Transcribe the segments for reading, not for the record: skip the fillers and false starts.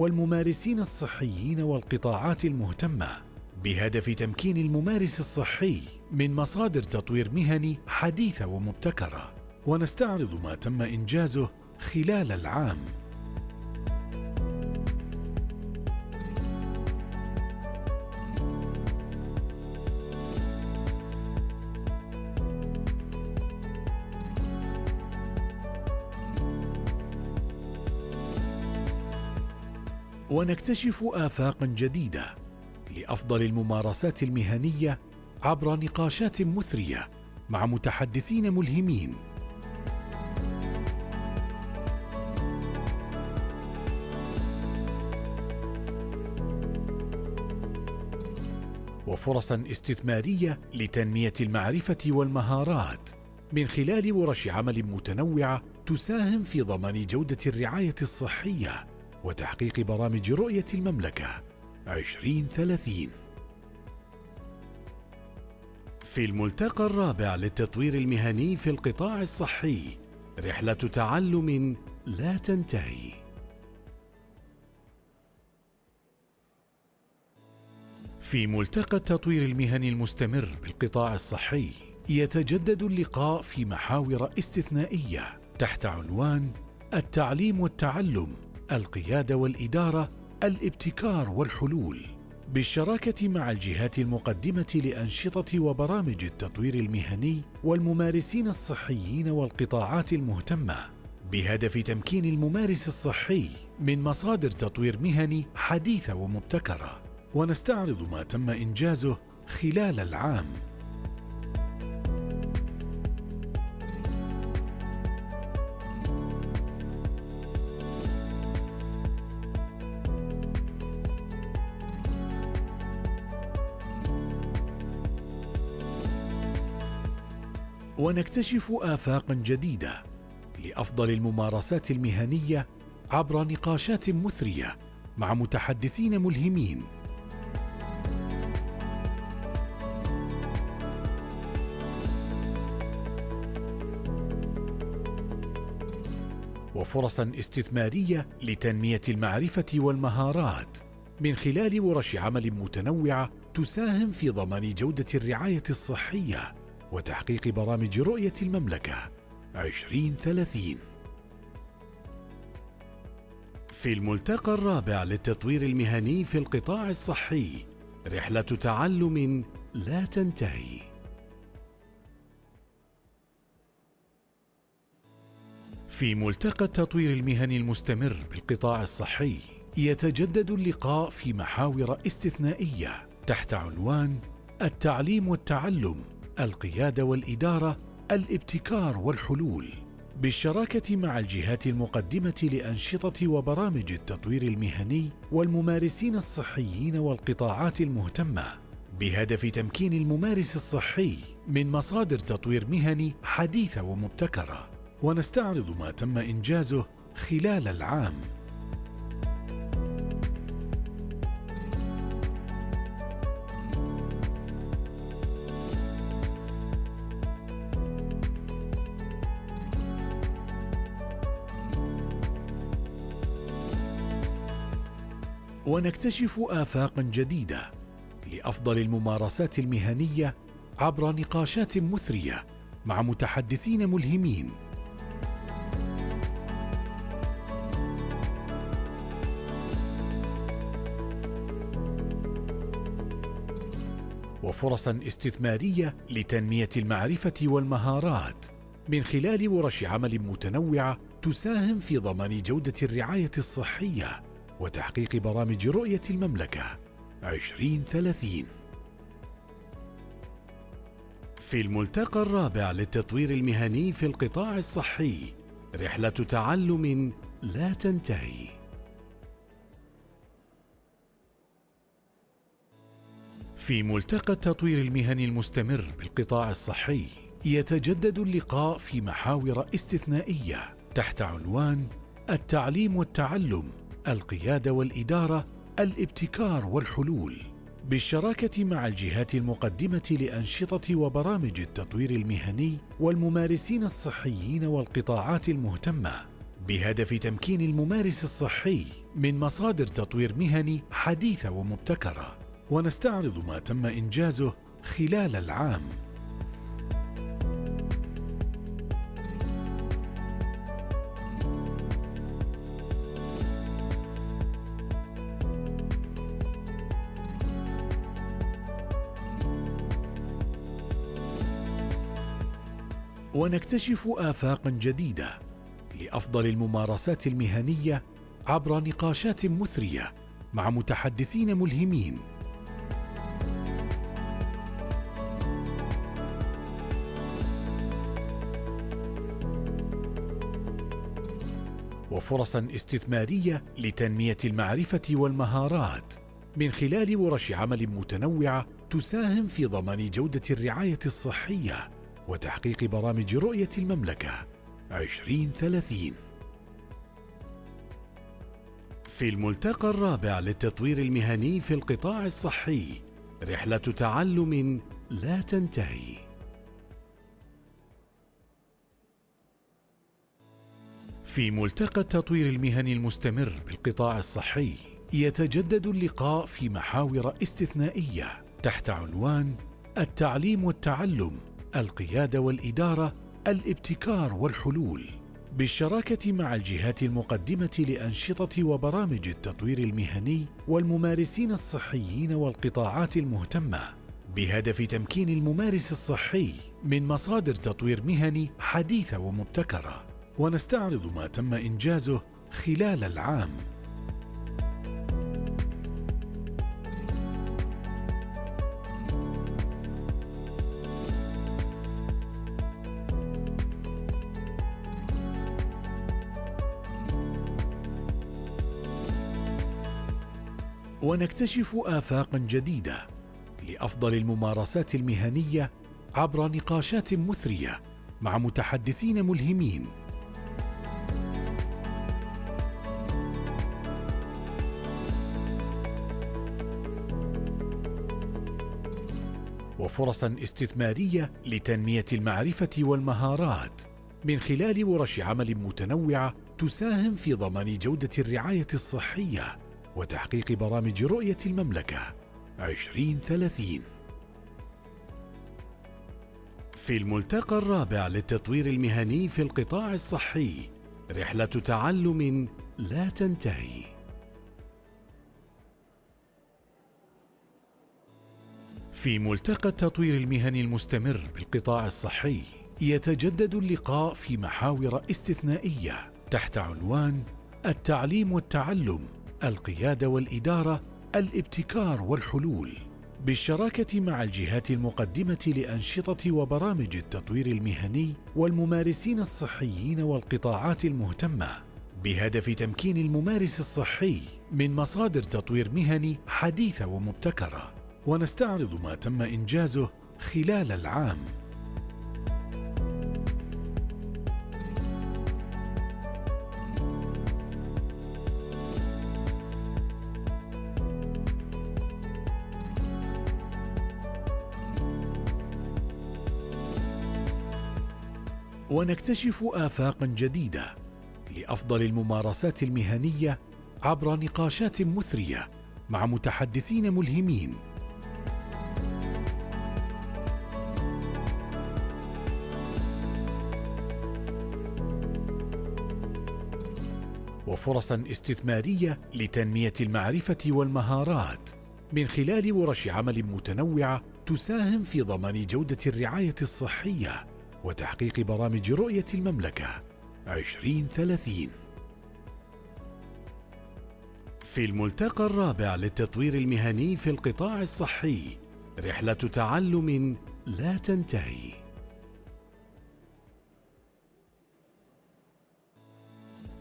والممارسين الصحيين والقطاعات المهتمة، بهدف تمكين الممارس الصحي من مصادر تطوير مهني حديثة ومبتكرة، ونستعرض ما تم إنجازه خلال العام. ونكتشف آفاقاً جديدة لأفضل الممارسات المهنية عبر نقاشات مثرية مع متحدثين ملهمين. وفرصاً استثمارية لتنمية المعرفة والمهارات من خلال ورش عمل متنوعة تساهم في ضمان جودة الرعاية الصحية وتحقيق برامج رؤية المملكة 2030. في الملتقى الرابع للتطوير المهني في القطاع الصحي، رحلة تعلم لا تنتهي. في ملتقى التطوير المهني المستمر بالقطاع الصحي، يتجدد اللقاء في محاور استثنائية تحت عنوان التعليم والتعلم، القيادة والإدارة، الابتكار والحلول، بالشراكة مع الجهات المقدمة لأنشطة وبرامج التطوير المهني والممارسين الصحيين والقطاعات المهتمة، بهدف تمكين الممارس الصحي من مصادر تطوير مهني حديثة ومبتكرة، ونستعرض ما تم إنجازه خلال العام. ونكتشف آفاقاً جديدة لأفضل الممارسات المهنية عبر نقاشات مثرية مع متحدثين ملهمين. وفرصاً استثمارية لتنمية المعرفة والمهارات من خلال ورش عمل متنوعة تساهم في ضمان جودة الرعاية الصحية وتحقيق برامج رؤية المملكة 2030. في الملتقى الرابع للتطوير المهني في القطاع الصحي، رحلة تعلم لا تنتهي. في ملتقى التطوير المهني المستمر بالقطاع الصحي، يتجدد اللقاء في محاور استثنائية تحت عنوان التعليم والتعلم، القيادة والإدارة، الابتكار والحلول، بالشراكة مع الجهات المقدمة لأنشطة وبرامج التطوير المهني والممارسين الصحيين والقطاعات المهتمة، بهدف تمكين الممارس الصحي من مصادر تطوير مهني حديثة ومبتكرة، ونستعرض ما تم إنجازه خلال العام. ونكتشف آفاقاً جديدة لأفضل الممارسات المهنية عبر نقاشات مثرية مع متحدثين ملهمين. وفرصاً استثمارية لتنمية المعرفة والمهارات من خلال ورش عمل متنوعة تساهم في ضمان جودة الرعاية الصحية وتحقيق برامج رؤية المملكة 2030. في الملتقى الرابع للتطوير المهني في القطاع الصحي، رحلة تعلم لا تنتهي. في ملتقى التطوير المهني المستمر بالقطاع الصحي، يتجدد اللقاء في محاور استثنائية تحت عنوان التعليم والتعلم، القيادة والإدارة، الابتكار والحلول، بالشراكة مع الجهات المقدمة لأنشطة وبرامج التطوير المهني والممارسين الصحيين والقطاعات المهتمة، بهدف تمكين الممارس الصحي من مصادر تطوير مهني حديثة ومبتكرة، ونستعرض ما تم إنجازه خلال العام. ونكتشف آفاقا جديدة لأفضل الممارسات المهنية عبر نقاشات مثرية مع متحدثين ملهمين. وفرصا استثمارية لتنمية المعرفة والمهارات من خلال ورش عمل متنوعة تساهم في ضمان جودة الرعاية الصحية وتحقيق برامج رؤية المملكة 2030. في الملتقى الرابع للتطوير المهني في القطاع الصحي، رحلة تعلم لا تنتهي. في ملتقى التطوير المهني المستمر بالقطاع الصحي، يتجدد اللقاء في محاور استثنائية تحت عنوان التعليم والتعلم، القيادة والإدارة، الابتكار والحلول، بالشراكة مع الجهات المقدمة لأنشطة وبرامج التطوير المهني والممارسين الصحيين والقطاعات المهتمة، بهدف تمكين الممارس الصحي من مصادر تطوير مهني حديثة ومبتكرة. ونستعرض ما تم إنجازه خلال العام. ونكتشف آفاقا جديدة لأفضل الممارسات المهنية عبر نقاشات مثرية مع متحدثين ملهمين. وفرصا استثمارية لتنمية المعرفة والمهارات من خلال ورش عمل متنوعة تساهم في ضمان جودة الرعاية الصحية وتحقيق برامج رؤية المملكة 2030. في الملتقى الرابع للتطوير المهني في القطاع الصحي، رحلة تعلم لا تنتهي. في ملتقى التطوير المهني المستمر بالقطاع الصحي، يتجدد اللقاء في محاور استثنائية تحت عنوان التعليم والتعلم، القيادة والإدارة، الابتكار والحلول، بالشراكة مع الجهات المقدمة لأنشطة وبرامج التطوير المهني والممارسين الصحيين والقطاعات المهتمة، بهدف تمكين الممارس الصحي من مصادر تطوير مهني حديثة ومبتكرة. ونستعرض ما تم إنجازه خلال العام. ونكتشف آفاقا جديدة لأفضل الممارسات المهنية عبر نقاشات مثرية مع متحدثين ملهمين. وفرصا استثمارية لتنمية المعرفة والمهارات من خلال ورش عمل متنوعة تساهم في ضمان جودة الرعاية الصحية وتحقيق برامج رؤية المملكة 2030. في الملتقى الرابع للتطوير المهني في القطاع الصحي، رحلة تعلم لا تنتهي.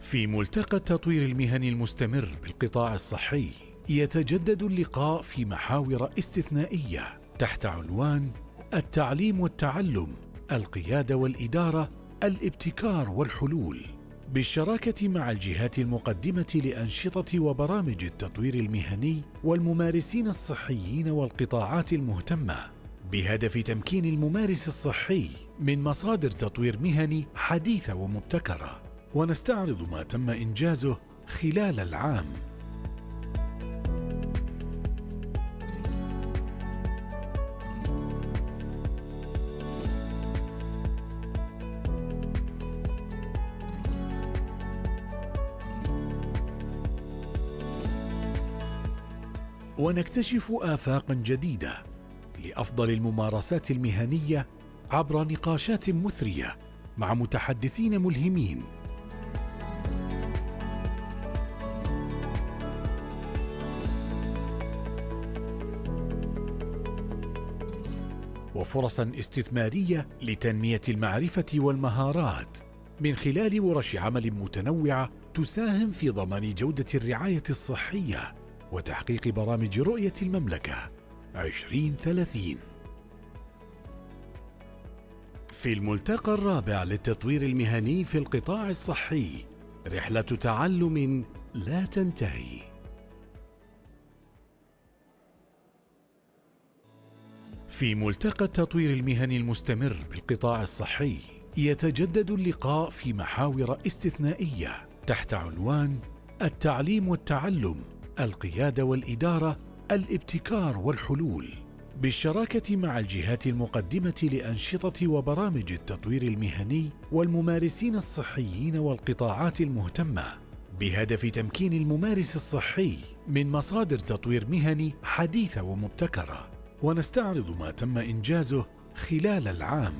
في ملتقى التطوير المهني المستمر بالقطاع الصحي، يتجدد اللقاء في محاور استثنائية تحت عنوان التعليم والتعلم، القيادة والإدارة، الابتكار والحلول، بالشراكة مع الجهات المقدمة لأنشطة وبرامج التطوير المهني والممارسين الصحيين والقطاعات المهتمة، بهدف تمكين الممارس الصحي من مصادر تطوير مهني حديثة ومبتكرة. ونستعرض ما تم إنجازه خلال العام. ونكتشف آفاقا جديدة لأفضل الممارسات المهنية عبر نقاشات مثرية مع متحدثين ملهمين. وفرصا استثمارية لتنمية المعرفة والمهارات من خلال ورش عمل متنوعة تساهم في ضمان جودة الرعاية الصحية وتحقيق برامج رؤية المملكة 2030. في الملتقى الرابع للتطوير المهني في القطاع الصحي، رحلة تعلم لا تنتهي. في ملتقى التطوير المهني المستمر بالقطاع الصحي، يتجدد اللقاء في محاور استثنائية تحت عنوان التعليم والتعلم، القيادة والإدارة، الابتكار والحلول، بالشراكة مع الجهات المقدمة لأنشطة وبرامج التطوير المهني والممارسين الصحيين والقطاعات المهتمة، بهدف تمكين الممارس الصحي من مصادر تطوير مهني حديثة ومبتكرة. ونستعرض ما تم إنجازه خلال العام.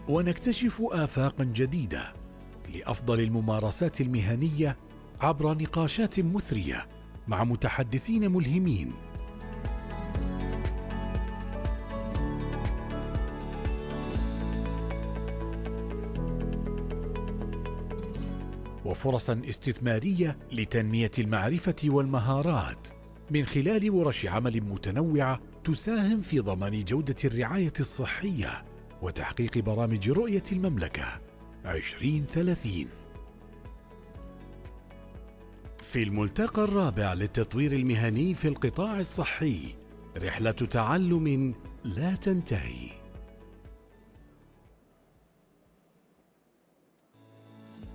ونكتشف آفاقا جديدة لأفضل الممارسات المهنية عبر نقاشات مثرية مع متحدثين ملهمين. وفرصا استثمارية لتنمية المعرفة والمهارات من خلال ورش عمل متنوعة تساهم في ضمان جودة الرعاية الصحية وتحقيق برامج رؤية المملكة 2030. في الملتقى الرابع للتطوير المهني في القطاع الصحي، رحلة تعلم لا تنتهي.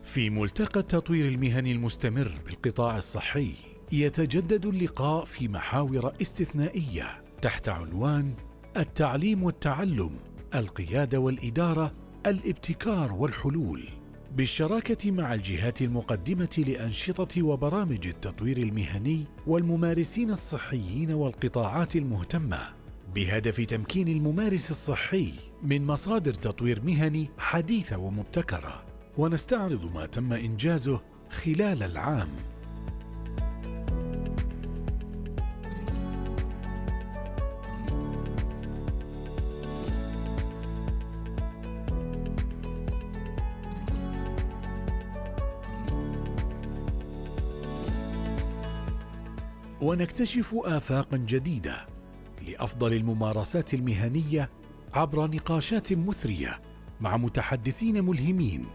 في ملتقى التطوير المهني المستمر بالقطاع الصحي، يتجدد اللقاء في محاور استثنائية تحت عنوان التعليم والتعلم، القيادة والإدارة، الابتكار والحلول، بالشراكة مع الجهات المقدمة لأنشطة وبرامج التطوير المهني والممارسين الصحيين والقطاعات المهتمة، بهدف تمكين الممارس الصحي من مصادر تطوير مهني حديثة ومبتكرة. ونستعرض ما تم إنجازه خلال العام. ونكتشف آفاقا جديدة لأفضل الممارسات المهنية عبر نقاشات مثرية مع متحدثين ملهمين.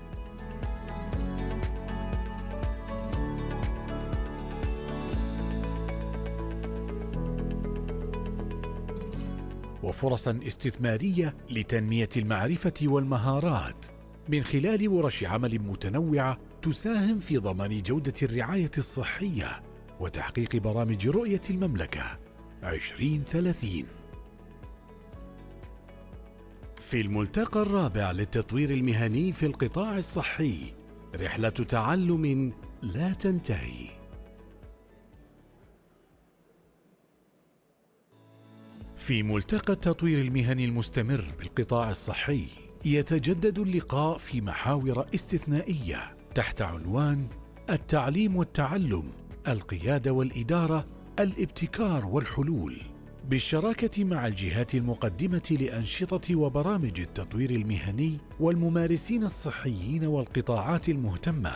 وفرصا استثمارية لتنمية المعرفة والمهارات من خلال ورش عمل متنوعة تساهم في ضمان جودة الرعاية الصحية وتحقيق برامج رؤية المملكة 2030. في الملتقى الرابع للتطوير المهني في القطاع الصحي، رحلة تعلم لا تنتهي. في ملتقى التطوير المهني المستمر بالقطاع الصحي، يتجدد اللقاء في محاور استثنائية تحت عنوان التعليم والتعلم، القيادة والإدارة، الابتكار والحلول، بالشراكة مع الجهات المقدمة لأنشطة وبرامج التطوير المهني والممارسين الصحيين والقطاعات المهتمة،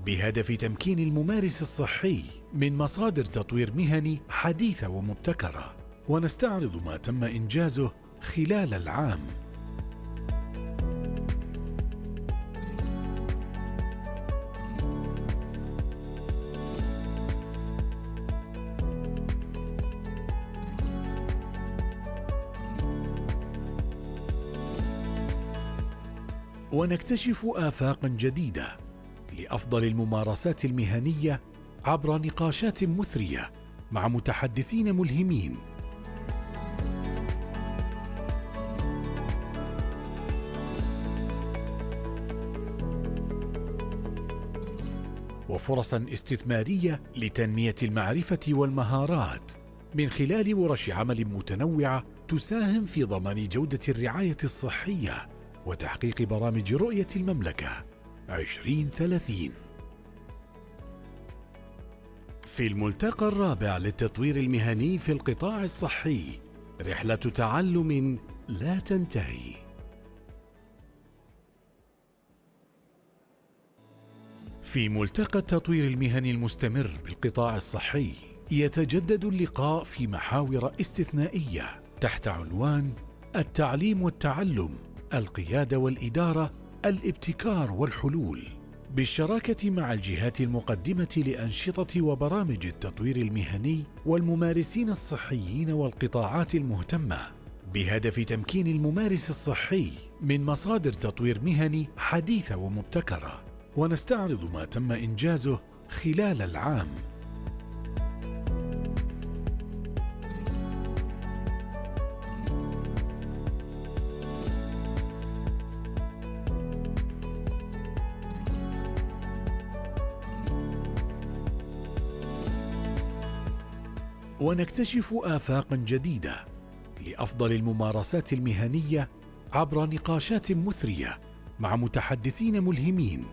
بهدف تمكين الممارس الصحي من مصادر تطوير مهني حديثة ومبتكرة. ونستعرض ما تم إنجازه خلال العام. ونكتشف آفاقا جديدة لأفضل الممارسات المهنية عبر نقاشات مثرية مع متحدثين ملهمين. وفرصا استثمارية لتنمية المعرفة والمهارات من خلال ورش عمل متنوعة تساهم في ضمان جودة الرعاية الصحية وتحقيق برامج رؤية المملكة 2030. في الملتقى الرابع للتطوير المهني في القطاع الصحي، رحلة تعلم لا تنتهي. في ملتقى التطوير المهني المستمر بالقطاع الصحي، يتجدد اللقاء في محاور استثنائية تحت عنوان التعليم والتعلم، القيادة والإدارة، الابتكار والحلول، بالشراكة مع الجهات المقدمة لأنشطة وبرامج التطوير المهني والممارسين الصحيين والقطاعات المهتمة، بهدف تمكين الممارس الصحي من مصادر تطوير مهني حديثة ومبتكرة. ونستعرض ما تم إنجازه خلال العام. ونكتشف آفاقا جديدة لأفضل الممارسات المهنية عبر نقاشات مثرية مع متحدثين ملهمين.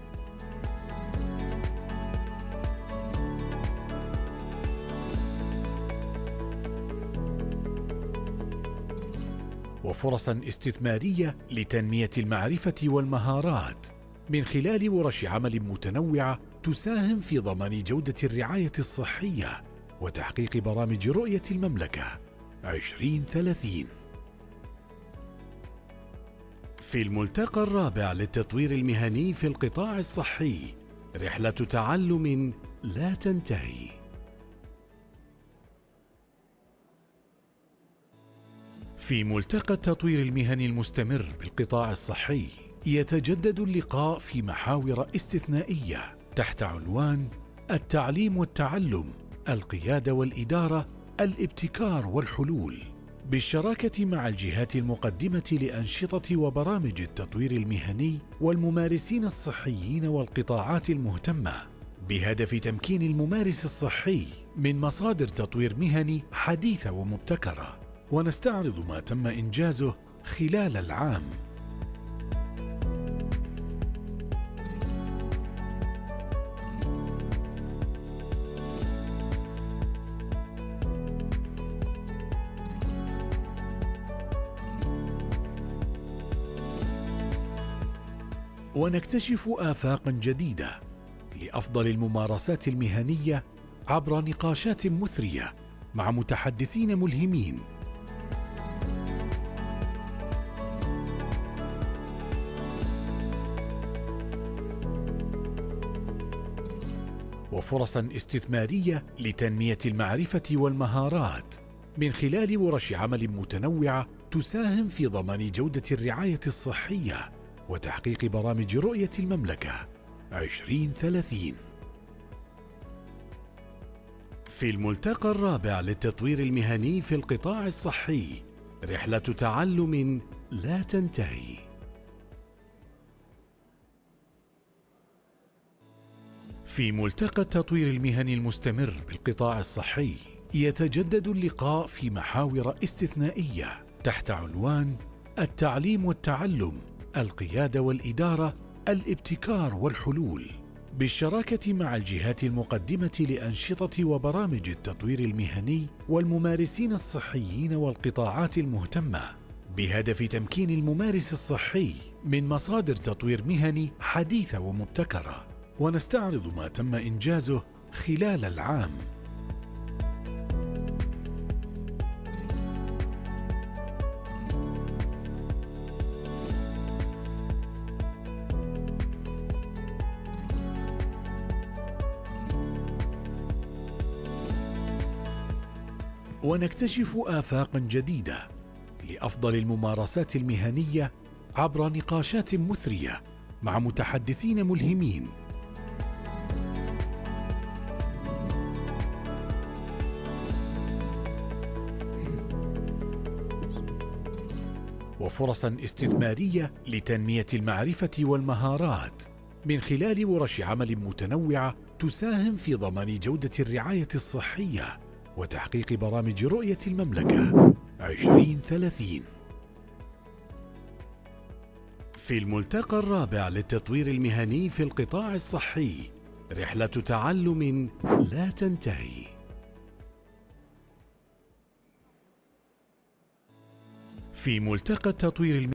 وفرصا استثمارية لتنمية المعرفة والمهارات من خلال ورش عمل متنوعة تساهم في ضمان جودة الرعاية الصحية وتحقيق برامج رؤية المملكة 2030. في الملتقى الرابع للتطوير المهني في القطاع الصحي، رحلة تعلم لا تنتهي. في ملتقى التطوير المهني المستمر بالقطاع الصحي، يتجدد اللقاء في محاور استثنائية تحت عنوان التعليم والتعلم، القيادة والإدارة، الابتكار والحلول، بالشراكة مع الجهات المقدمة لأنشطة وبرامج التطوير المهني والممارسين الصحيين والقطاعات المهتمة، بهدف تمكين الممارس الصحي من مصادر تطوير مهني حديثة ومبتكرة. ونستعرض ما تم إنجازه خلال العام. ونكتشف آفاقا جديدة لأفضل الممارسات المهنية عبر نقاشات مثرية مع متحدثين ملهمين. وفرصا استثمارية لتنمية المعرفة والمهارات من خلال ورش عمل متنوعة تساهم في ضمان جودة الرعاية الصحية وتحقيق برامج رؤية المملكة 2030. في الملتقى الرابع للتطوير المهني في القطاع الصحي، رحلة تعلم لا تنتهي. في ملتقى التطوير المهني المستمر بالقطاع الصحي، يتجدد اللقاء في محاور استثنائية تحت عنوان التعليم والتعلم، القيادة والإدارة، الابتكار والحلول، بالشراكة مع الجهات المقدمة لأنشطة وبرامج التطوير المهني والممارسين الصحيين والقطاعات المهتمة، بهدف تمكين الممارس الصحي من مصادر تطوير مهني حديثة ومبتكرة. ونستعرض ما تم إنجازه خلال العام. ونكتشف آفاقا جديدة لأفضل الممارسات المهنية عبر نقاشات مثرية مع متحدثين ملهمين، وفرصا استثمارية لتنمية المعرفة والمهارات من خلال ورش عمل متنوعة تساهم في ضمان جودة الرعاية الصحية وتحقيق برامج رؤية المملكة 2030. في الملتقى الرابع للتطوير المهني في القطاع الصحي، رحلة تعلم لا تنتهي. في ملتقى التطوير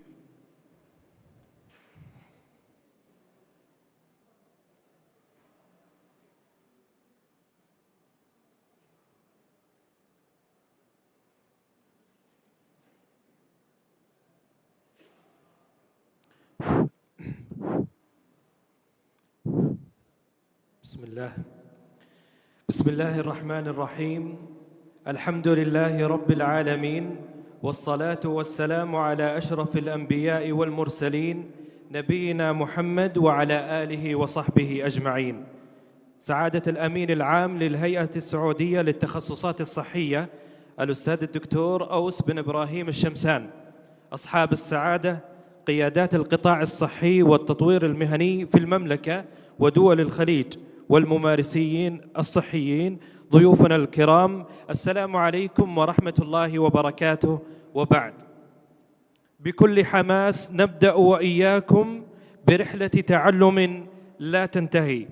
بسم الله الرحمن الرحيم. الحمد لله رب العالمين، والصلاة والسلام على أشرف الأنبياء والمرسلين نبينا محمد وعلى آله وصحبه أجمعين. سعادة الأمين العام للهيئة السعودية للتخصصات الصحية الأستاذ الدكتور أوس بن إبراهيم الشمسان، أصحاب السعادة قيادات القطاع الصحي والتطوير المهني في المملكة ودول الخليج والممارسين الصحيين، ضيوفنا الكرام، السلام عليكم ورحمة الله وبركاته. وبعد، بكل حماس نبدأ وإياكم برحلة تعلم لا تنتهي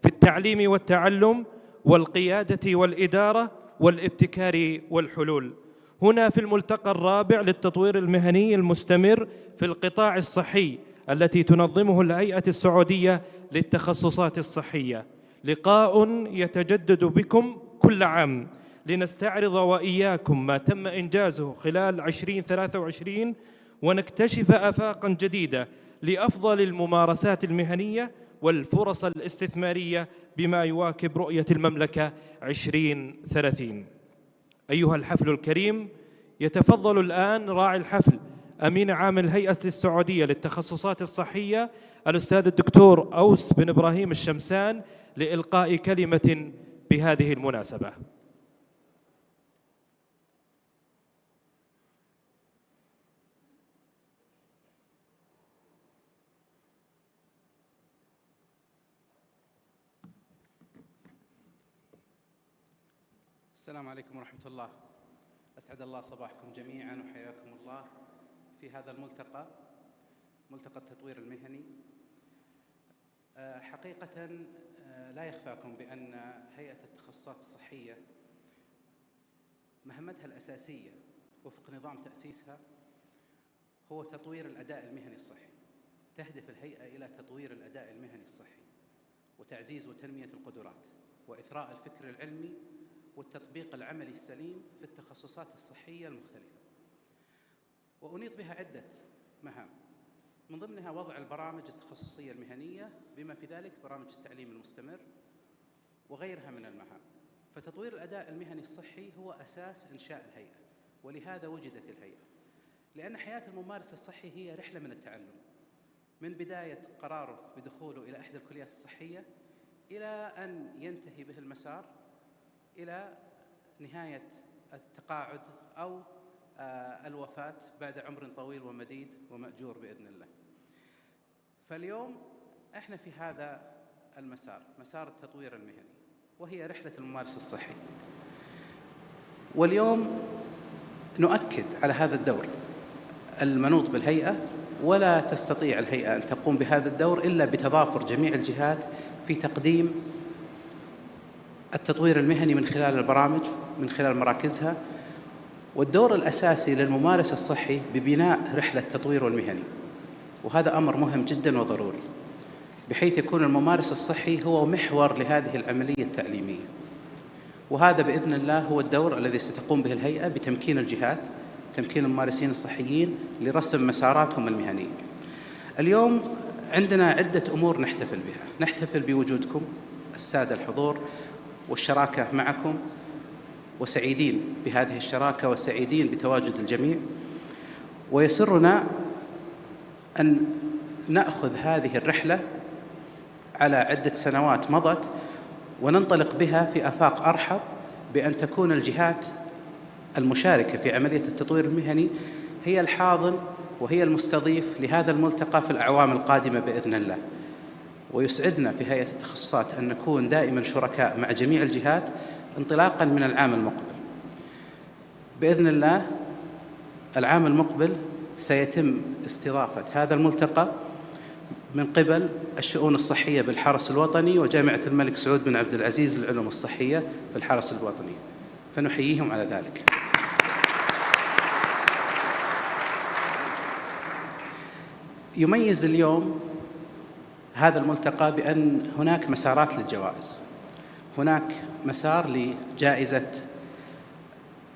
في التعليم والتعلم والقيادة والإدارة والابتكار والحلول، هنا في الملتقى الرابع للتطوير المهني المستمر في القطاع الصحي التي تنظمه الهيئة السعودية للتخصصات الصحية. لقاء يتجدد بكم كل عام لنستعرض وإياكم ما تم إنجازه خلال 2023 ونكتشف آفاقاً جديدة لأفضل الممارسات المهنية والفرص الاستثمارية بما يواكب رؤية المملكة 2030. أيها الحفل الكريم، يتفضل الآن راعي الحفل أمين عام الهيئة السعودية للتخصصات الصحية الأستاذ الدكتور أوس بن إبراهيم الشمسان لإلقاء كلمة بهذه المناسبة. السلام عليكم ورحمة الله. أسعد الله صباحكم جميعا وحياكم الله في هذا الملتقى، ملتقى التطوير المهني. حقيقة لا يخفاكم بأن هيئة التخصصات الصحية مهمتها الأساسية وفق نظام تأسيسها هو تطوير الأداء المهني الصحي. تهدف الهيئة إلى تطوير الأداء المهني الصحي وتعزيز وتنمية القدرات وإثراء الفكر العلمي والتطبيق العملي السليم في التخصصات الصحية المختلفة، وأنيط بها عدة مهام، من ضمنها وضع البرامج التخصصية المهنية بما في ذلك برامج التعليم المستمر وغيرها من المهام. فتطوير الأداء المهني الصحي هو أساس إنشاء الهيئة، ولهذا وجدت الهيئة، لأن حياة الممارس الصحي هي رحلة من التعلم، من بداية قراره بدخوله إلى إحدى الكليات الصحية إلى أن ينتهي به المسار إلى نهاية التقاعد أو الوفاة بعد عمر طويل ومديد ومأجور بإذن الله. فاليوم احنا في هذا المسار، مسار التطوير المهني، وهي رحلة الممارس الصحي. واليوم نؤكد على هذا الدور المنوط بالهيئة، ولا تستطيع الهيئة أن تقوم بهذا الدور إلا بتضافر جميع الجهات في تقديم التطوير المهني من خلال البرامج، من خلال مراكزها. والدور الأساسي للممارس الصحي ببناء رحلة التطوير المهني، وهذا أمر مهم جدا وضروري، بحيث يكون الممارس الصحي هو محور لهذه العملية التعليمية. وهذا بإذن الله هو الدور الذي ستقوم به الهيئة بتمكين الجهات، تمكين الممارسين الصحيين لرسم مساراتهم المهنية. اليوم عندنا عدة أمور نحتفل بها. نحتفل بوجودكم السادة الحضور والشراكة معكم، وسعيدين بهذه الشراكة وسعيدين بتواجد الجميع. ويسرنا أن نأخذ هذه الرحلة على عدة سنوات مضت وننطلق بها في آفاق أرحب، بأن تكون الجهات المشاركة في عملية التطوير المهني هي الحاضن وهي المستضيف لهذا الملتقى في الأعوام القادمة بإذن الله. ويسعدنا في هيئة التخصصات أن نكون دائما شركاء مع جميع الجهات انطلاقا من العام المقبل بإذن الله. العام المقبل سيتم استضافة هذا الملتقى من قبل الشؤون الصحية بالحرس الوطني وجامعة الملك سعود بن عبد العزيز للعلوم الصحية في الحرس الوطني، فنحييهم على ذلك. يميز اليوم هذا الملتقى بأن هناك مسارات للجوائز. هناك مسار لجائزة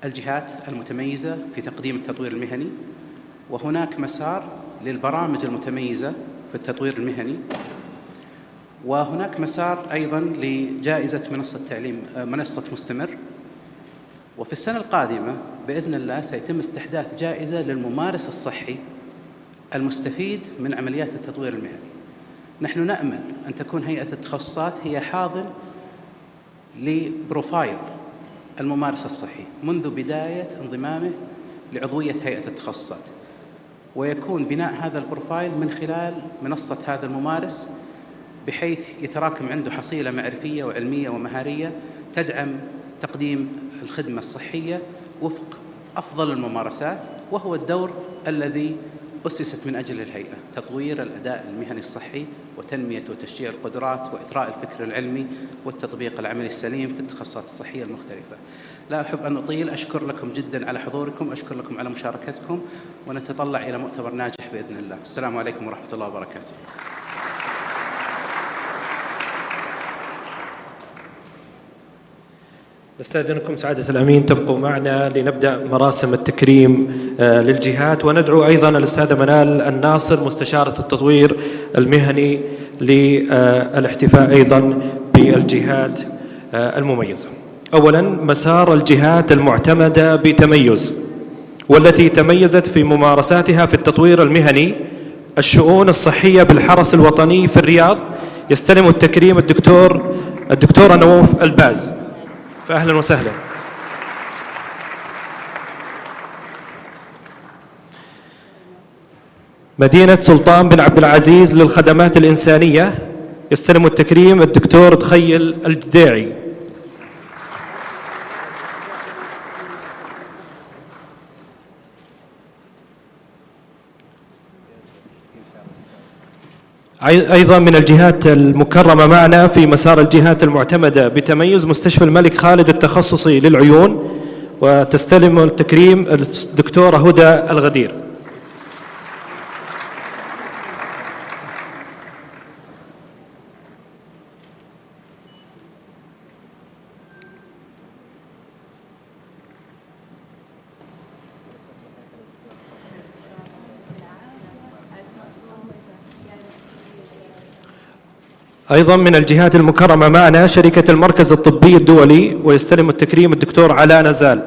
الجهات المتميزة في تقديم التطوير المهني، وهناك مسار للبرامج المتميزة في التطوير المهني، وهناك مسار أيضاً لجائزة منصة مستمر. وفي السنة القادمة بإذن الله سيتم استحداث جائزة للممارس الصحي المستفيد من عمليات التطوير المهني. نحن نأمل أن تكون هيئة التخصصات هي حاضن لبروفايل الممارس الصحي منذ بداية انضمامه لعضوية هيئة التخصصات، ويكون بناء هذا البروفايل من خلال منصة هذا الممارس، بحيث يتراكم عنده حصيلة معرفية وعلمية ومهارية تدعم تقديم الخدمة الصحية وفق أفضل الممارسات، وهو الدور الذي أسست من أجل الهيئة: تطوير الأداء المهني الصحي وتنمية وتشجيع القدرات وإثراء الفكر العلمي والتطبيق العملي السليم في التخصصات الصحية المختلفة. لا أحب أن أطيل، أشكر لكم جدا على حضوركم، أشكر لكم على مشاركتكم، ونتطلع إلى مؤتمر ناجح بإذن الله. السلام عليكم ورحمة الله وبركاته. نستأذنكم سعادة الأمين تبقوا معنا لنبدأ مراسم التكريم للجهات، وندعو أيضا الأستاذة منال الناصر مستشارة التطوير المهني للاحتفاء أيضا بالجهات المميزة. أولا، مسار الجهات المعتمدة بتميز والتي تميزت في ممارساتها في التطوير المهني: الشؤون الصحية بالحرس الوطني في الرياض. يستلم التكريم الدكتورة نواف الباز، فأهلا وسهلا. مدينة سلطان بن عبد العزيز للخدمات الإنسانية. يستلم التكريم الدكتور تخيل الجداعي. أيضا من الجهات المكرمة معنا في مسار الجهات المعتمدة بتميز مستشفى الملك خالد التخصصي للعيون، وتستلم التكريم الدكتورة هدى الغدير. أيضا من الجهات المكرمة معنا شركة المركز الطبي الدولي، ويستلم التكريم الدكتور علاء نزال.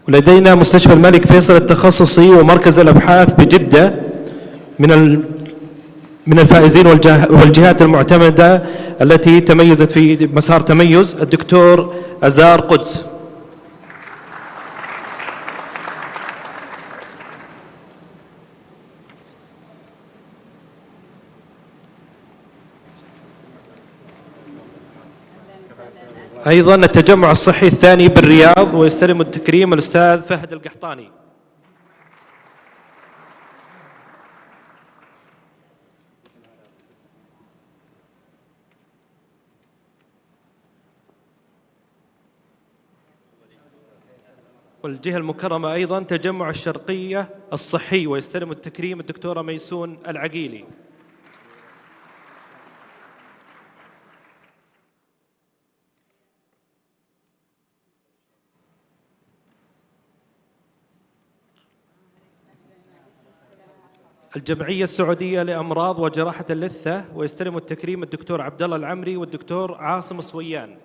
ولدينا مستشفى الملك فيصل التخصصي ومركز الأبحاث بجدة من الفائزين والجهات المعتمدة التي تميزت في مسار تميز: الدكتور أزار قدس. أيضا التجمع الصحي الثاني بالرياض، ويستلم التكريم الأستاذ فهد القحطاني. والجهة المكرمة أيضا تجمع الشرقية الصحي، ويستلم التكريم الدكتورة ميسون العقيلي. الجمعية السعودية لأمراض وجراحة اللثة، ويستلم التكريم الدكتور عبد الله العمري والدكتور عاصم الصويان.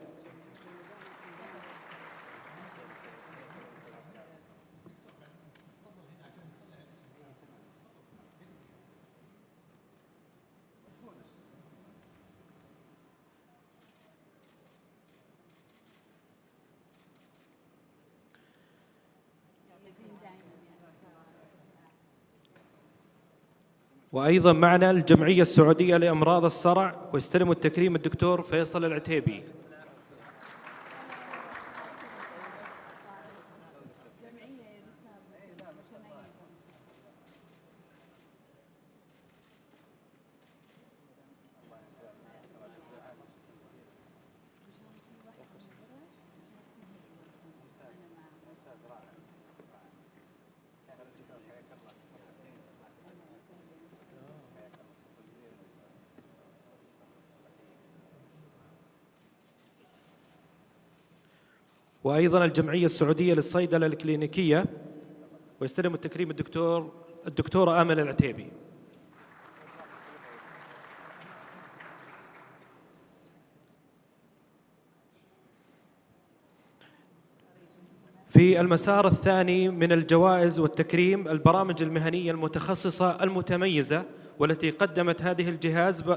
وأيضا معنا الجمعية السعودية لأمراض الصرع، ويستلم التكريم الدكتور فيصل العتيبي. وأيضا الجمعية السعودية للصيدلة الكلينيكية، ويستلم التكريم الدكتورة آمل العتيبي. في المسار الثاني من الجوائز والتكريم البرامج المهنية المتخصصة المتميزة، والتي قدمت هذه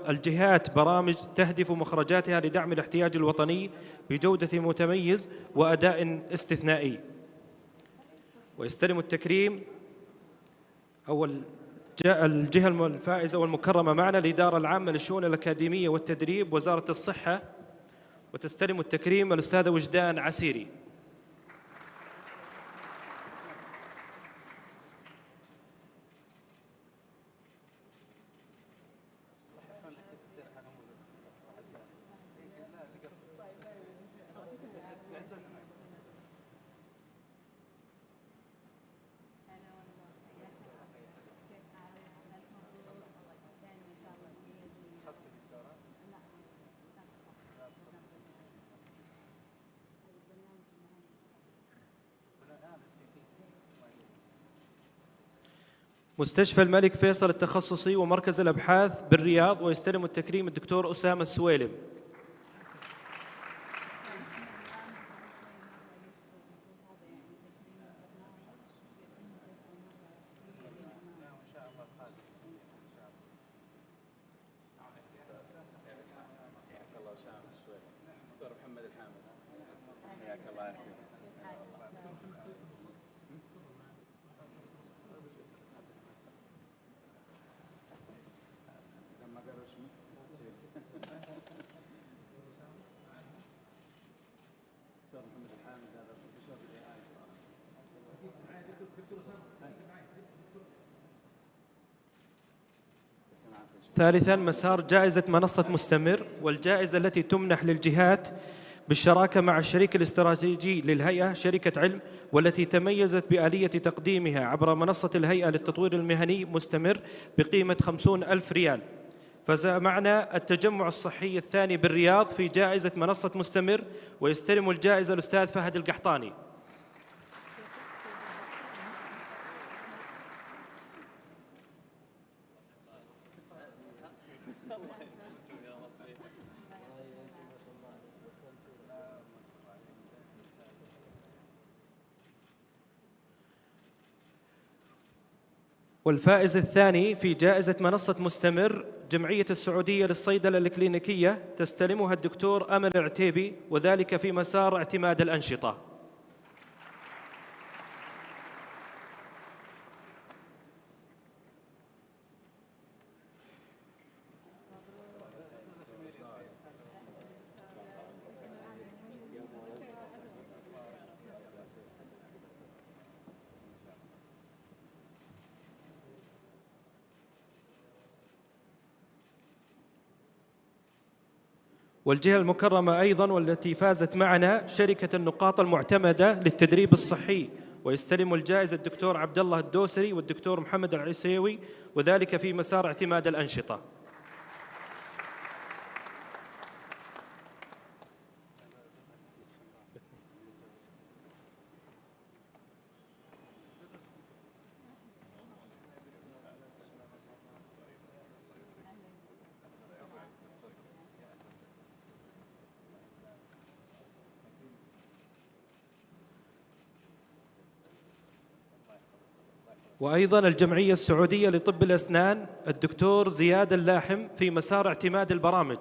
الجهات برامج تهدف مخرجاتها لدعم الاحتياج الوطني بجودة متميز وأداء استثنائي. ويستلم التكريم الجهة الفائزة والمكرمة معنا الإدارة العامة للشؤون الأكاديمية والتدريب وزارة الصحة، وتستلم التكريم الأستاذة وجدان عسيري. مستشفى الملك فيصل التخصصي ومركز الأبحاث بالرياض، ويستلم التكريم الدكتور أسامة السويلم. ثالثاً مسار جائزة منصة مستمر، والجائزة التي تمنح للجهات بالشراكة مع الشريك الاستراتيجي للهيئة شركة علم، والتي تميزت بآلية تقديمها عبر منصة الهيئة للتطوير المهني مستمر بقيمة 50,000 ريال. فمعنا التجمع الصحي الثاني بالرياض في جائزة منصة مستمر، ويستلم الجائزة الأستاذ فهد القحطاني. والفائز الثاني في جائزة منصة مستمر جمعية السعودية للصيدلة الكلينيكية، تستلمها الدكتور آمل العتيبي، وذلك في مسار اعتماد الأنشطة. والجهة المكرمة أيضاً والتي فازت معنا شركة النقاط المعتمدة للتدريب الصحي، ويستلم الجائزة الدكتور عبد الله الدوسري والدكتور محمد العسيوي، وذلك في مسار اعتماد الأنشطة. وأيضا الجمعية السعودية لطب الأسنان الدكتور زياد اللاحم في مسار اعتماد البرامج.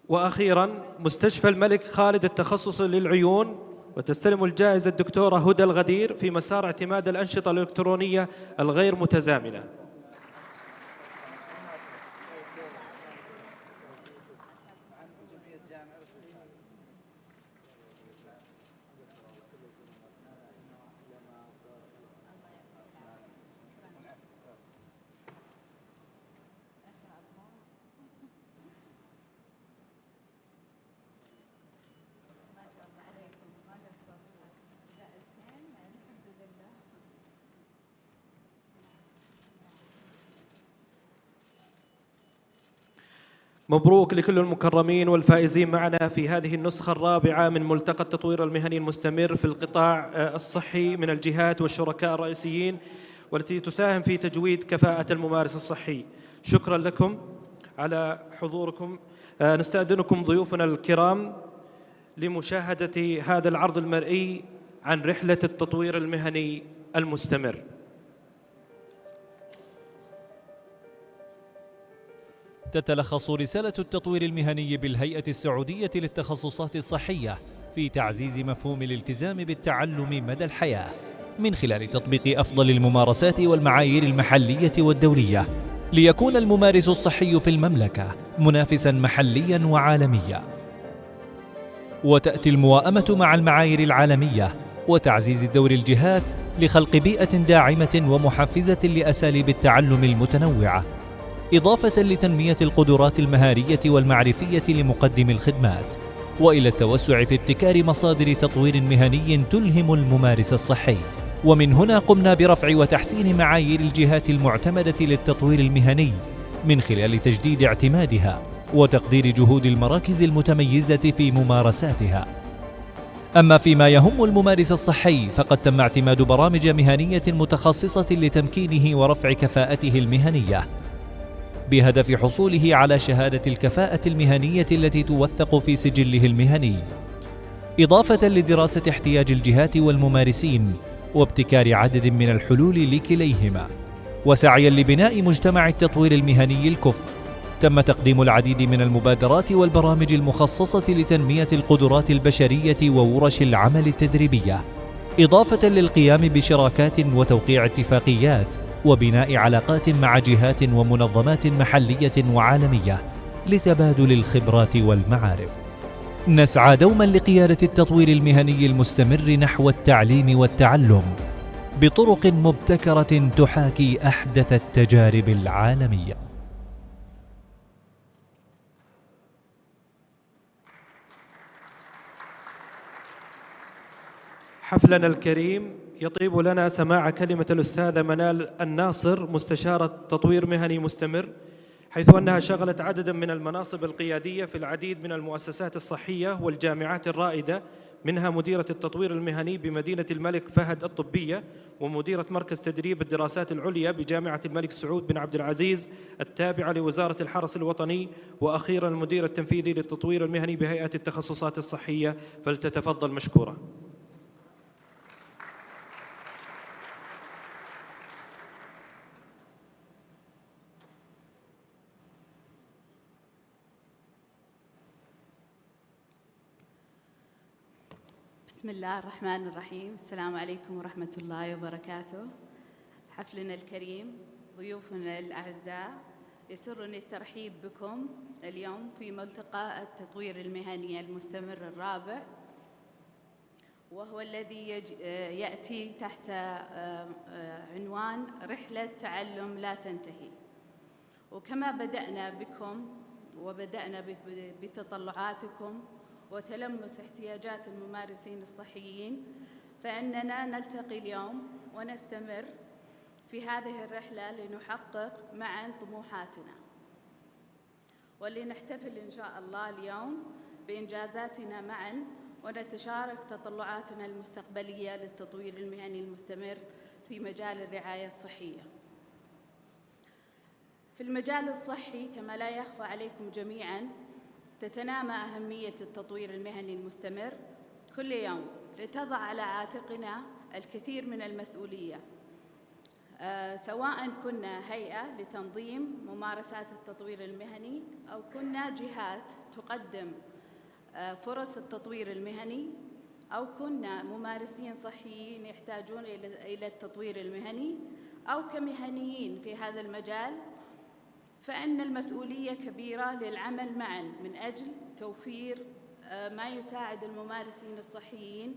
وأخيراً مستشفى الملك خالد التخصصي للعيون، وتستلم الجائزة الدكتورة هدى الغدير في مسار اعتماد الأنشطة الإلكترونية الغير متزامنة. مبروك لكل المكرمين والفائزين معنا في هذه النسخة الرابعة من ملتقى التطوير المهني المستمر في القطاع الصحي من الجهات والشركاء الرئيسيين والتي تساهم في تجويد كفاءة الممارس الصحي. شكرا لكم على حضوركم. نستأذنكم ضيوفنا الكرام لمشاهدة هذا العرض المرئي عن رحلة التطوير المهني المستمر. تتلخص رسالة التطوير المهني بالهيئة السعودية للتخصصات الصحية في تعزيز مفهوم الالتزام بالتعلم مدى الحياة من خلال تطبيق أفضل الممارسات والمعايير المحلية والدولية، ليكون الممارس الصحي في المملكة منافساً محلياً وعالمياً. وتأتي المواءمة مع المعايير العالمية وتعزيز دور الجهات لخلق بيئة داعمة ومحفزة لأساليب التعلم المتنوعة، إضافة لتنمية القدرات المهارية والمعرفية لمقدم الخدمات، وإلى التوسع في ابتكار مصادر تطوير مهني تلهم الممارس الصحي. ومن هنا قمنا برفع وتحسين معايير الجهات المعتمدة للتطوير المهني من خلال تجديد اعتمادها وتقدير جهود المراكز المتميزة في ممارساتها. أما فيما يهم الممارس الصحي فقد تم اعتماد برامج مهنية متخصصة لتمكينه ورفع كفاءته المهنية بهدف حصوله على شهادة الكفاءة المهنية التي توثق في سجله المهني، إضافة لدراسة احتياج الجهات والممارسين وابتكار عدد من الحلول لكليهما. وسعيا لبناء مجتمع التطوير المهني الكفء، تم تقديم العديد من المبادرات والبرامج المخصصة لتنمية القدرات البشرية وورش العمل التدريبية، إضافة للقيام بشراكات وتوقيع اتفاقيات وبناء علاقات مع جهات ومنظمات محلية وعالمية لتبادل الخبرات والمعارف. نسعى دوما لقيادة التطوير المهني المستمر نحو التعليم والتعلم بطرق مبتكرة تحاكي أحدث التجارب العالمية. حفلنا الكريم يطيب لنا سماع كلمة الأستاذة منال الناصر مستشارة تطوير مهني مستمر، حيث أنها شغلت عددا من المناصب القيادية في العديد من المؤسسات الصحية والجامعات الرائدة، منها مديرة التطوير المهني بمدينة الملك فهد الطبية، ومديرة مركز تدريب الدراسات العليا بجامعة الملك سعود بن عبد العزيز التابعة لوزارة الحرس الوطني، وأخيرا المدير التنفيذي للتطوير المهني بهيئة التخصصات الصحية. فلتتفضل مشكورة. بسم الله الرحمن الرحيم. السلام عليكم ورحمة الله وبركاته. حفلنا الكريم، ضيوفنا الأعزاء، يسرني الترحيب بكم اليوم في ملتقى التطوير المهني المستمر الرابع، وهو الذي يأتي تحت عنوان رحلة تعلم لا تنتهي. وكما بدأنا بكم وبدأنا بتطلعاتكم وتلمس احتياجات الممارسين الصحيين، فإننا نلتقي اليوم ونستمر في هذه الرحلة لنحقق معا طموحاتنا، ولنحتفل إن شاء الله اليوم بإنجازاتنا معا ونتشارك تطلعاتنا المستقبلية للتطوير المهني المستمر في مجال الرعاية الصحية. في المجال الصحي كما لا يخفى عليكم جميعاً تتنامى أهمية التطوير المهني المستمر كل يوم، لتضع على عاتقنا الكثير من المسؤولية، سواء كنا هيئة لتنظيم ممارسات التطوير المهني أو كنا جهات تقدم فرص التطوير المهني، أو كنا ممارسين صحيين يحتاجون إلى التطوير المهني، أو كمهنيين في هذا المجال، فإن المسؤولية كبيرة للعمل معاً من أجل توفير ما يساعد الممارسين الصحيين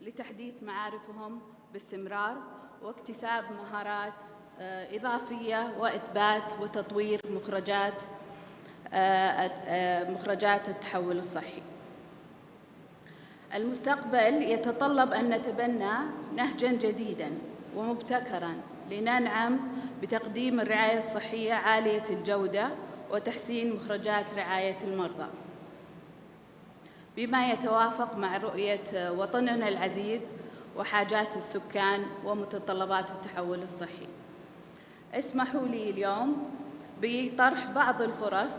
لتحديث معارفهم باستمرار واكتساب مهارات إضافية وإثبات وتطوير مخرجات التحول الصحي. المستقبل يتطلب أن نتبنى نهجاً جديداً ومبتكراً لننعم بتقديم الرعاية الصحية عالية الجودة وتحسين مخرجات رعاية المرضى بما يتوافق مع رؤية وطننا العزيز وحاجات السكان ومتطلبات التحول الصحي. اسمحوا لي اليوم بطرح بعض الفرص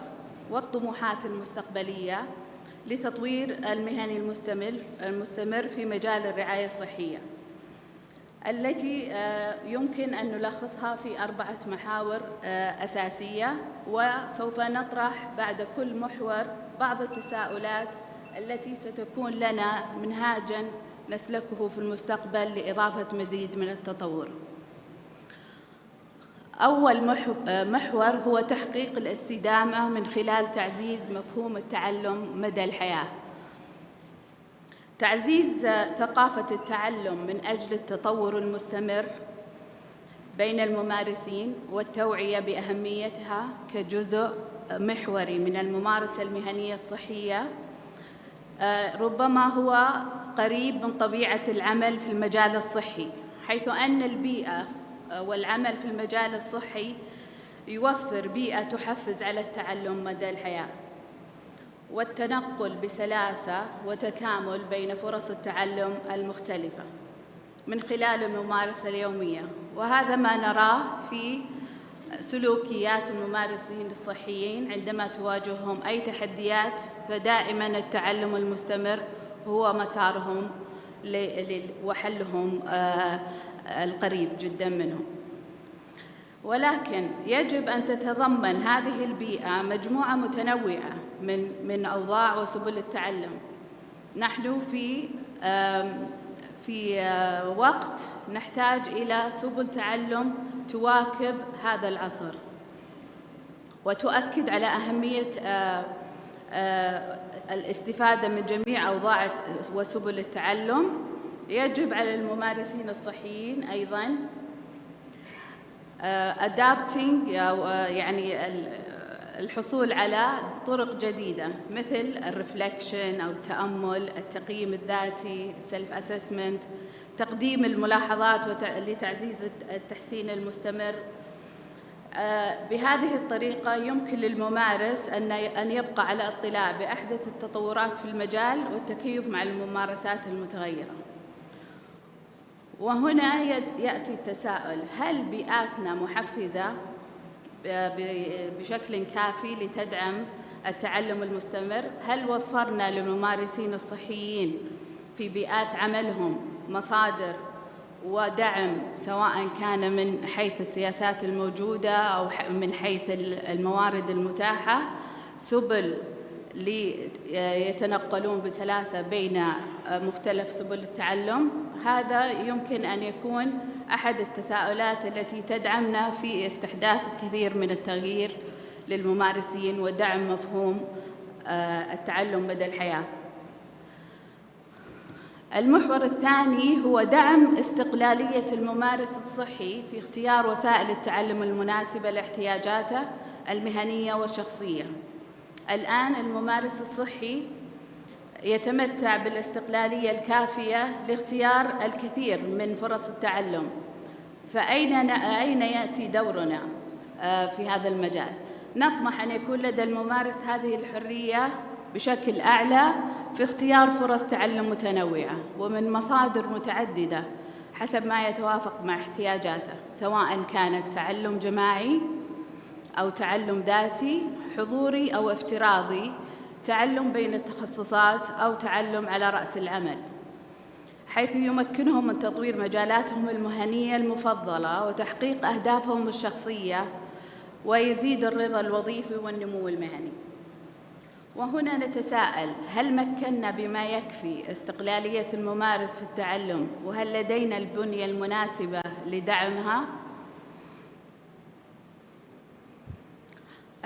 والطموحات المستقبلية لتطوير المهني المستمر في مجال الرعاية الصحية، التي يمكن أن نلخصها في 4 محاور أساسية، وسوف نطرح بعد كل محور بعض التساؤلات التي ستكون لنا منهاجاً نسلكه في المستقبل لإضافة مزيد من التطور. أول محور هو تحقيق الاستدامة من خلال تعزيز مفهوم التعلم مدى الحياة، تعزيز ثقافة التعلم من أجل التطور المستمر بين الممارسين والتوعية بأهميتها كجزء محوري من الممارسة المهنية الصحية. ربما هو قريب من طبيعة العمل في المجال الصحي، حيث أن البيئة والعمل في المجال الصحي يوفر بيئة تحفز على التعلم مدى الحياة والتنقل بسلاسة وتكامل بين فرص التعلم المختلفة من خلال الممارسة اليومية، وهذا ما نراه في سلوكيات الممارسين الصحيين عندما تواجههم أي تحديات، فدائما التعلم المستمر هو مسارهم وحلهم القريب جدا منهم. ولكن يجب أن تتضمن هذه البيئة مجموعة متنوعة من أوضاع وسبل التعلم. نحن في وقت نحتاج إلى سبل تعلم تواكب هذا العصر وتؤكد على أهمية الاستفادة من جميع أوضاع وسبل التعلم. يجب على الممارسين الصحيين أيضاً adapting يعني الحصول على طرق جديدة مثل الرفلكشن أو التأمل، التقييم الذاتي self assessment، تقديم الملاحظات لتعزيز التحسين المستمر. بهذه الطريقة يمكن للممارس أن يبقى على اطلاع بأحدث التطورات في المجال والتكيف مع الممارسات المتغيرة. وهنا يأتي التساؤل: هل بيئاتنا محفزة بشكل كافي لتدعم التعلم المستمر؟ هل وفرنا للممارسين الصحيين في بيئات عملهم مصادر ودعم، سواء كان من حيث السياسات الموجودة أو من حيث الموارد المتاحة، سبل ليتنقلون بسلاسة بين مختلف سبل التعلم؟ هذا يمكن أن يكون أحد التساؤلات التي تدعمنا في استحداث الكثير من التغيير للممارسين ودعم مفهوم التعلم مدى الحياة. المحور الثاني هو دعم استقلالية الممارس الصحي في اختيار وسائل التعلم المناسبة لاحتياجاته المهنية والشخصية. الآن الممارس الصحي يتمتع بالاستقلالية الكافية لاختيار الكثير من فرص التعلم، فأين يأتي دورنا في هذا المجال؟ نطمح أن يكون لدى الممارس هذه الحرية بشكل أعلى في اختيار فرص تعلم متنوعة ومن مصادر متعددة حسب ما يتوافق مع احتياجاته، سواء كانت تعلم جماعي أو تعلم ذاتي، حضوري أو افتراضي، تعلم بين التخصصات أو تعلم على رأس العمل، حيث يمكنهم من تطوير مجالاتهم المهنية المفضلة وتحقيق أهدافهم الشخصية، ويزيد الرضا الوظيفي والنمو المهني. وهنا نتساءل: هل مكنا بما يكفي استقلالية الممارس في التعلم؟ وهل لدينا البنية المناسبة لدعمها؟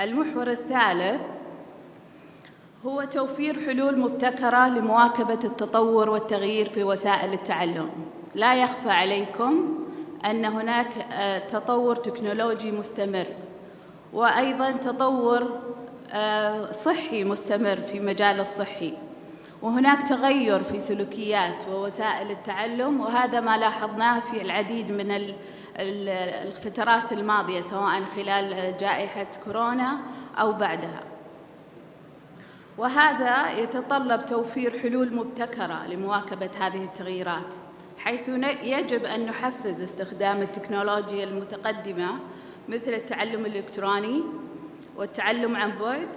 المحور الثالث هو توفير حلول مبتكرة لمواكبة التطور والتغيير في وسائل التعلم. لا يخفى عليكم أن هناك تطور تكنولوجي مستمر، وأيضاً تطور صحي مستمر في مجال الصحي، وهناك تغير في سلوكيات ووسائل التعلم، وهذا ما لاحظناه في العديد من الفترات الماضية سواء خلال جائحة كورونا أو بعدها. وهذا يتطلب توفير حلول مبتكرة لمواكبة هذه التغييرات، حيث يجب أن نحفز استخدام التكنولوجيا المتقدمة مثل التعلم الإلكتروني والتعلم عن بعد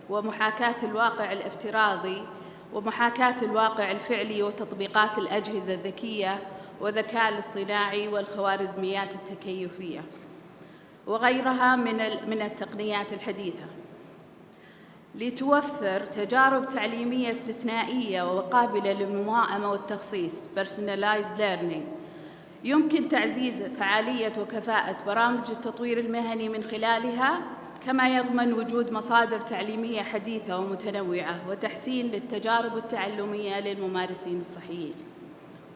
ومحاكاة الواقع الافتراضي ومحاكاة الواقع الفعلي وتطبيقات الأجهزة الذكية والذكاء الاصطناعي والخوارزميات التكيفية وغيرها من التقنيات الحديثة، لتوفر تجارب تعليمية استثنائية وقابلة للمواءمة والتخصيص personalized learning. يمكن تعزيز فعالية وكفاءة برامج التطوير المهني من خلالها، كما يضمن وجود مصادر تعليمية حديثة ومتنوعة وتحسين للتجارب التعلمية للممارسين الصحيين.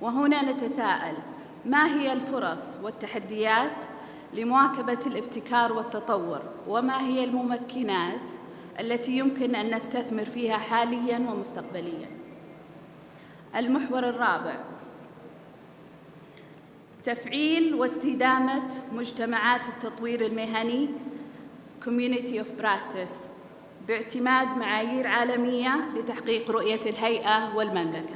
وهنا نتساءل: ما هي الفرص والتحديات لمواكبة الابتكار والتطور؟ وما هي الممكنات التي يمكن أن نستثمر فيها حالياً ومستقبلياً؟ المحور الرابع: تفعيل واستدامة مجتمعات التطوير المهني Community of Practice باعتماد معايير عالمية لتحقيق رؤية الهيئة والمملكة.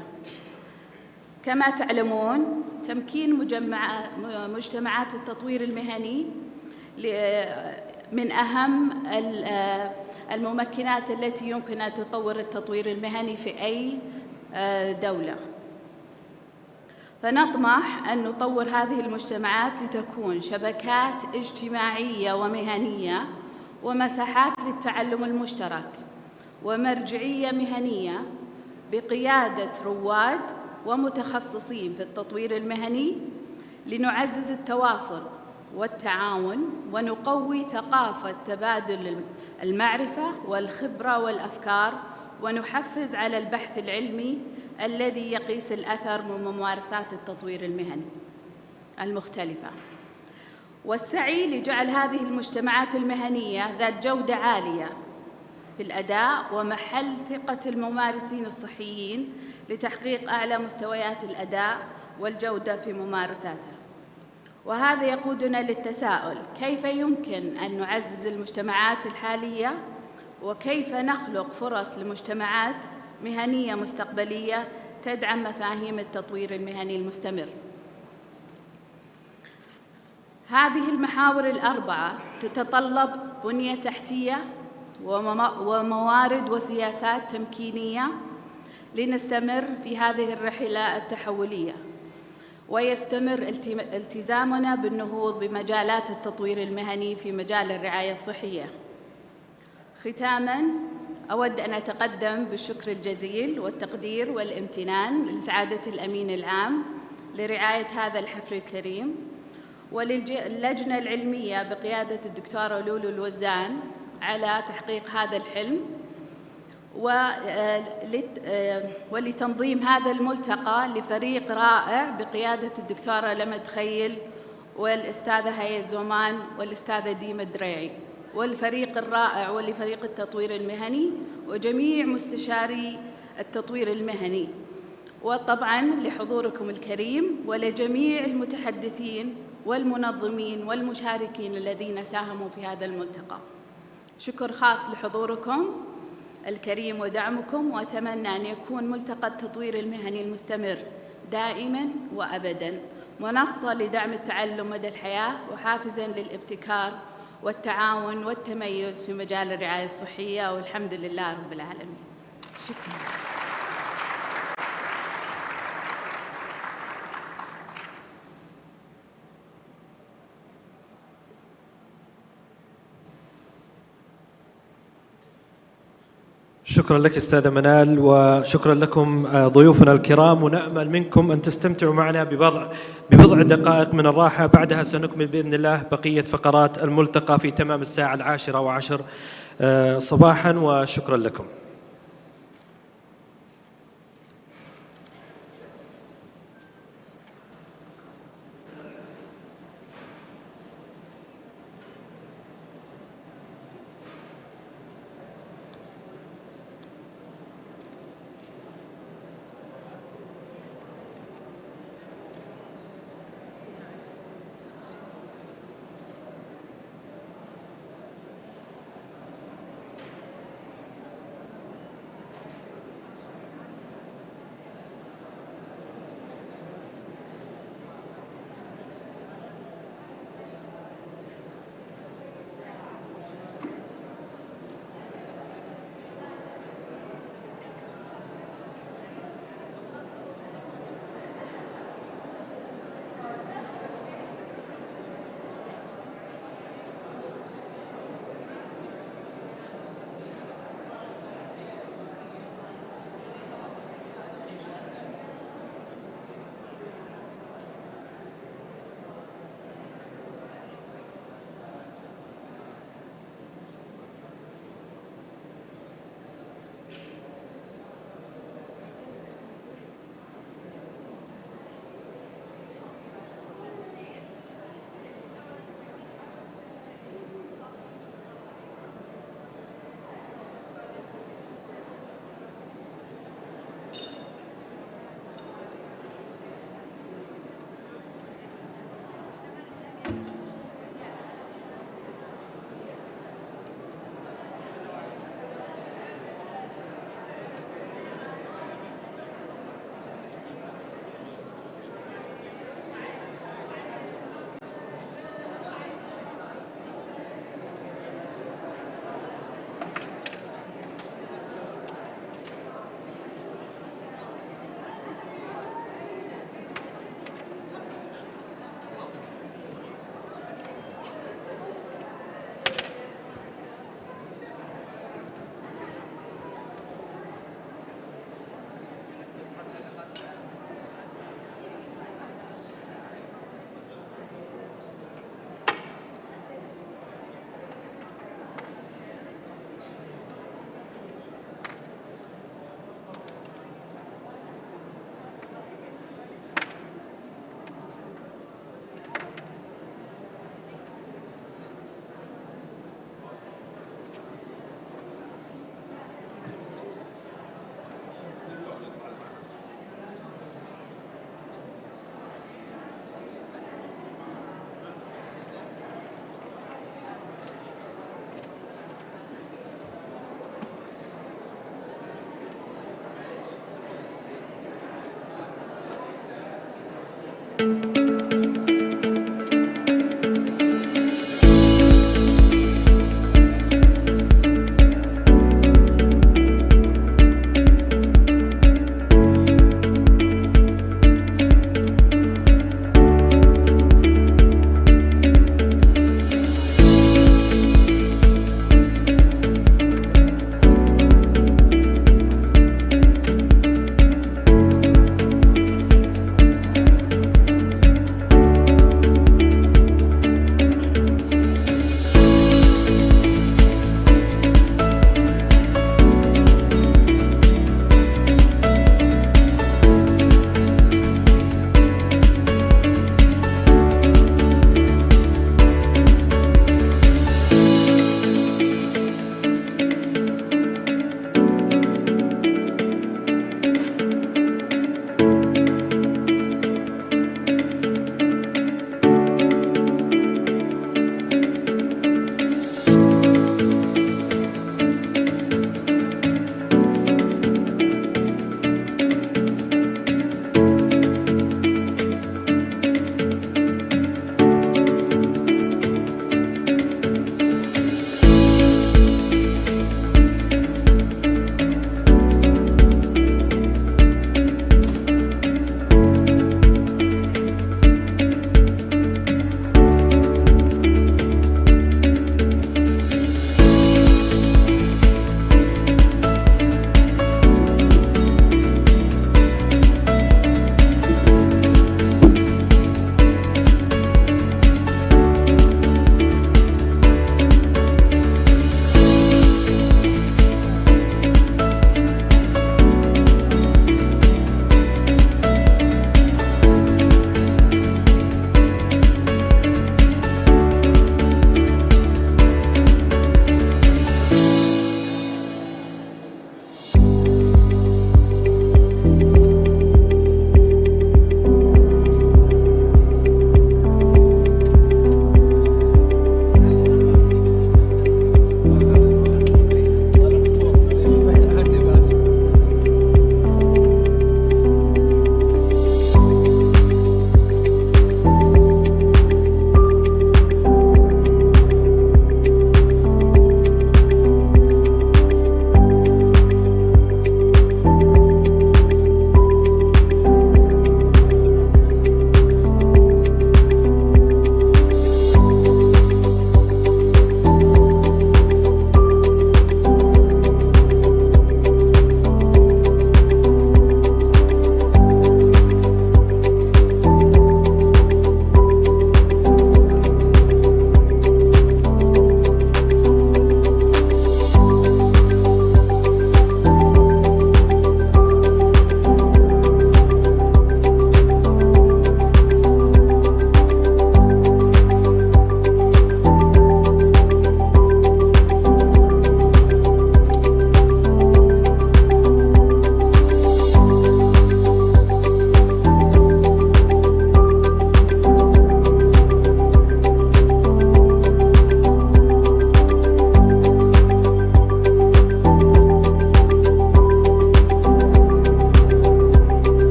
كما تعلمون، تمكين مجتمعات التطوير المهني من أهم الممكنات التي يمكن أن تطور التطوير المهني في أي دولة. فنطمح أن نطور هذه المجتمعات لتكون شبكات اجتماعية ومهنية ومساحات للتعلم المشترك ومرجعية مهنية بقيادة رواد ومتخصصين في التطوير المهني، لنعزز التواصل والتعاون ونقوي ثقافة تبادل المعرفة والخبرة والأفكار، ونحفز على البحث العلمي الذي يقيس الأثر من ممارسات التطوير المهني المختلفة، والسعي لجعل هذه المجتمعات المهنية ذات جودة عالية في الأداء ومحل ثقة الممارسين الصحيين لتحقيق أعلى مستويات الأداء والجودة في ممارساتها. وهذا يقودنا للتساؤل: كيف يمكن أن نعزز المجتمعات الحالية؟ وكيف نخلق فرص لمجتمعات مهنية مستقبلية تدعم مفاهيم التطوير المهني المستمر؟ هذه المحاور الأربعة تتطلب بنية تحتية وموارد وسياسات تمكينية لنستمر في هذه الرحلة التحولية، ويستمر التزامنا بالنهوض بمجالات التطوير المهني في مجال الرعاية الصحية. ختاماً، أود أن أتقدم بالشكر الجزيل والتقدير والامتنان لسعادة الأمين العام لرعاية هذا الحفل الكريم، وللجنة العلمية بقيادة الدكتورة لولو الوزان على تحقيق هذا الحلم، ولتنظيم هذا الملتقى لفريق رائع بقيادة الدكتورة لمد خيل والأستاذة هيا زومان والأستاذة ديمة دريعي، والفريق الرائع ولفريق التطوير المهني وجميع مستشاري التطوير المهني، وطبعاً لحضوركم الكريم، ولجميع المتحدثين والمنظمين والمشاركين الذين ساهموا في هذا الملتقى. شكر خاص لحضوركم، الكريم ودعمكم، وأتمنى أن يكون ملتقى التطوير المهني المستمر دائماً وأبداً منصة لدعم التعلم مدى الحياة وحافزاً للابتكار والتعاون والتميز في مجال الرعاية الصحية، والحمد لله رب العالمين. شكراً. شكرا لك أستاذة منال، وشكرا لكم ضيوفنا الكرام، ونأمل منكم أن تستمتعوا معنا ببضع دقائق من الراحة. بعدها سنكمل بإذن الله بقية فقرات الملتقى في تمام الساعة 10:10 صباحا، وشكرا لكم.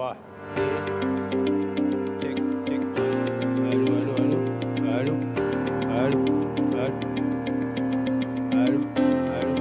واحد اثنين تشيك تشيك. الو الو الو الو الو الو الو الو.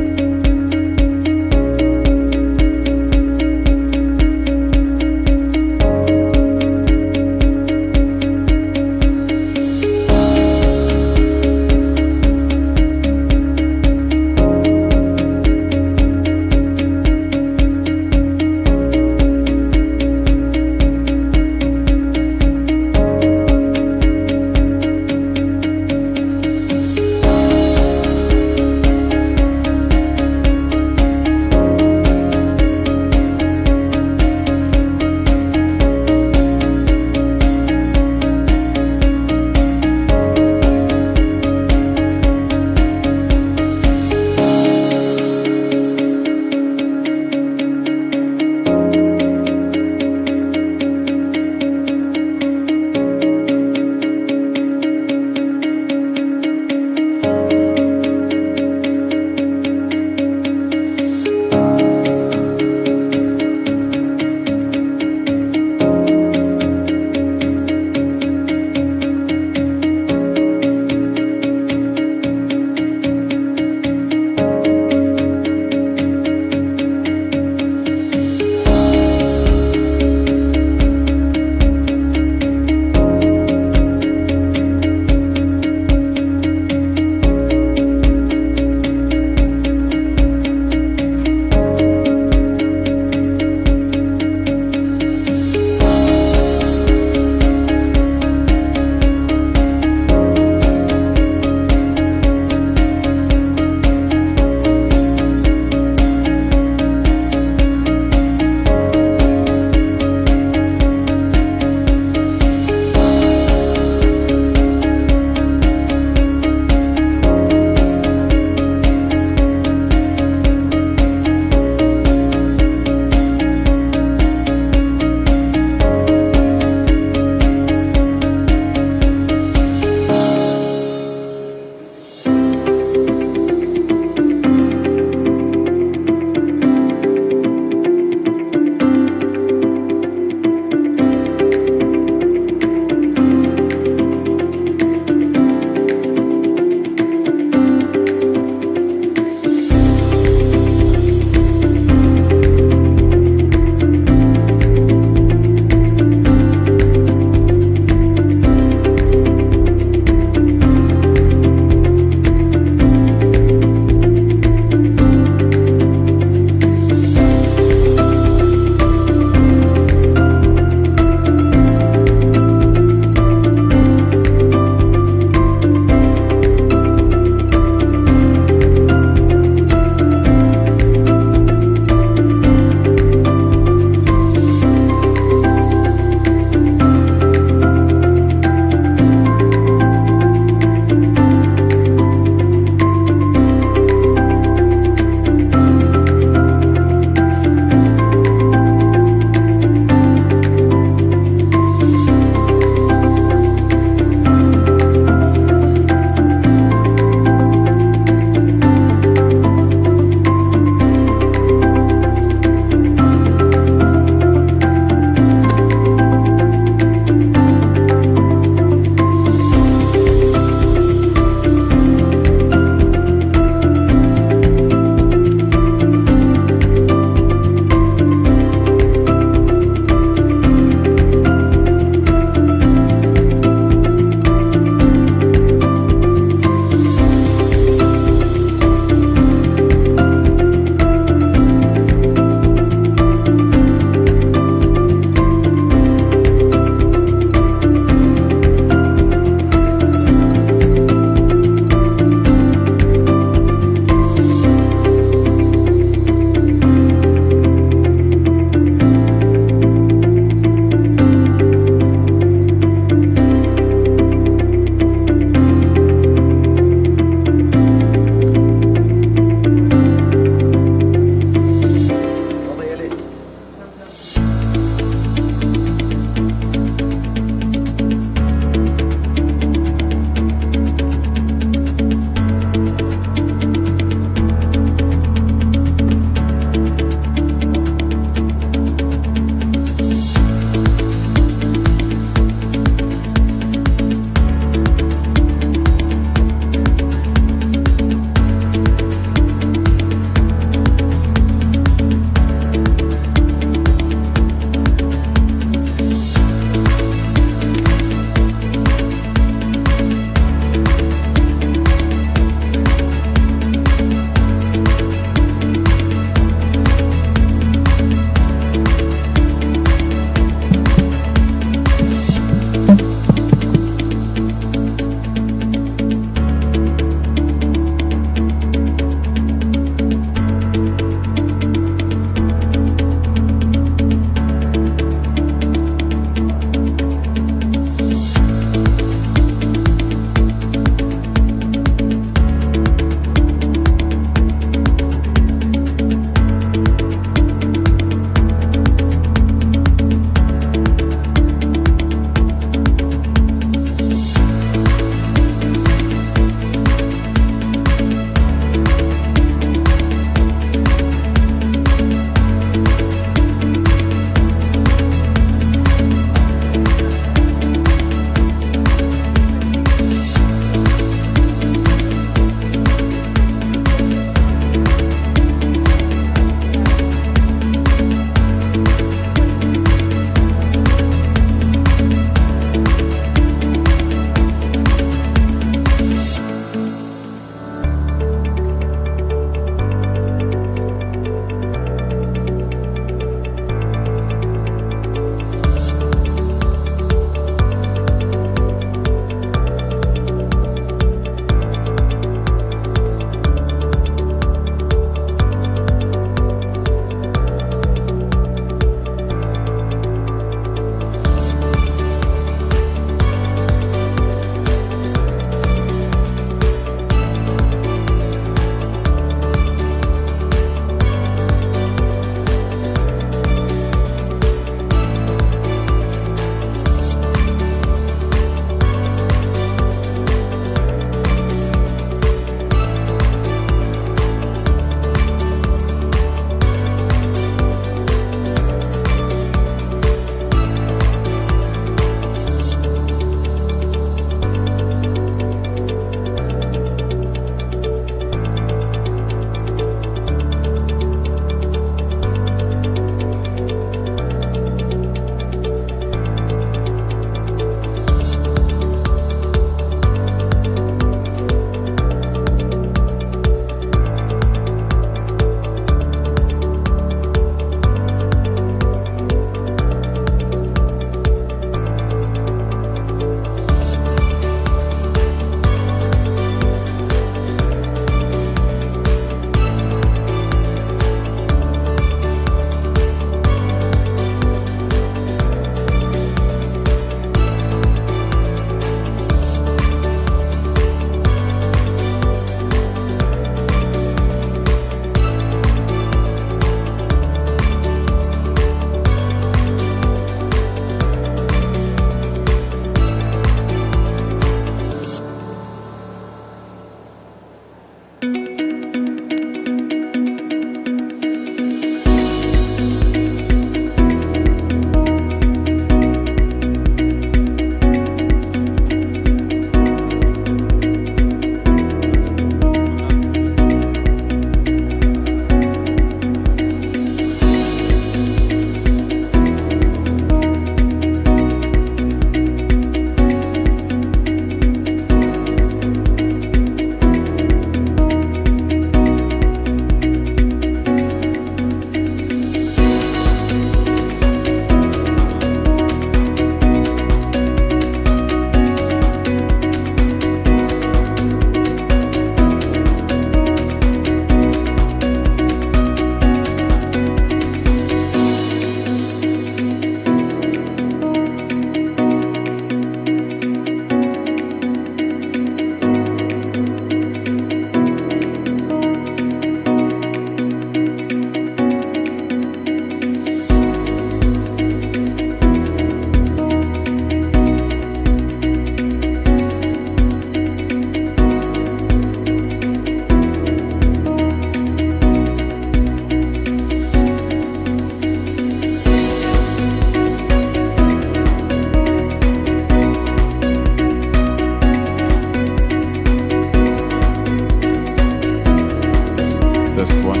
test 1.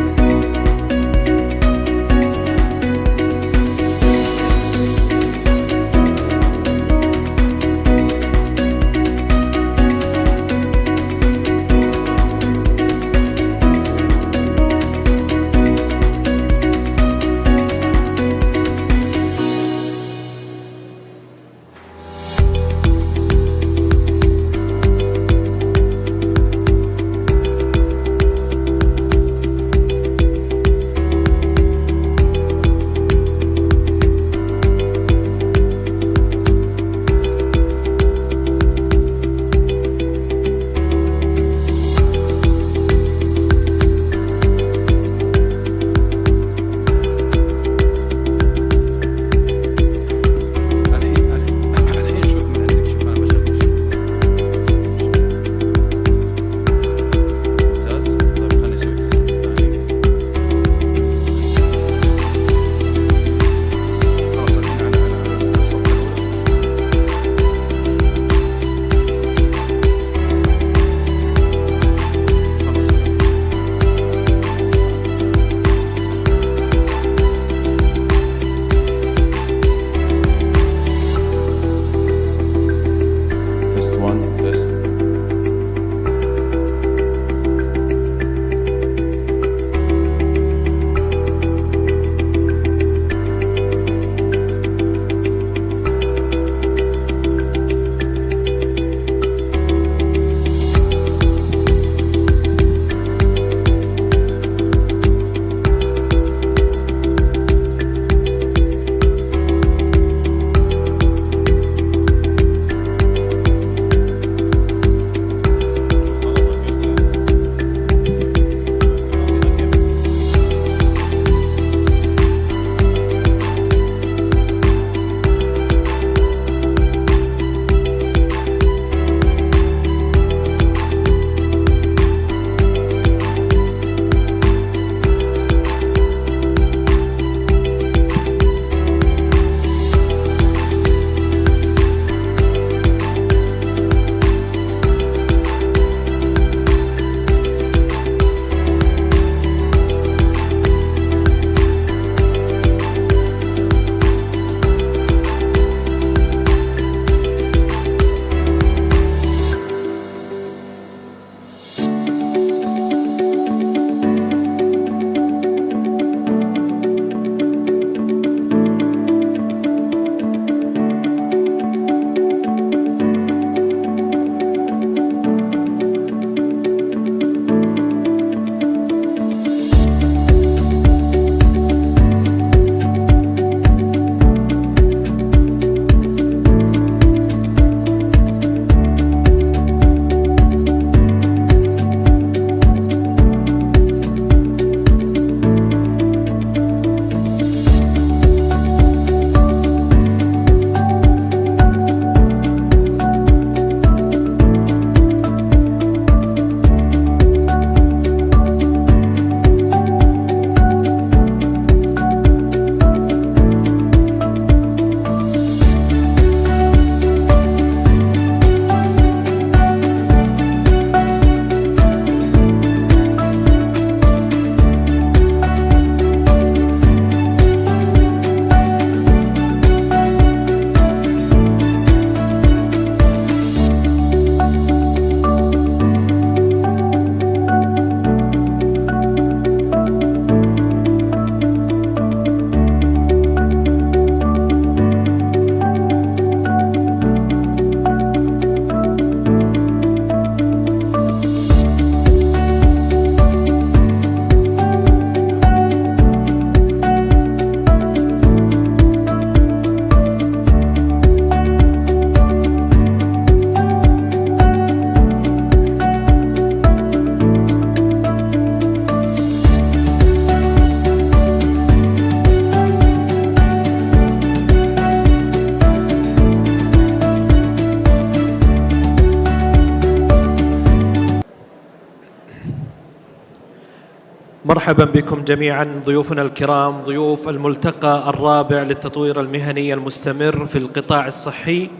مرحبا بكم جميعا ضيوفنا الكرام، ضيوف الملتقى الرابع للتطوير المهني المستمر في القطاع الصحي،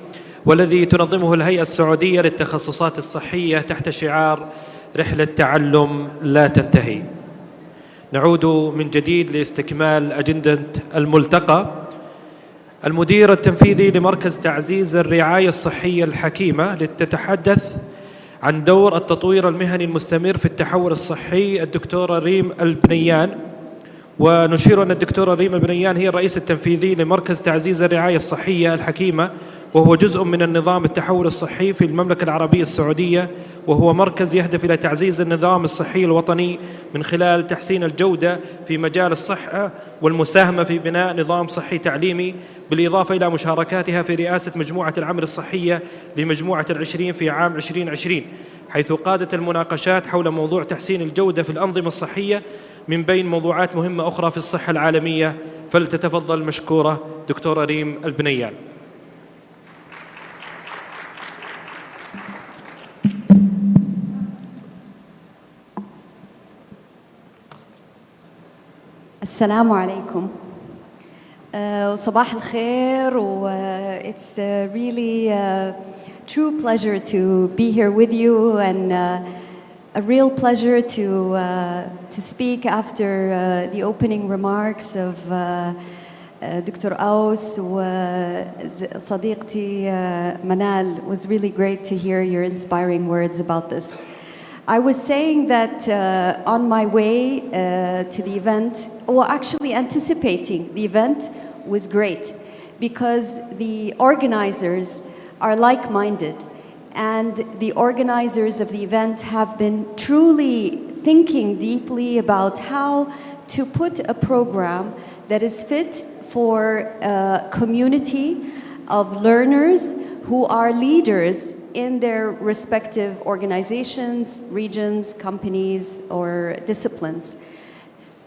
والذي تنظمه الهيئة السعودية للتخصصات الصحية تحت شعار رحلة تعلم لا تنتهي. نعود من جديد لاستكمال أجندة الملتقى. المدير التنفيذي لمركز تعزيز الرعاية الصحية الحكيمة لتتحدث عن دور التطوير المهني المستمر في التحول الصحي الدكتورة ريم البنيان. ونشير أن الدكتورة ريم البنيان هي الرئيس التنفيذي لمركز تعزيز الرعاية الصحية الحكيمة، وهو جزء من النظام التحول الصحي في المملكة العربية السعودية، وهو مركز يهدف إلى تعزيز النظام الصحي الوطني من خلال تحسين الجودة في مجال الصحة والمساهمة في بناء نظام صحي تعليمي، بالإضافة إلى مشاركاتها في رئاسة مجموعة العمل الصحية لمجموعة العشرين في عام 2020، حيث قادت المناقشات حول موضوع تحسين الجودة في الأنظمة الصحية من بين موضوعات مهمة أخرى في الصحة العالمية. فلتتفضل مشكورة دكتورة ريم البنيان. السلام عليكم وصباح الخير it's really a true pleasure to be here with you and a real pleasure to speak after the opening remarks of Dr. Aus وصديقتي Manal. It was really great to hear your inspiring words about this. I was saying that on my way to the event, well, actually anticipating the event was great because the organizers are like-minded, and the organizers of the event have been truly thinking deeply about how to put a program that is fit for a community of learners who are leaders in their respective organizations, regions, companies, or disciplines.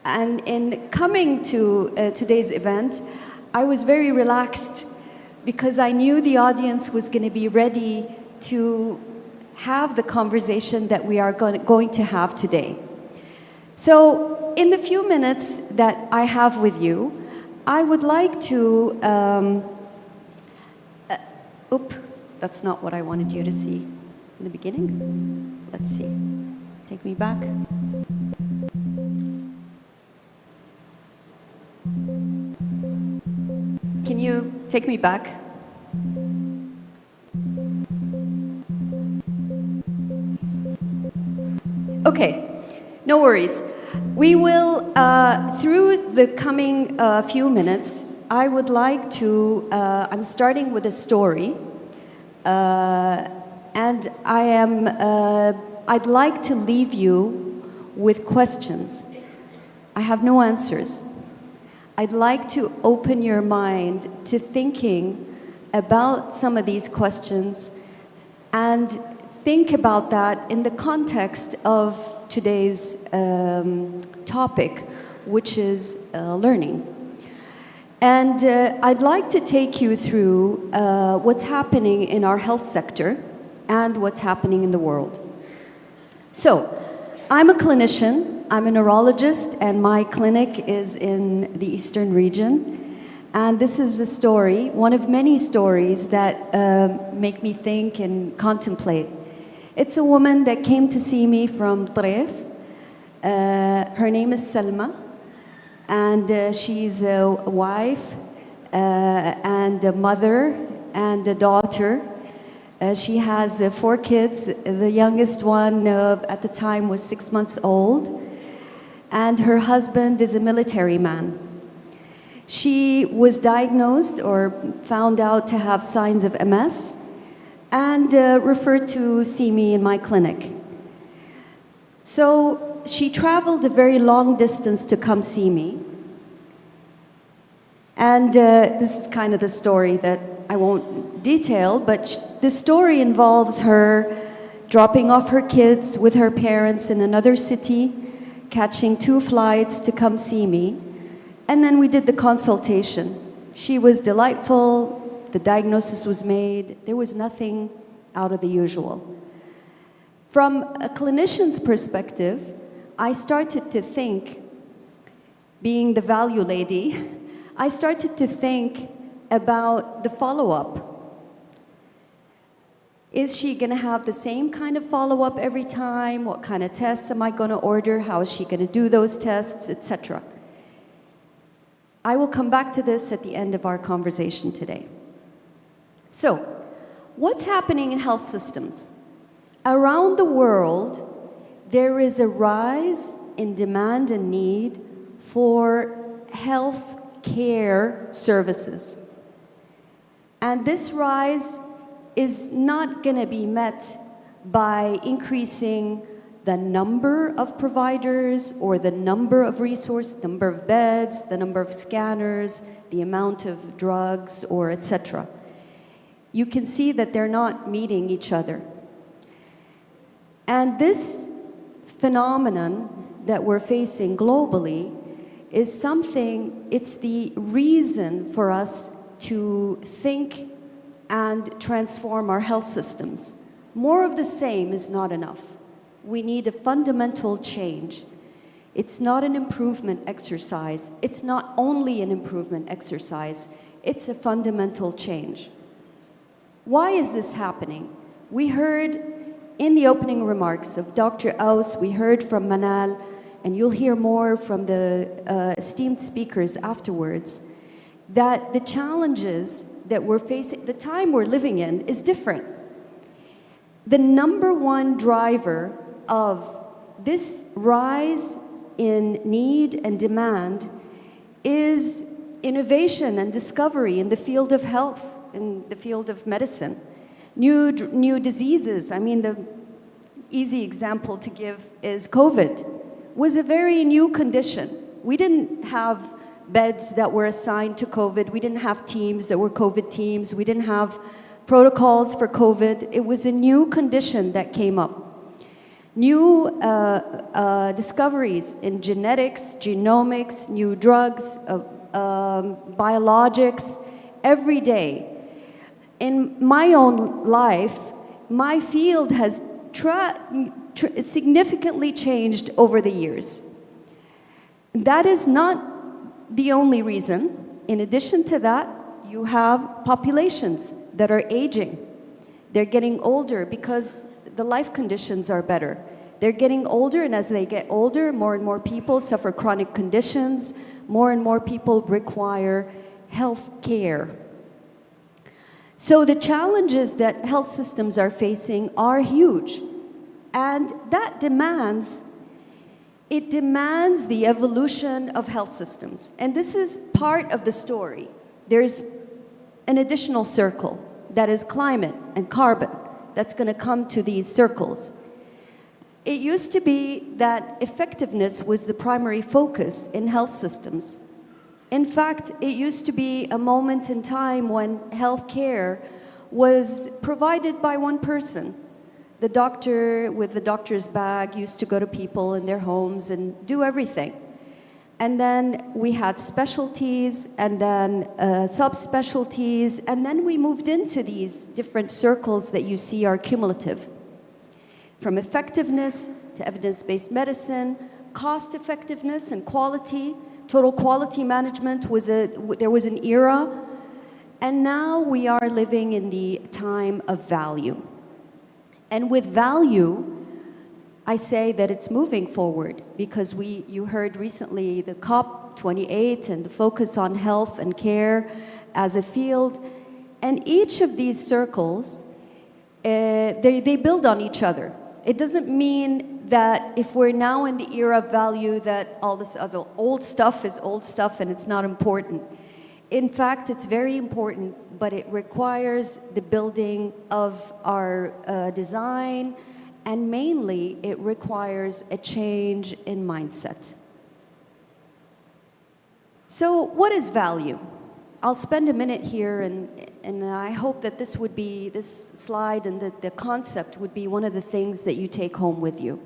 And in coming to today's event, I was very relaxed because I knew the audience was going to be ready to have the conversation that we are going to have today. So in the few minutes that I have with you, I would like to that's not what I wanted you to see in the beginning. Let's see. Take me back. Can you take me back? Okay, no worries. We will, through the coming few minutes, I would like to, I'm starting with a story. And I'd like to leave you with questions. I have no answers. I'd like to open your mind to thinking about some of these questions and think about that in the context of today's topic, which is learning. And I'd like to take you through what's happening in our health sector and what's happening in the world. So, I'm a clinician, I'm a neurologist, and my clinic is in the Eastern region. And this is a story, one of many stories that make me think and contemplate. It's a woman that came to see me from Taif. Her name is Salma. And she's a wife and a mother and a daughter. She has 4 kids. The youngest one at the time was 6 months old. And her husband is a military man. She was diagnosed or found out to have signs of MS and referred to see me in my clinic. So she traveled a very long distance to come see me. And this is kind of the story that I won't detail, but the story involves her dropping off her kids with her parents in another city, catching 2 flights to come see me, and then we did the consultation. She was delightful, the diagnosis was made, there was nothing out of the usual. From a clinician's perspective, I started to think, being the value lady, I started to think about the follow-up. Is she going to have the same kind of follow-up every time? What kind of tests am I going to order? How is she going to do those tests, etc.? I will come back to this at the end of our conversation today. So, what's happening in health systems? Around the world, there is a rise in demand and need for health care services. And this rise is not going to be met by increasing the number of providers or the number of resources, number of beds, the number of scanners, the amount of drugs, or etc. You can see that they're not meeting each other. And this phenomenon that we're facing globally is something, it's the reason for us to think and transform our health systems. More of the same is not enough. We need a fundamental change. It's not an improvement exercise. It's not only an improvement exercise. It's a fundamental change. Why is this happening? We heard in the opening remarks of Dr. Aus, we heard from Manal, and you'll hear more from the esteemed speakers afterwards, that the challenges that we're facing, the time we're living in, is different. The number one driver of this rise in need and demand is innovation and discovery in the field of health, in the field of medicine. New diseases. I mean, the easy example to give is COVID. Was a very new condition. We didn't have beds that were assigned to COVID. We didn't have teams that were COVID teams. We didn't have protocols for COVID. It was a new condition that came up. New discoveries in genetics, genomics, new drugs, biologics, every day. In my own life, my field has significantly changed over the years. That is not the only reason. In addition to that, you have populations that are aging. They're getting older because the life conditions are better. They're getting older, and as they get older, more and more people suffer chronic conditions. More and more people require health care. So the challenges that health systems are facing are huge. And that demands the evolution of health systems. And this is part of the story. There's an additional circle that is climate and carbon that's going to come to these circles. It used to be that effectiveness was the primary focus in health systems. In fact, it used to be a moment in time when health care was provided by one person. The doctor with the doctor's bag used to go to people in their homes and do everything. And then we had specialties, and then subspecialties, and then we moved into these different circles that you see are cumulative. From effectiveness to evidence-based medicine, cost effectiveness and quality, total quality management there was an era, and now we are living in the time of value. And with value, I say that it's moving forward because you heard recently the COP28 and the focus on health and care as a field. And each of these circles, they build on each other. It doesn't mean that if we're now in the era of value that all this other old stuff is old stuff and it's not important. In fact, it's very important, but it requires the building of our design, and mainly it requires a change in mindset. So what is value? I'll spend a minute here, and I hope that this slide and the concept would be one of the things that you take home with you.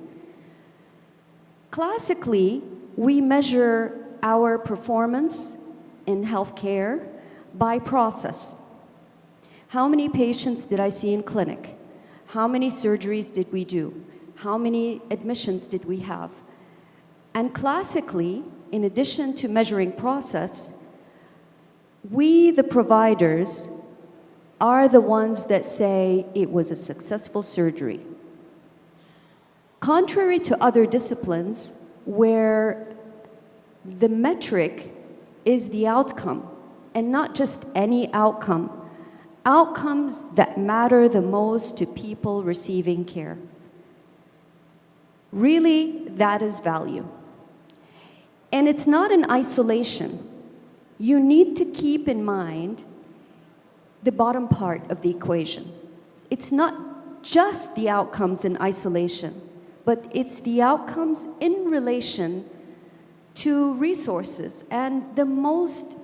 Classically, we measure our performance in healthcare by process. How many patients did I see in clinic? How many surgeries did we do? How many admissions did we have? And classically, in addition to measuring process, we, the providers, are the ones that say it was a successful surgery. Contrary to other disciplines where the metric is the outcome, and not just any outcome, outcomes that matter the most to people receiving care. Really, that is value. And it's not in isolation. You need to keep in mind the bottom part of the equation. It's not just the outcomes in isolation, but it's the outcomes in relation to resources. And the most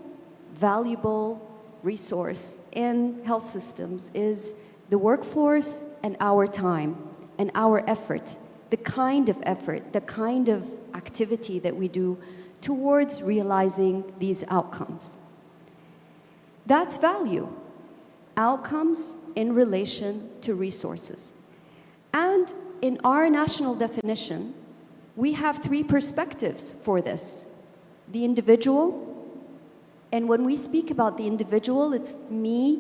valuable resource in health systems is the workforce and our time and our effort, the kind of effort, the kind of activity that we do towards realizing these outcomes. That's value. Outcomes in relation to resources. And in our national definition, we have three perspectives for this. The individual, and when we speak about the individual, it's me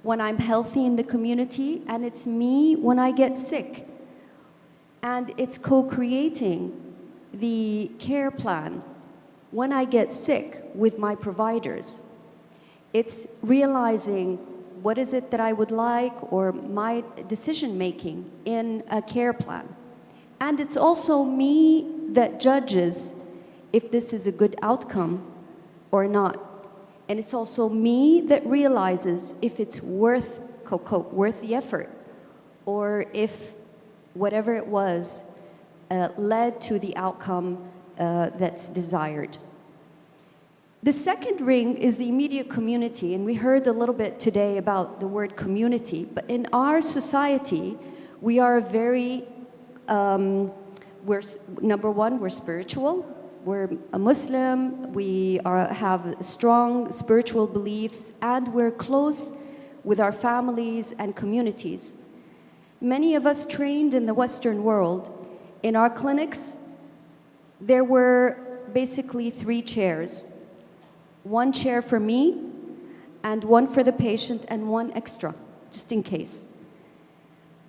when I'm healthy in the community, and it's me when I get sick. And it's co-creating the care plan when I get sick with my providers. It's realizing what is it that I would like, or my decision-making in a care plan. And it's also me that judges if this is a good outcome or not. And it's also me that realizes if it's worth the effort, or if whatever it was led to the outcome that's desired. The second ring is the immediate community, and we heard a little bit today about the word community, but in our society, we are very, number one, we're spiritual, we're a Muslim, we have strong spiritual beliefs, and we're close with our families and communities. Many of us trained in the Western world, in our clinics, there were basically 3 chairs. 1 chair for me, and 1 for the patient, and 1 extra, just in case.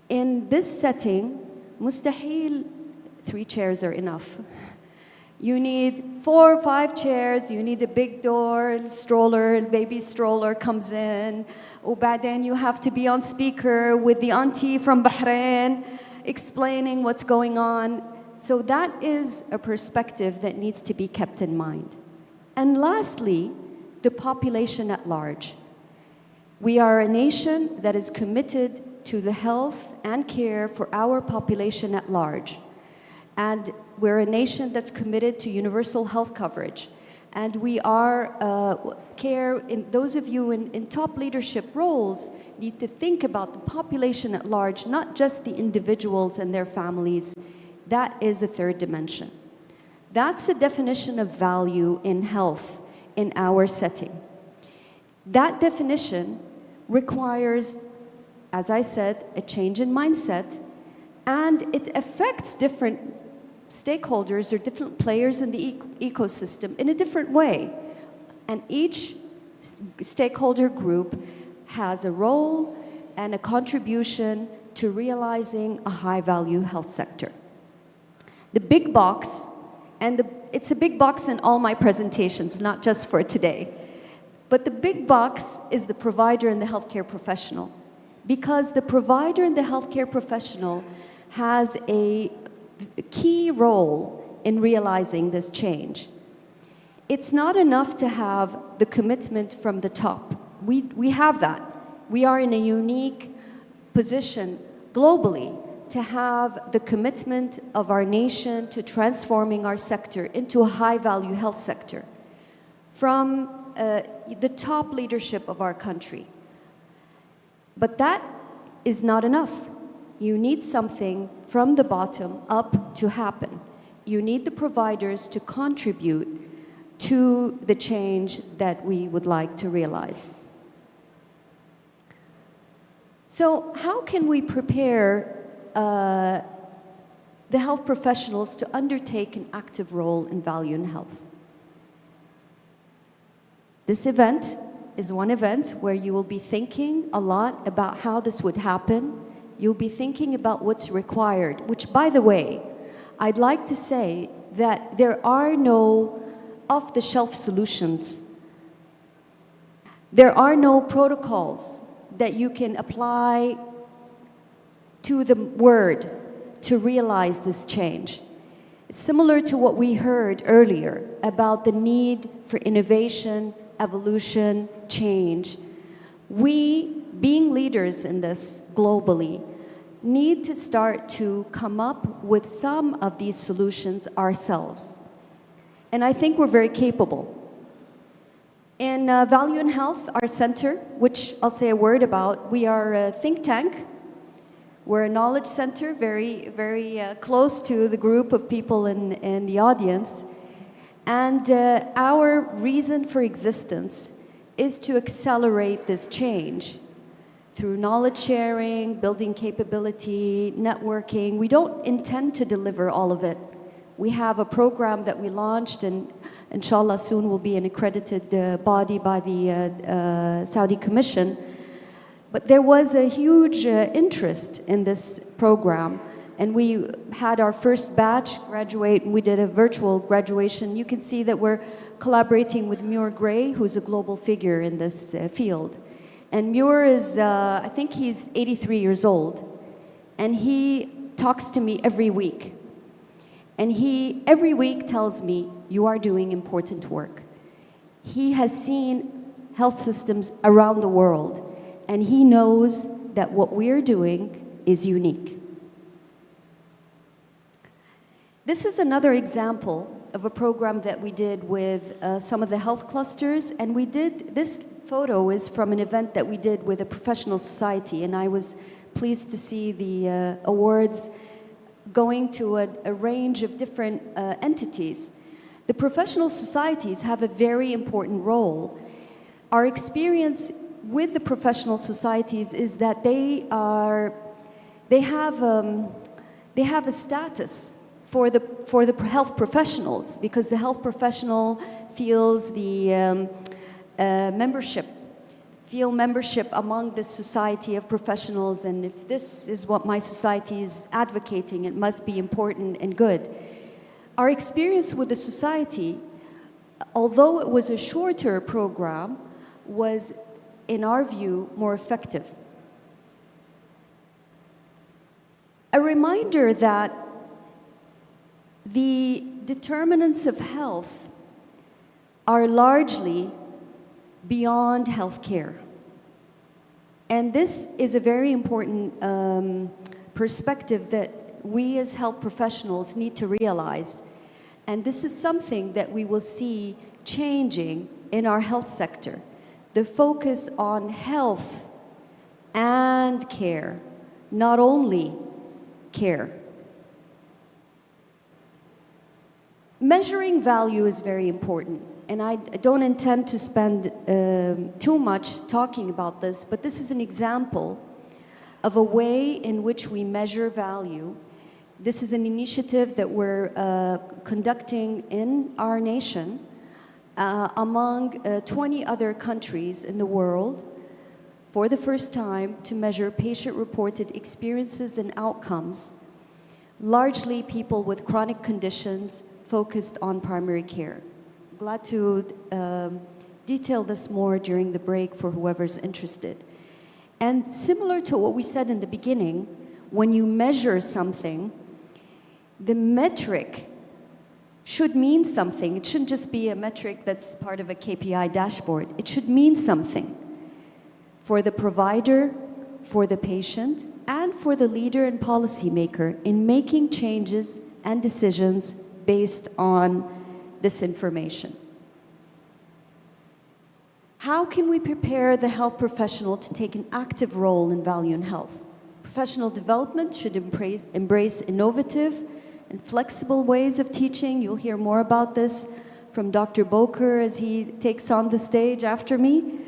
In this setting, mustahil 3 chairs are enough. You need 4 or 5 chairs, you need a big door, stroller, baby stroller comes in, وبعدين you have to be on speaker with the auntie from Bahrain explaining what's going on. So that is a perspective that needs to be kept in mind. And lastly, the population at large. We are a nation that is committed to the health and care for our population at large. And we're a nation that's committed to universal health coverage. And we are those of you in top leadership roles need to think about the population at large, not just the individuals and their families. That is a third dimension. That's a definition of value in health in our setting. That definition requires, as I said, a change in mindset, and it affects different stakeholders or different players in the ecosystem in a different way. And each stakeholder group has a role and a contribution to realizing a high-value health sector. The big box, and it's a big box in all my presentations, not just for today. But the big box is the provider and the healthcare professional, because the provider and the healthcare professional has a key role in realizing this change. It's not enough to have the commitment from the top. We have that. We are in a unique position globally to have the commitment of our nation to transforming our sector into a high-value health sector from the top leadership of our country. But that is not enough. You need something from the bottom up to happen. You need the providers to contribute to the change that we would like to realize. So how can we prepare the health professionals to undertake an active role in value in health? This event is one event where you will be thinking a lot about how this would happen. You'll be thinking about what's required, which, by the way, I'd like to say that there are no off-the-shelf solutions. There are no protocols that you can apply to the word to realize this change. It's similar to what we heard earlier about the need for innovation, evolution, change. We, being leaders in this globally, need to start to come up with some of these solutions ourselves. And I think we're very capable. In Value in Health, our center, which I'll say a word about, we are a think tank. We're a knowledge center, very, very close to the group of people in the audience. And our reason for existence is to accelerate this change through knowledge sharing, building capability, networking. We don't intend to deliver all of it. We have a program that we launched, and inshallah soon will be an accredited body by the Saudi Commission. But there was a huge interest in this program, and we had our first batch graduate, and we did a virtual graduation. You can see that we're collaborating with Muir Gray, who's a global figure in this field. And Muir is, I think he's 83 years old, and he talks to me every week. And he, every week, tells me, you are doing important work. He has seen health systems around the world, and he knows that what we're doing is unique. This is another example of a program that we did with some of the health clusters, and we did, this photo is from an event that we did with a professional society, and I was pleased to see the awards going to a range of different entities. The professional societies have a very important role. Our experience with the professional societies is that they have a status for the health professionals, because the health professional feels the membership among this society of professionals, and if this is what my society is advocating, it must be important and good. Our experience with the society, although it was a shorter program, was, in our view, more effective. A reminder that the determinants of health are largely beyond healthcare. And this is a very important perspective that we as health professionals need to realize. And this is something that we will see changing in our health sector. The focus on health and care, not only care. Measuring value is very important. And I don't intend to spend too much talking about this, but this is an example of a way in which we measure value. This is an initiative that we're conducting in our nation among 20 other countries in the world for the first time, to measure patient-reported experiences and outcomes, largely people with chronic conditions focused on primary care. Glad to detail this more during the break for whoever's interested. And similar to what we said in the beginning, when you measure something, the metric should mean something. It shouldn't just be a metric that's part of a KPI dashboard. It should mean something for the provider, for the patient, and for the leader and policymaker in making changes and decisions based on this information. How can we prepare the health professional to take an active role in value in health? Professional development should embrace innovative and flexible ways of teaching. You'll hear more about this from Dr. Boker as he takes on the stage after me.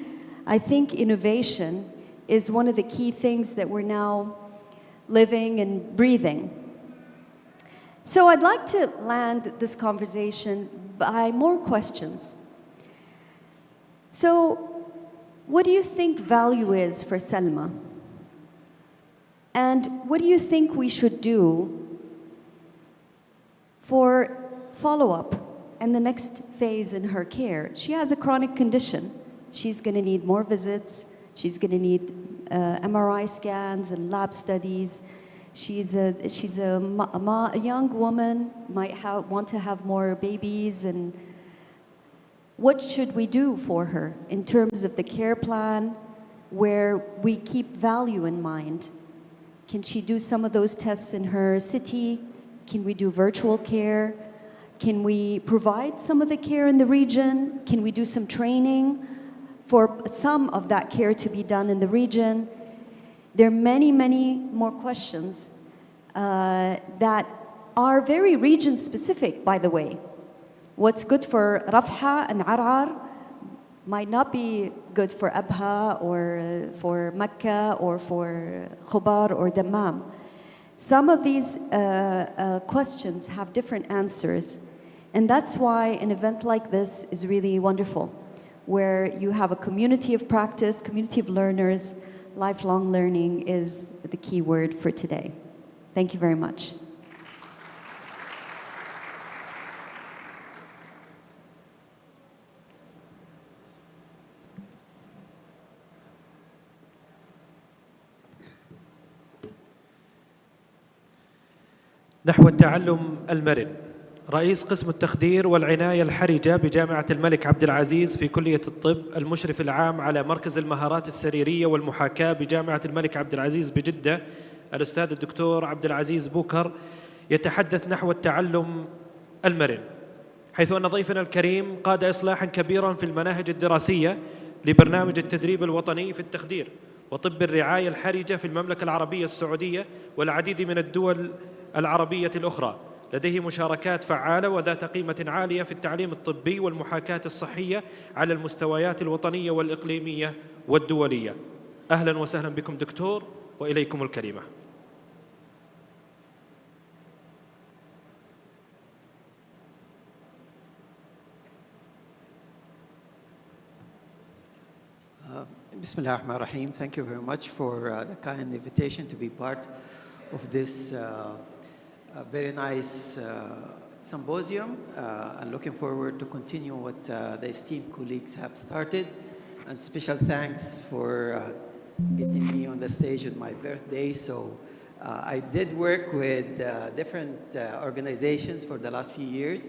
I think innovation is one of the key things that we're now living and breathing. So I'd like to land this conversation by more questions. So what do you think value is for Selma? And what do you think we should do for follow-up and the next phase in her care? She has a chronic condition. She's going to need more visits. She's going to need MRI scans and lab studies. She's a young woman, might want to have more babies. And what should we do for her in terms of the care plan where we keep value in mind? Can she do some of those tests in her city? Can we do virtual care? Can we provide some of the care in the region? Can we do some training for some of that care to be done in the region? There are many, many more questions that are very region-specific, by the way. What's good for Rafha and Arar might not be good for Abha or for Mecca or for Khobar or Dammam. Some of these questions have different answers, and that's why an event like this is really wonderful, where you have a community of practice, community of learners. Lifelong learning is the key word for today. Thank you very much. نحو التعلم المرن. رئيس قسم التخدير والعناية الحرجة بجامعة الملك عبد العزيز في كلية الطب، المشرف العام على مركز المهارات السريرية والمحاكاة بجامعة الملك عبد العزيز بجدة، الأستاذ الدكتور عبد العزيز بوكر، يتحدث نحو التعلم المرن، حيث أن ضيفنا الكريم قاد إصلاحاً كبيراً في المناهج الدراسية لبرنامج التدريب الوطني في التخدير وطب الرعاية الحرجة في المملكة العربية السعودية والعديد من الدول العربية الأخرى. لديه مشاركات فعالة وذات قيمة عالية في التعليم الطبي والمحاكاة الصحية على المستويات الوطنية والإقليمية والدولية. أهلاً وسهلاً بكم دكتور، وإليكم الكلمة. Bismillah ar-Rahman ar-Rahim. Thank you very much for the kind invitation to be part of this very nice symposium. I'm looking forward to continue what the esteemed colleagues have started. And special thanks for getting me on the stage on my birthday. So I did work with different organizations for the last few years,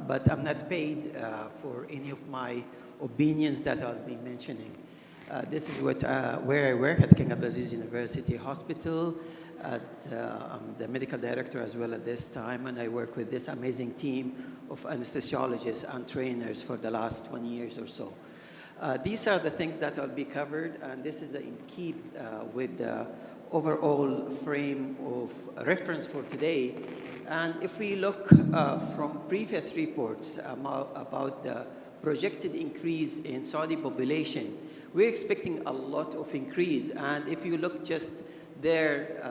but I'm not paid for any of my opinions that I'll be mentioning. This is where I work at King Abdulaziz University Hospital. I'm the medical director as well at this time, and I work with this amazing team of anesthesiologists and trainers for the last 20 years or so. These are the things that will be covered, and this is in keep with the overall frame of reference for today. And if we look from previous reports about the projected increase in Saudi population, we're expecting a lot of increase. And if you look just there,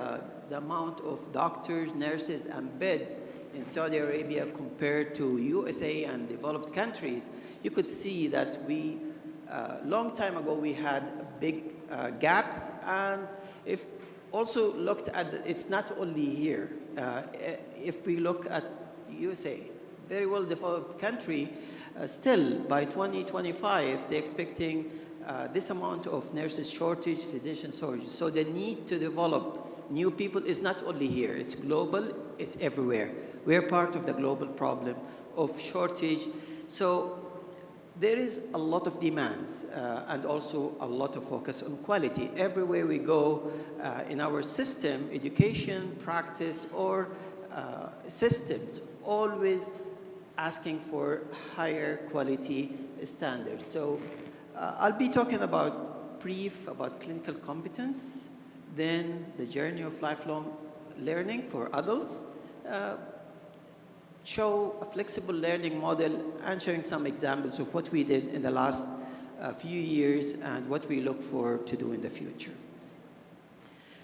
the amount of doctors, nurses, and beds in Saudi Arabia compared to USA and developed countries, you could see that we, long time ago, we had big gaps. And if also looked at, it's not only here. If we look at USA, very well developed country, still by 2025, they're expecting this amount of nurses shortage, physician shortage. So the need to develop new people is not only here, it's global, it's everywhere. We're part of the global problem of shortage. So there is a lot of demands and also a lot of focus on quality. Everywhere we go in our system, education, practice, or systems, always asking for higher quality standards. So I'll be talking about brief about clinical competence, then the journey of lifelong learning for adults, show a flexible learning model, and showing some examples of what we did in the last few years and what we look for to do in the future.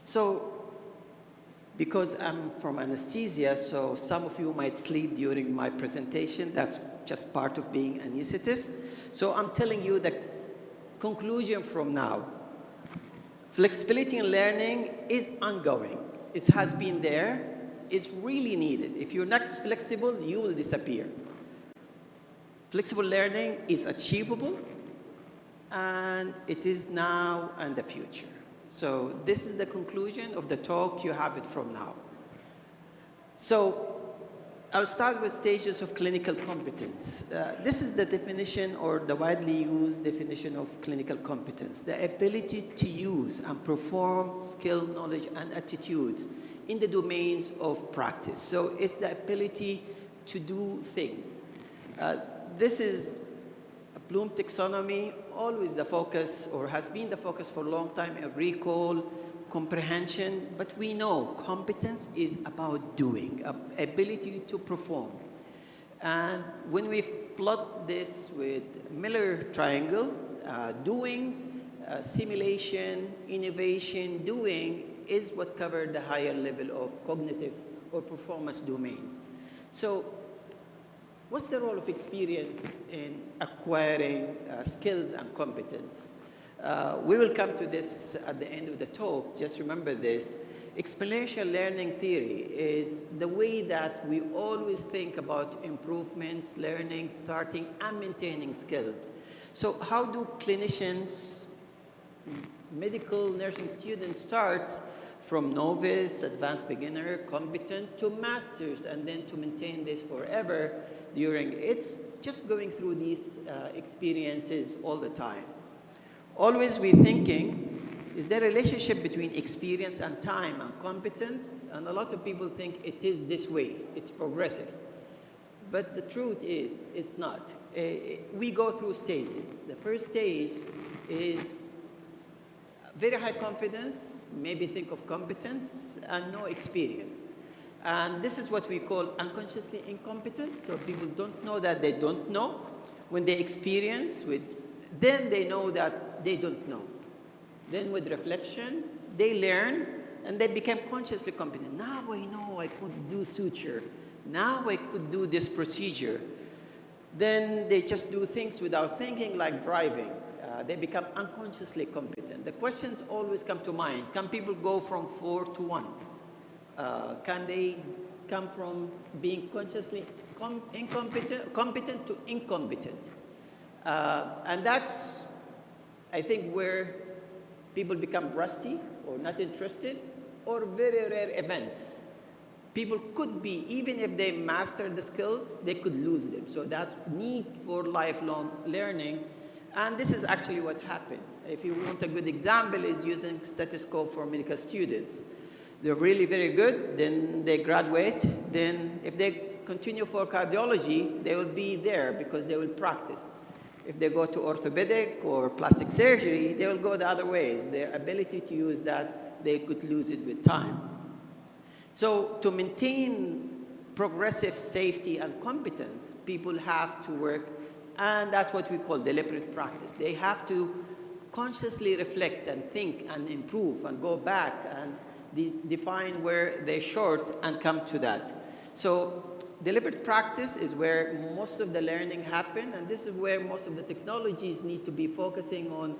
So, because I'm from anesthesia, so some of you might sleep during my presentation. That's just part of being an anesthetist. So I'm telling you the conclusion from now. Flexibility in learning is ongoing. It has been there. It's really needed. If you're not flexible, you will disappear. Flexible learning is achievable, and it is now and the future. So this is the conclusion of the talk. You have it from now. So I'll start with stages of clinical competence. This is the definition, or the widely used definition of clinical competence: the ability to use and perform skill, knowledge, and attitudes in the domains of practice. So it's the ability to do things. This is a Bloom taxonomy, always the focus, or has been the focus for a long time, in recall, comprehension, but we know competence is about doing, ability to perform. And when we plot this with Miller triangle, doing, simulation, innovation, doing is what covered the higher level of cognitive or performance domains. So what's the role of experience in acquiring skills and competence? We will come to this at the end of the talk. Just remember this. Experiential learning theory is the way that we always think about improvements, learning, starting, and maintaining skills. So how do clinicians, medical nursing students start from novice, advanced beginner, competent, to masters, and then to maintain this forever during, it's just going through these experiences all the time. Always we thinking, is there a relationship between experience and time and competence? And a lot of people think it is this way, it's progressive. But the truth is, it's not. We go through stages. The first stage is very high confidence, maybe think of competence, and no experience. And this is what we call unconsciously incompetent. So people don't know that they don't know. When they experience, then they know that they don't know. Then with reflection, they learn, and they become consciously competent. Now I know I could do suture. Now I could do this procedure. Then they just do things without thinking, like driving. They become unconsciously competent. The questions always come to mind. Can people go from 4 to 1? Can they come from being consciously competent to incompetent? And that's, I think, where people become rusty or not interested, or very rare events. People could be, even if they master the skills, they could lose them. So that's need for lifelong learning. And this is actually what happened. If you want a good example, is using stethoscope for medical students. They're really very good, then they graduate. Then if they continue for cardiology, they will be there because they will practice. If they go to orthopedic or plastic surgery, they will go the other way. Their ability to use that, they could lose it with time. So to maintain progressive safety and competence, people have to work, and that's what we call deliberate practice. They have to consciously reflect and think and improve and go back and define where they're short and come to that. So deliberate practice is where most of the learning happens, and this is where most of the technologies need to be focusing on,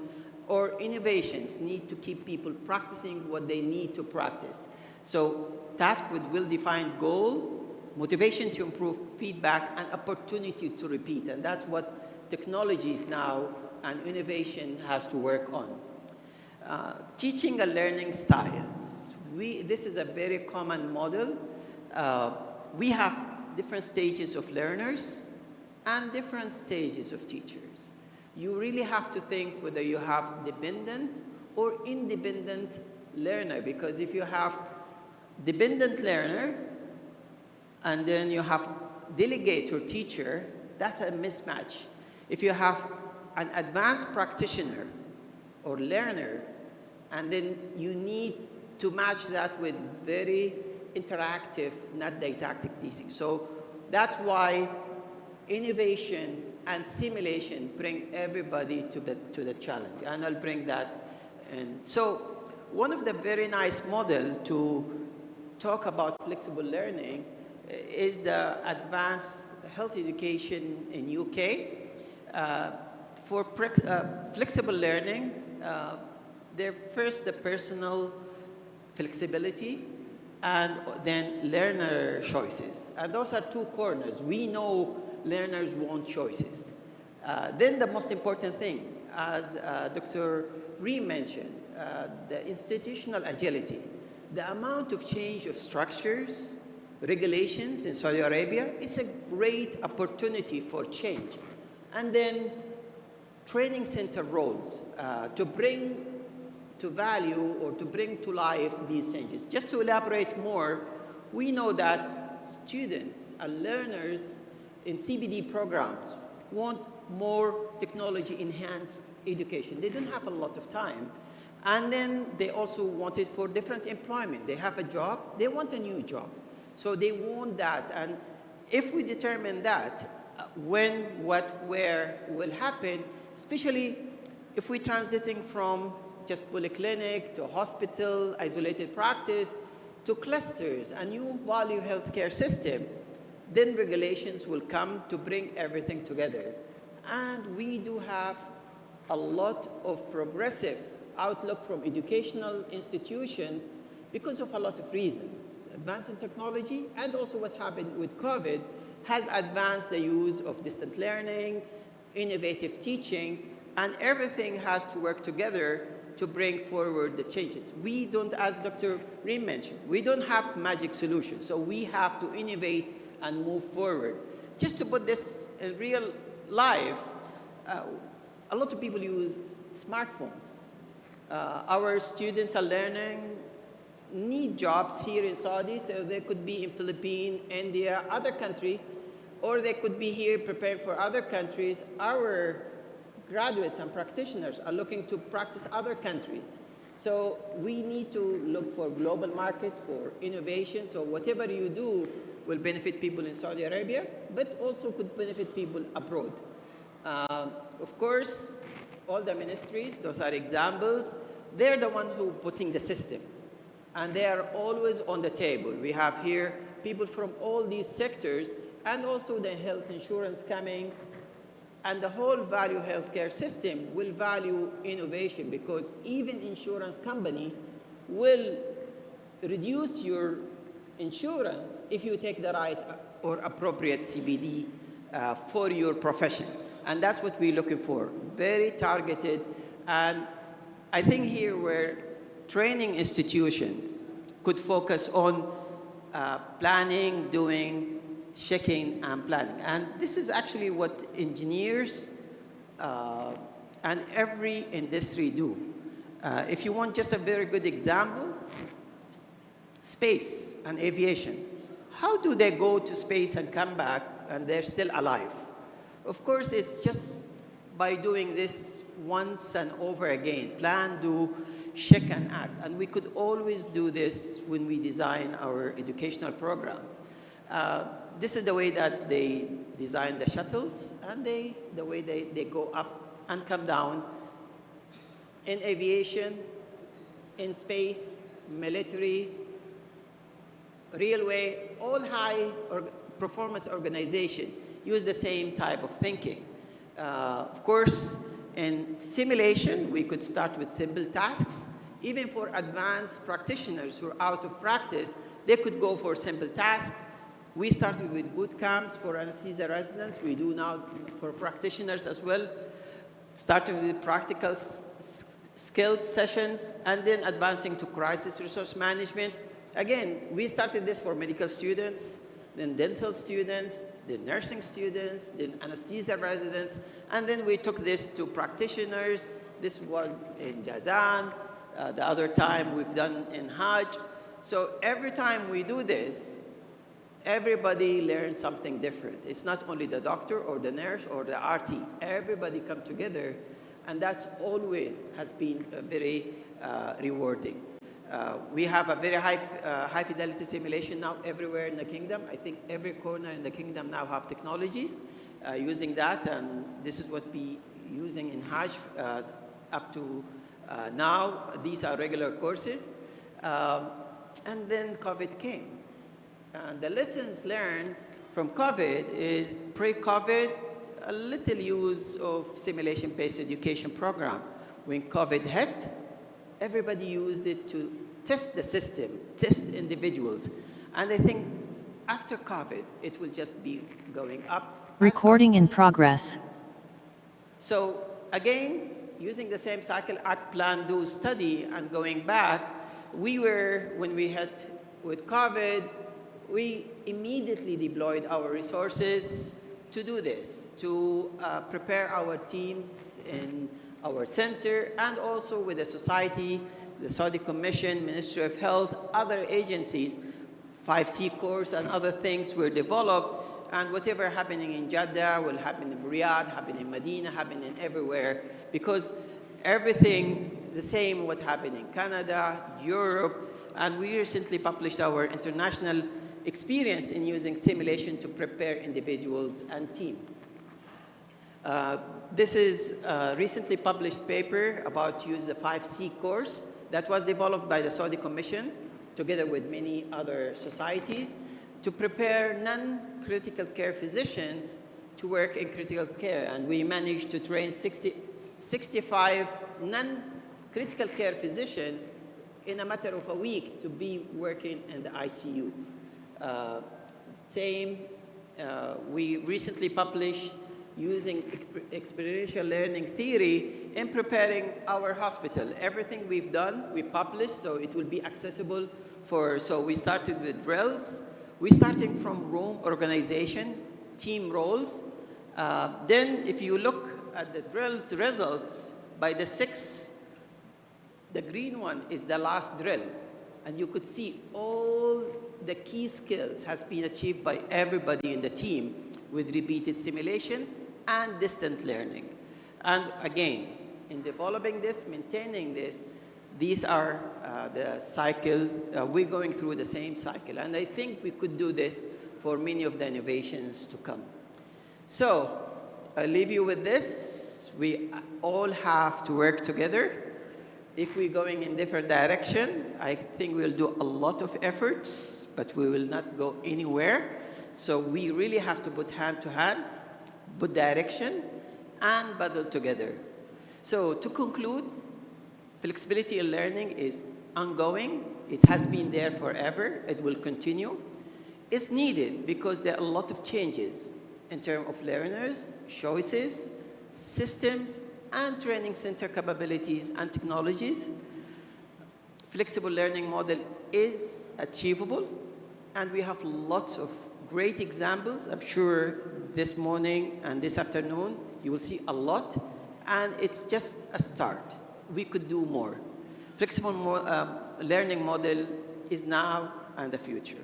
or innovations need to keep people practicing what they need to practice. So task with well-defined goal, motivation to improve, feedback, and opportunity to repeat. And that's what technologies now and innovation has to work on. Teaching and learning styles. This is a very common model. We have different stages of learners and different stages of teachers. You really have to think whether you have dependent or independent learner, because if you have dependent learner and then you have delegate or teacher, that's a mismatch. If you have an advanced practitioner or learner, and then you need to match that with very interactive, not didactic teaching. So that's why innovations and simulation bring everybody to the challenge, and I'll bring that in. So one of the very nice models to talk about flexible learning is the advanced health education in UK. For flexible learning, first the personal flexibility and then learner choices. And those are two corners. We know learners want choices. Then the most important thing, as Dr. Reem mentioned, the institutional agility. The amount of change of structures, regulations in Saudi Arabia, it's a great opportunity for change. And then training center roles to bring to value or to bring to life these changes. Just to elaborate more, we know that students and learners in CBD programs want more technology-enhanced education. They don't have a lot of time. And then they also want it for different employment. They have a job, they want a new job. So they want that. And if we determine that, when, what, where will happen, especially if we're transiting from just polyclinic to hospital, isolated practice, to clusters, a new value healthcare system, then regulations will come to bring everything together. And we do have a lot of progressive outlook from educational institutions because of a lot of reasons. Advancing technology and also what happened with COVID has advanced the use of distant learning, innovative teaching, and everything has to work together to bring forward the changes. We don't, as Dr. Reem mentioned, we don't have magic solutions, so we have to innovate and move forward. Just to put this in real life, a lot of people use smartphones. Our students are learning, need jobs here in Saudi, so they could be in Philippines, India, other country, or they could be here preparing for other countries. Our graduates and practitioners are looking to practice other countries. So we need to look for global market, for innovation. So whatever you do will benefit people in Saudi Arabia, but also could benefit people abroad. Of course, all the ministries, those are examples. They're the ones who are putting the system. And they are always on the table. We have here people from all these sectors and also the health insurance coming. And the whole value healthcare system will value innovation because even insurance company will reduce your insurance if you take the right or appropriate CBD for your profession. And that's what we're looking for, very targeted. And I think here where training institutions could focus on planning, doing, checking, and planning. And this is actually what engineers and every industry do. If you want just a very good example, space and aviation. How do they go to space and come back and they're still alive? Of course, it's just by doing this once and over again. Plan, do, check, and act. And we could always do this when we design our educational programs. This is the way that they design the shuttles and the way they go up and come down in aviation, in space, military, railway, all high performance organization use the same type of thinking. Of course, in simulation, we could start with simple tasks. Even for advanced practitioners who are out of practice, they could go for simple tasks. We started with boot camps for anesthesia residents. We do now for practitioners as well, starting with practical skills sessions, and then advancing to crisis resource management. Again, we started this for medical students, then dental students, then nursing students, then anesthesia residents, and then we took this to practitioners. This was in Jazan. The other time we've done in Hajj. So every time we do this, everybody learns something different. It's not only the doctor or the nurse or the RT. Everybody come together, and that's always has been very rewarding. We have a very high fidelity simulation now everywhere in the kingdom. I think every corner in the kingdom now have technologies using that, and this is what we using in Hajj up to now. These are regular courses. And then COVID came. The lessons learned from COVID is pre-COVID, a little use of simulation-based education program. When COVID hit, everybody used it to test the system, test individuals. And I think after COVID, it will just be going up. Recording in progress. So again, using the same cycle, act, plan, do, study, and going back, when we had with COVID, we immediately deployed our resources to do this, to prepare our teams in our center, and also with the society, the Saudi Commission, Ministry of Health, other agencies. 5C course and other things were developed, and whatever happening in Jeddah will happen in Riyadh, happen in Medina, happen in everywhere, because everything the same what happened in Canada, Europe, and we recently published our international experience in using simulation to prepare individuals and teams. This is a recently published paper about use the 5C course that was developed by the Saudi Commission together with many other societies to prepare non-critical care physicians to work in critical care. And we managed to train 65 non-critical care physicians in a matter of a week to be working in the ICU. We recently published using experiential learning theory in preparing our hospital. Everything we've done, we published, so it will be accessible so we started with drills. We started from room organization, team roles. Then if you look at the drills results, by the 6, the green one is the last drill. And you could see all the key skills has been achieved by everybody in the team with repeated simulation and distant learning. And again, in developing this, maintaining this, these are the cycles. We're going through the same cycle. And I think we could do this for many of the innovations to come. So I'll leave you with this. We all have to work together. If we're going in different direction, I think we'll do a lot of efforts, but we will not go anywhere. So we really have to put hand to hand, put direction, and battle together. So to conclude, flexibility in learning is ongoing. It has been there forever. It will continue. It's needed because there are a lot of changes in terms of learners, choices, systems, and training center capabilities and technologies. Flexible learning model is achievable, and we have lots of great examples. I'm sure this morning and this afternoon you will see a lot, and it's just a start. We could do more. Flexible learning model is now and the future.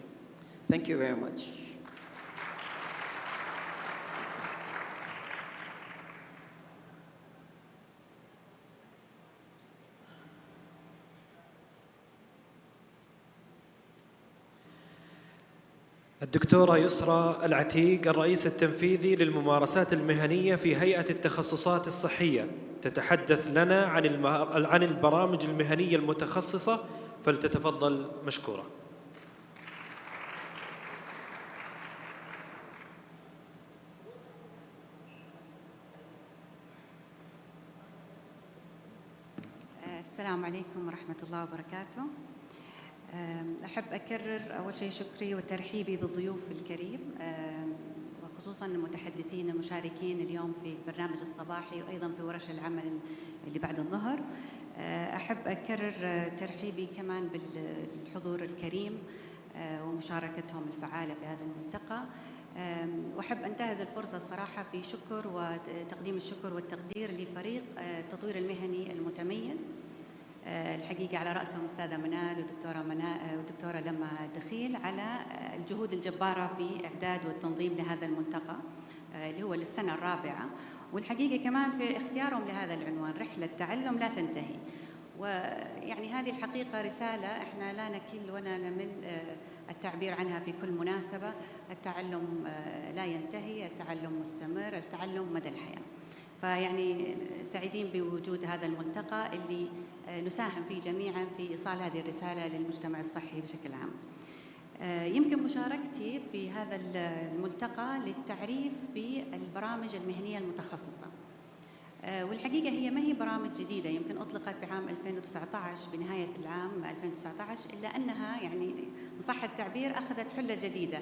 Thank you very much. الدكتورة يسرى العتيق، الرئيس التنفيذي للممارسات المهنية في هيئة التخصصات الصحية، تتحدث لنا عن البرامج المهنية المتخصصة، فلتتفضل مشكورة. السلام عليكم ورحمة الله وبركاته. أحب أكرر أول شيء شكري وترحيبي بالضيوف الكريم، وخصوصاً المتحدثين المشاركين اليوم في البرنامج الصباحي وأيضاً في ورش العمل اللي بعد الظهر. أحب أكرر ترحيبي كمان بالحضور الكريم ومشاركتهم الفعالة في هذا الملتقى. وأحب أنتهز الفرصة الصراحة في شكر وتقديم الشكر والتقدير لفريق التطوير المهني المتميز، الحقيقة على رأسهم الأستاذة منال ودكتورة لما دخيل، على الجهود الجبارة في إعداد والتنظيم لهذا الملتقى اللي هو للسنة الرابعة، والحقيقة كمان في اختيارهم لهذا العنوان، رحلة تعلم لا تنتهي. ويعني هذه الحقيقة رسالة احنا لا نكل ولا نمل التعبير عنها في كل مناسبة. التعلم لا ينتهي، التعلم مستمر، التعلم مدى الحياة. فيعني سعيدين بوجود هذا الملتقى اللي نساهم فيه جميعا في إيصال هذه الرسالة للمجتمع الصحي بشكل عام. يمكن مشاركتي في هذا الملتقى للتعريف بالبرامج البرامج المهنية المتخصصة. والحقيقة هي ما هي برامج جديدة، يمكن أطلقت بعام 2019 بنهاية العام 2019، إلا أنها يعني إن صح التعبير أخذت حلة جديدة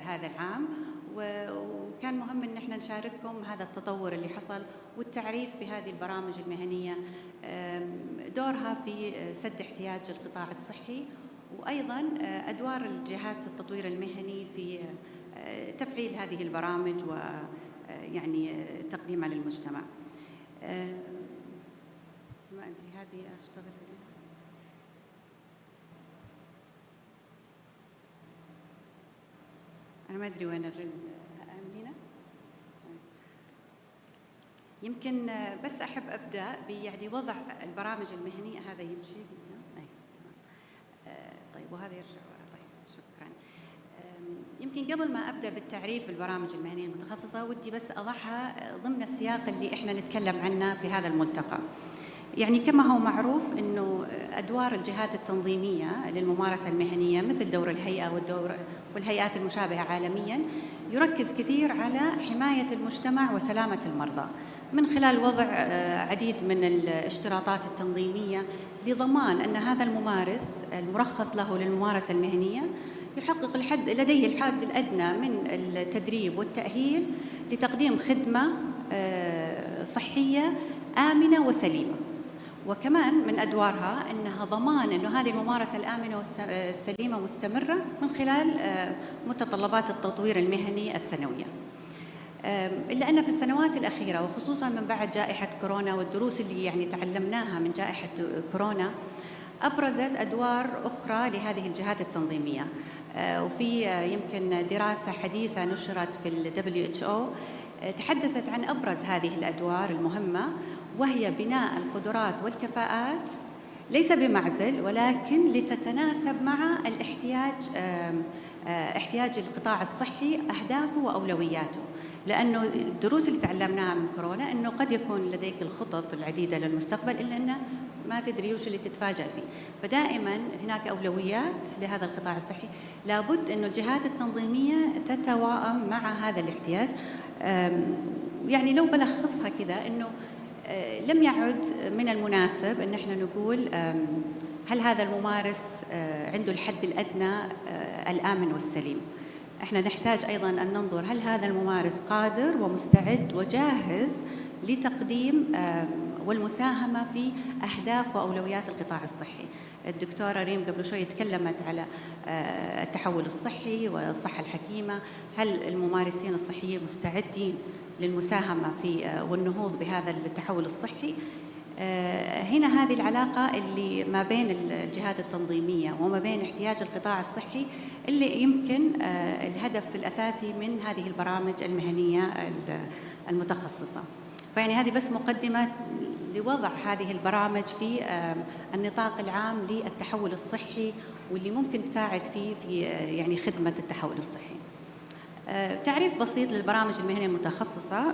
هذا العام، وكان مهم أن احنا نشارككم هذا التطور اللي حصل والتعريف بهذه البرامج المهنية، دورها في سد احتياج القطاع الصحي، وأيضا أدوار الجهات التطوير المهني في تفعيل هذه البرامج ويعني تقديمها للمجتمع. ما أدري هذه أشتغل عليها. أنا ما أدري وين الرل هنا. يمكن بس أحب أبدأ يعني وضع البرامج المهنية. هذا يمشي قدام. طيب وهذا يرجع. طيب شكرا. يمكن قبل ما أبدأ بالتعريف بالبرامج المهنية المتخصصة ودي بس أضعها ضمن السياق اللي إحنا نتكلم عنه في هذا الملتقى. يعني كما هو معروف أنه أدوار الجهات التنظيمية للممارسة المهنية مثل دور الهيئة والهيئات المشابهة عالمياً يركز كثير على حماية المجتمع وسلامة المرضى من خلال وضع عديد من الاشتراطات التنظيمية لضمان أن هذا الممارس المرخص له للممارسة المهنية يحقق لديه الحد الأدنى من التدريب والتأهيل لتقديم خدمة صحية آمنة وسليمة. وكمان من أدوارها أنها ضمان أن هذه الممارسة الآمنة والسليمة مستمرة من خلال متطلبات التطوير المهني السنوية. إلا أن في السنوات الأخيرة وخصوصاً من بعد جائحة كورونا والدروس اللي يعني تعلمناها من جائحة كورونا أبرزت أدوار أخرى لهذه الجهات التنظيمية. وفي يمكن دراسة حديثة نشرت في WHO تحدثت عن أبرز هذه الأدوار المهمة، وهي بناء القدرات والكفاءات ليس بمعزل ولكن لتتناسب مع احتياج القطاع الصحي أهدافه وأولوياته. لأنه الدروس اللي تعلمناها من كورونا أنه قد يكون لديك الخطط العديدة للمستقبل إلا أنه ما تدري وش اللي تتفاجأ فيه، فدائما هناك أولويات لهذا القطاع الصحي. لابد أنه الجهات التنظيمية تتواءم مع هذا الاحتياج. يعني لو بلخصها كذا أنه لم يعد من المناسب أن احنا نقول هل هذا الممارس عنده الحد الأدنى الآمن والسليم. احنا نحتاج أيضا أن ننظر هل هذا الممارس قادر ومستعد وجاهز لتقديم والمساهمة في أهداف وأولويات القطاع الصحي. الدكتورة ريم قبل شوي تكلمت على التحول الصحي والصحة الحكيمة. هل الممارسين الصحيين مستعدين للمساهمة في والنهوض بهذا التحول الصحي؟ هنا هذه العلاقة اللي ما بين الجهات التنظيمية وما بين احتياج القطاع الصحي اللي يمكن الهدف الأساسي من هذه البرامج المهنية المتخصصة. فيعني هذه بس مقدمة لوضع هذه البرامج في النطاق العام للتحول الصحي واللي ممكن تساعد فيه في يعني خدمة التحول الصحي. تعريف بسيط للبرامج المهنية المتخصصة.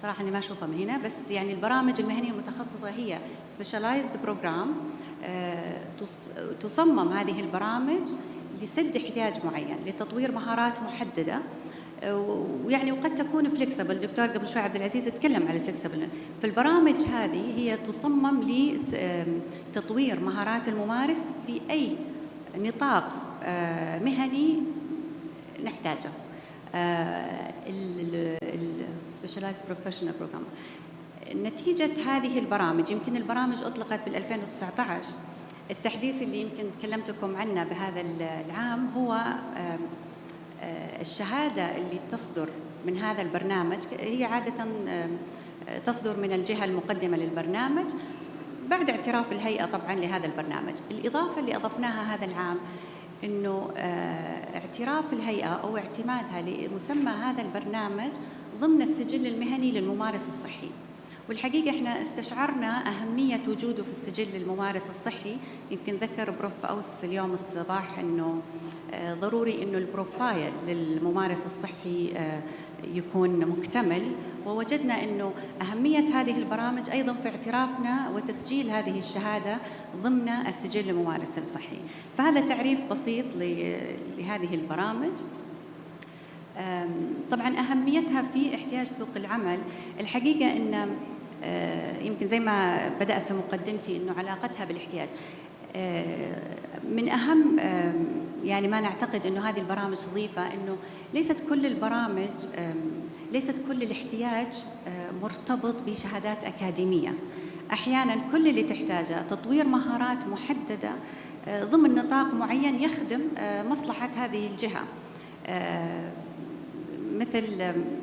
صراحة أنا ما أشوفها من هنا، بس يعني البرامج المهنية المتخصصة هي specialized program تصمم هذه البرامج لسد احتياج معين لتطوير مهارات محددة، ويعني وقد تكون فليكسبل. دكتور قبل شوي عبد العزيز تكلم على الفليكسبل. فالبرامج هذه هي تصمم لتطوير مهارات الممارس في أي نطاق مهني نحتاجه. Specialized Professional Program. نتيجة هذه البرامج، يمكن البرامج أطلقت بال2019. التحديث اللي يمكن تكلمتكم عنه بهذا العام هو الشهادة اللي تصدر من هذا البرنامج. هي عادة تصدر من الجهة المقدمة للبرنامج بعد اعتراف الهيئة طبعاً لهذا البرنامج. الإضافة اللي أضفناها هذا العام إنه اعتراف الهيئة أو اعتمادها لمسمى هذا البرنامج ضمن السجل المهني للممارس الصحي. والحقيقة احنا استشعرنا أهمية وجوده في السجل للممارس الصحي. يمكن ذكر بروف أوس اليوم الصباح إنه ضروري إنه البروفايل للممارس الصحي يكون مكتمل، ووجدنا إنه أهمية هذه البرامج أيضاً في اعترافنا وتسجيل هذه الشهادة ضمن السجل للممارس الصحي. فهذا تعريف بسيط لهذه البرامج. طبعاً أهميتها في احتياج سوق العمل. الحقيقة أن يمكن زي ما بدأت في مقدمتي أنه علاقتها بالاحتياج من أهم يعني ما نعتقد أنه هذه البرامج تضيفها، أنه ليست كل البرامج ليست كل الاحتياج مرتبط بشهادات أكاديمية. أحياناً كل اللي تحتاجه تطوير مهارات محددة ضمن نطاق معين يخدم مصلحة هذه الجهة. مثل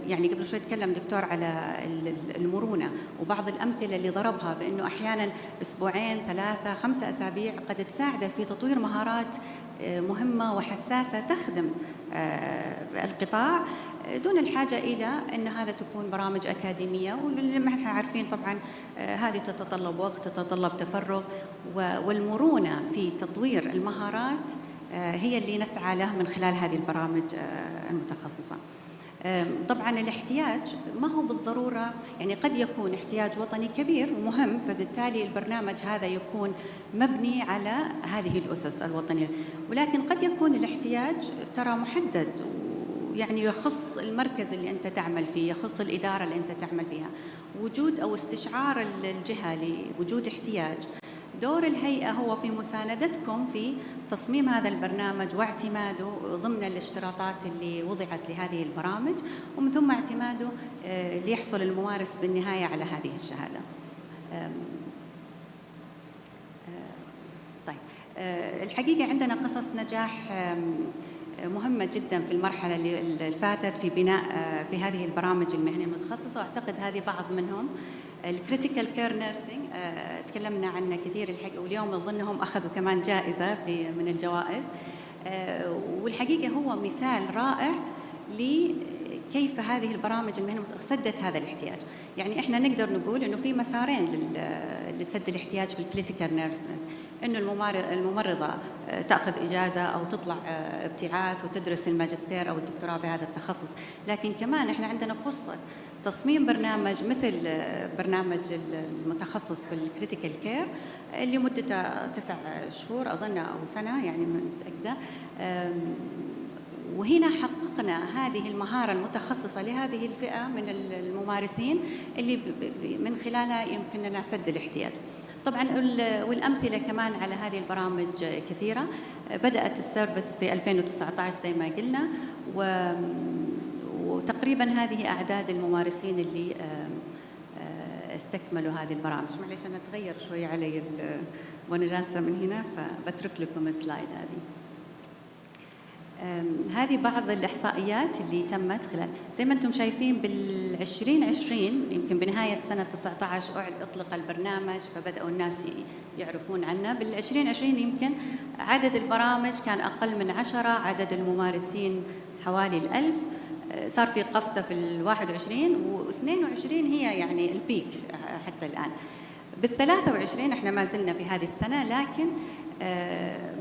يعني قبل شوي تكلم دكتور على المرونة، وبعض الأمثلة اللي ضربها بأنه أحياناً أسبوعين 3 5 أسابيع قد تساعده في تطوير مهارات مهمة وحساسة تخدم القطاع دون الحاجة إلى أن هذا تكون برامج أكاديمية. ولما احنا عارفين طبعاً هذه تتطلب وقت، تتطلب تفرغ، والمرونة في تطوير المهارات هي اللي نسعى له من خلال هذه البرامج المتخصصة. طبعاً الاحتياج ما هو بالضرورة، يعني قد يكون احتياج وطني كبير ومهم، فبالتالي البرنامج هذا يكون مبني على هذه الأسس الوطنية، ولكن قد يكون الاحتياج ترى محدد، يعني يخص المركز اللي أنت تعمل فيه، يخص الإدارة اللي أنت تعمل فيها. وجود أو استشعار الجهة لوجود احتياج، دور الهيئة هو في مساندتكم في تصميم هذا البرنامج واعتماده ضمن الاشتراطات اللي وضعت لهذه البرامج، ومن ثم اعتماده ليحصل الممارس بالنهاية على هذه الشهادة. طيب، الحقيقة عندنا قصص نجاح مهمة جدا في المرحلة اللي فاتت في بناء في هذه البرامج المهنية المتخصصة، واعتقد هذه بعض منهم. الكريتيكال كير نيرسينج تكلمنا عنه كثير الحقيقة، واليوم أظنهم أخذوا كمان جائزة من الجوائز، والحقيقة هو مثال رائع لكيف هذه البرامج المهنية سدت هذا الاحتياج. يعني إحنا نقدر نقول إنه في مسارين لسد الاحتياج في الكريتيكال نيرسينج، إنه الممرضة تأخذ إجازة أو تطلع ابتعاث وتدرس الماجستير أو الدكتوراه في هذا التخصص، لكن كمان إحنا عندنا فرصة تصميم برنامج مثل برنامج المتخصص في الكريتيكال كير اللي مدته 9 شهور أظن أو سنة، يعني متأكدة. وهنا حققنا هذه المهارة المتخصصة لهذه الفئة من الممارسين اللي من خلالها يمكننا سد الاحتياج. طبعاً والأمثلة كمان على هذه البرامج كثيرة. بدأت السيرفس في 2019 زي ما قلنا، وتقريباً هذه أعداد الممارسين اللي استكملوا هذه البرامج. معليش أنا أتغير شوي علي وأنا جالسة من هنا، فبترك لكم السلايد هذه. هذه بعض الإحصائيات اللي تمت خلال، زي ما أنتم شايفين بال2020 يمكن بنهاية سنة 19 أطلق البرنامج، فبدأوا الناس يعرفون عنه. بال2020 يمكن عدد البرامج كان أقل من 10، عدد الممارسين حوالي 1000. صار في قفزة في 21 و22 هي يعني البيك حتى الآن. بال23 احنا ما زلنا في هذه السنة، لكن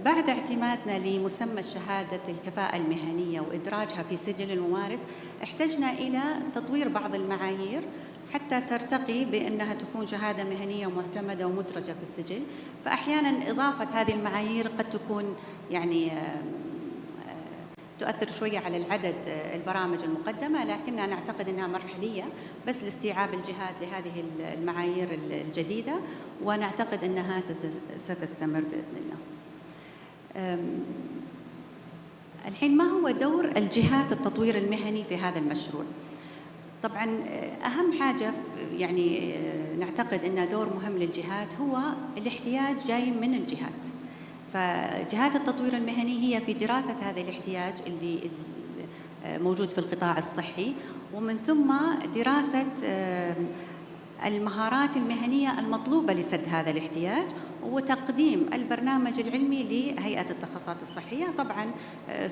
بعد اعتمادنا لمسمى شهادة الكفاءة المهنية وإدراجها في سجل الممارس، احتجنا إلى تطوير بعض المعايير حتى ترتقي بأنها تكون شهادة مهنية معتمدة ومدرجة في السجل. فأحياناً إضافة هذه المعايير قد تكون يعني تؤثر شوية على العدد البرامج المقدمة، لكننا نعتقد أنها مرحلية بس لاستيعاب الجهات لهذه المعايير الجديدة، ونعتقد أنها ستستمر بإذن الله. الحين ما هو دور الجهات التطوير المهني في هذا المشروع؟ طبعاً أهم حاجة يعني نعتقد أن دور مهم للجهات هو الاحتياج جاي من الجهات. فجهات التطوير المهني هي في دراسة هذا الاحتياج اللي موجود في القطاع الصحي، ومن ثم دراسة المهارات المهنية المطلوبة لسد هذا الاحتياج، وتقديم البرنامج العلمي لهيئة التخصصات الصحية، طبعاً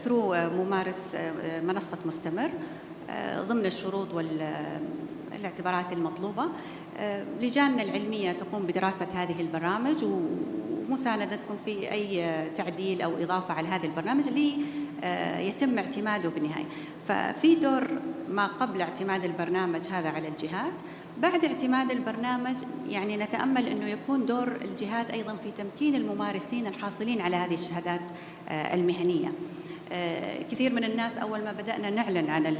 ثرو ممارس منصة مستمر ضمن الشروط والاعتبارات المطلوبة. لجاننا العلمية تقوم بدراسة هذه البرامج ومساندتكم في أي تعديل أو إضافة على هذا البرنامج اللي يتم اعتماده بالنهاية. ففي دور ما قبل اعتماد البرنامج هذا على الجهات. بعد اعتماد البرنامج يعني نتأمل أنه يكون دور الجهات أيضاً في تمكين الممارسين الحاصلين على هذه الشهادات المهنية. كثير من الناس أول ما بدأنا نعلن عن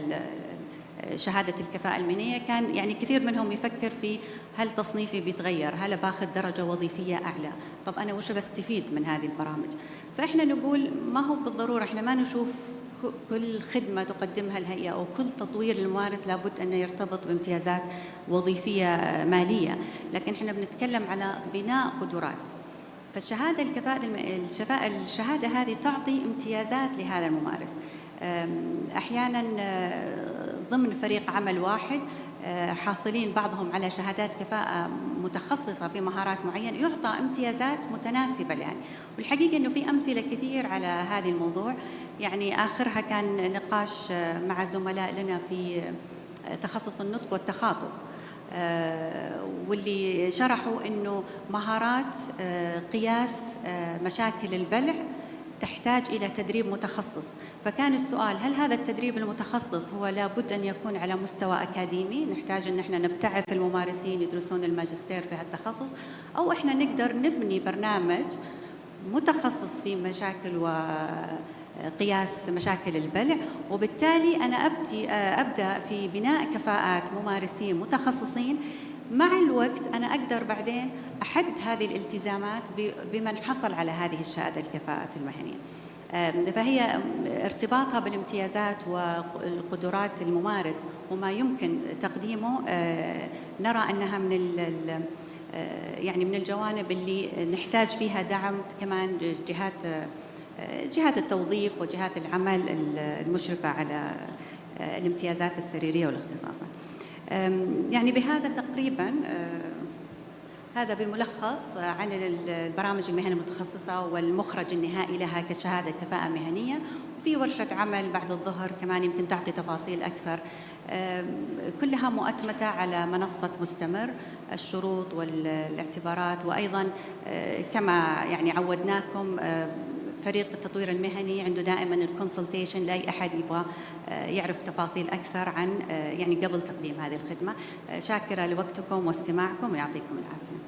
شهادة الكفاءة المهنية كان يعني كثير منهم يفكر في هل تصنيفي بيتغير، هل باخذ درجة وظيفية أعلى، طب أنا وش بستفيد من هذه البرامج؟ فإحنا نقول ما هو بالضرورة، إحنا ما نشوف كل خدمة تقدمها الهيئة أو كل تطوير للممارس لابد أن يرتبط بامتيازات وظيفية مالية، لكن إحنا بنتكلم على بناء قدرات. فالشهادة الشهادة هذه تعطي امتيازات لهذا الممارس. أحياناً ضمن فريق عمل واحد حاصلين بعضهم على شهادات كفاءة متخصصة في مهارات معينة يعطى امتيازات متناسبة يعني. والحقيقة أنه في أمثلة كثير على هذا الموضوع، يعني آخرها كان نقاش مع زملاء لنا في تخصص النطق والتخاطب، واللي شرحوا أنه مهارات قياس مشاكل البلع تحتاج إلى تدريب متخصص. فكان السؤال هل هذا التدريب المتخصص هو لابد أن يكون على مستوى أكاديمي، نحتاج أن احنا نبتعث الممارسين يدرسون الماجستير في هالتخصص، أو احنا نقدر نبني برنامج متخصص في مشاكل وقياس مشاكل البلع، وبالتالي أنا أبدأ في بناء كفاءات ممارسين متخصصين. مع الوقت أنا أقدر بعدين أحد هذه الالتزامات بمن حصل على هذه الشهادة الكفاءات المهنية. فهي ارتباطها بالامتيازات والقدرات الممارس وما يمكن تقديمه، نرى أنها من الجوانب اللي نحتاج فيها دعم كمان جهات التوظيف وجهات العمل المشرفة على الامتيازات السريرية والاختصاصات. يعني بهذا تقريباً هذا بملخص عن البرامج المهنية المتخصصة والمخرج النهائي لها كشهادة كفاءة مهنية. وفي ورشة عمل بعد الظهر كمان يمكن تعطي تفاصيل أكثر، كلها مؤتمتة على منصة مستمر، الشروط والاعتبارات. وأيضاً كما يعني عودناكم فريق التطوير المهني عنده دائما الكونسلتيشن لأي أحد يبغى يعرف تفاصيل أكثر عن يعني قبل تقديم هذه الخدمة. شاكرة لوقتكم واستماعكم ويعطيكم العافية.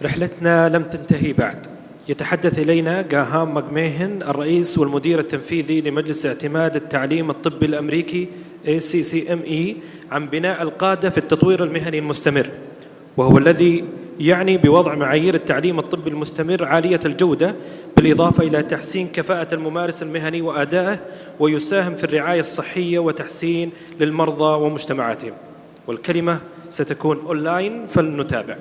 رحلتنا لم تنتهي بعد. يتحدث إلينا جاهام ماكميهن الرئيس والمدير التنفيذي لمجلس اعتماد التعليم الطبي الأمريكي ACCME عن بناء القادة في التطوير المهني المستمر، وهو الذي يعني بوضع معايير التعليم الطبي المستمر عالية الجودة، بالإضافة إلى تحسين كفاءة الممارس المهني وأدائه، ويساهم في الرعاية الصحية وتحسين للمرضى ومجتمعاتهم. والكلمة ستكون أونلاين فلنتابع.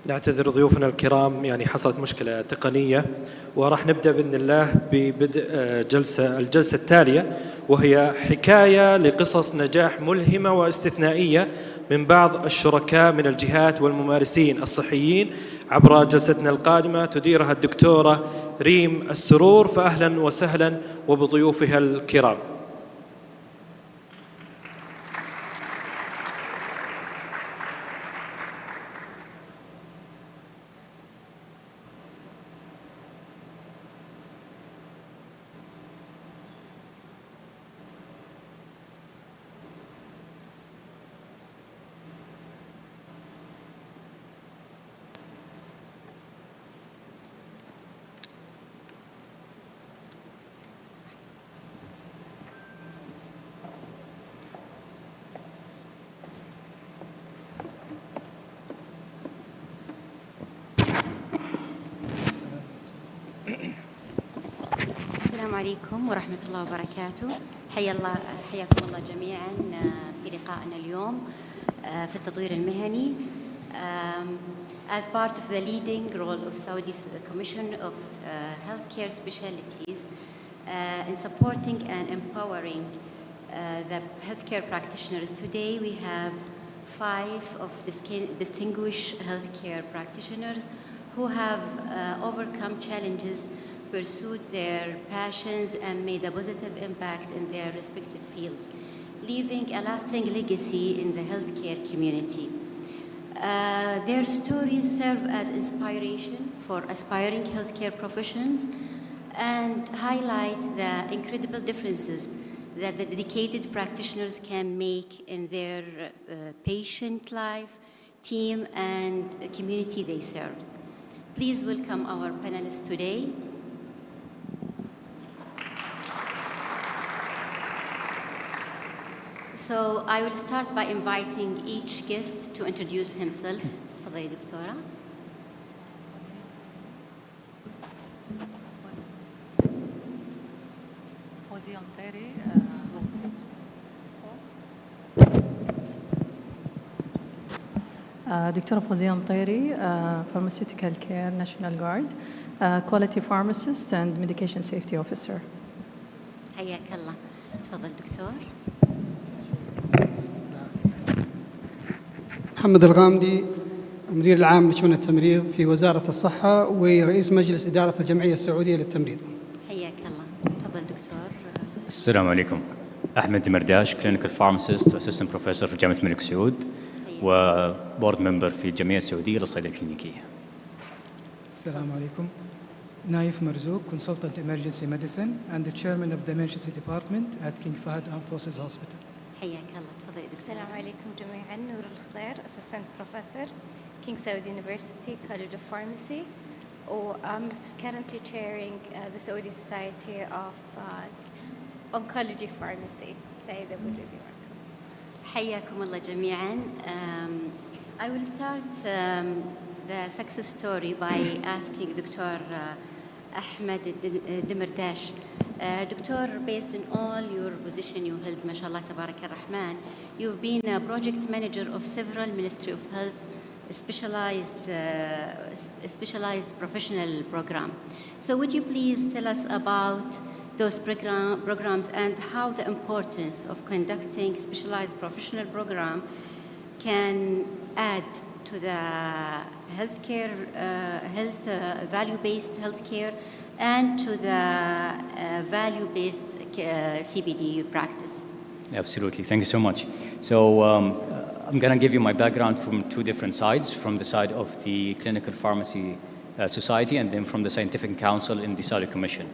نعتذر ضيوفنا الكرام، يعني حصلت مشكلة تقنية، وراح نبدأ بإذن الله ببدء الجلسة التالية، وهي حكاية لقصص نجاح ملهمة واستثنائية من بعض الشركاء من الجهات والممارسين الصحيين عبر جلستنا القادمة تديرها الدكتورة ريم السرور. فأهلا وسهلا وبضيوفها الكرام. عليكم ورحمة الله وبركاته. حياكم الله جميعا في لقائنا اليوم في التطوير المهني. As part of the leading role of Saudi's Commission of Healthcare Specialties in supporting and empowering the healthcare practitioners, today we have 5 of distinguished healthcare practitioners who have overcome challenges, pursued their passions, and made a positive impact in their respective fields, leaving a lasting legacy in the healthcare community. Their stories serve as inspiration for aspiring healthcare professions and highlight the incredible differences that the dedicated practitioners can make in their patient life, team, and the community they serve. Please welcome our panelists today. So I will start by inviting each guest to introduce himself. تفضلي دكتورة. فوزية مطيري. دكتورة فوزية مطيري, Pharmaceutical Care National Guard, Quality Pharmacist and Medication Safety Officer. حياك الله. تفضل دكتور. محمد الغامدي, المدير العام لشؤون التمريض في وزارة الصحة ورئيس مجلس إدارة الجمعية السعودية للتمريض. حياك الله. تفضل دكتور. السلام عليكم. أحمد دمرداش, Clinical Pharmacist وأسيستنت بروفيسور في جامعة الملك سعود وبورد ممبر في الجمعية السعودية للصيدلة الكلينيكية. السلام عليكم. نايف مرزوق, Consultant Emergency Medicine and the Chairman of the Emergency Department at King Fahd Armed Forces Hospital. حياك الله. تفضلي دكتور. السلام عليكم جميعا. نور الخضير, Assistant Professor, King Saud University College of Pharmacy. I'm currently chairing the Saudi Society of Oncology Pharmacy. سعيدة بوجودي معكم. حياكم الله جميعا. I will start the success story by asking Dr. Ahmed Demirdash. Doctor, based on all your position you held, mashallah, tabarak ar-Rahman, you've been a project manager of several Ministry of Health specialized professional program. So would you please tell us about those programs and how the importance of conducting specialized professional program can add to the healthcare, value-based healthcare, and to the value-based CBD practice. Absolutely, thank you so much. So I'm going to give you my background from 2 different sides, from the side of the Clinical Pharmacy Society and then from the Scientific Council in the Saudi Commission.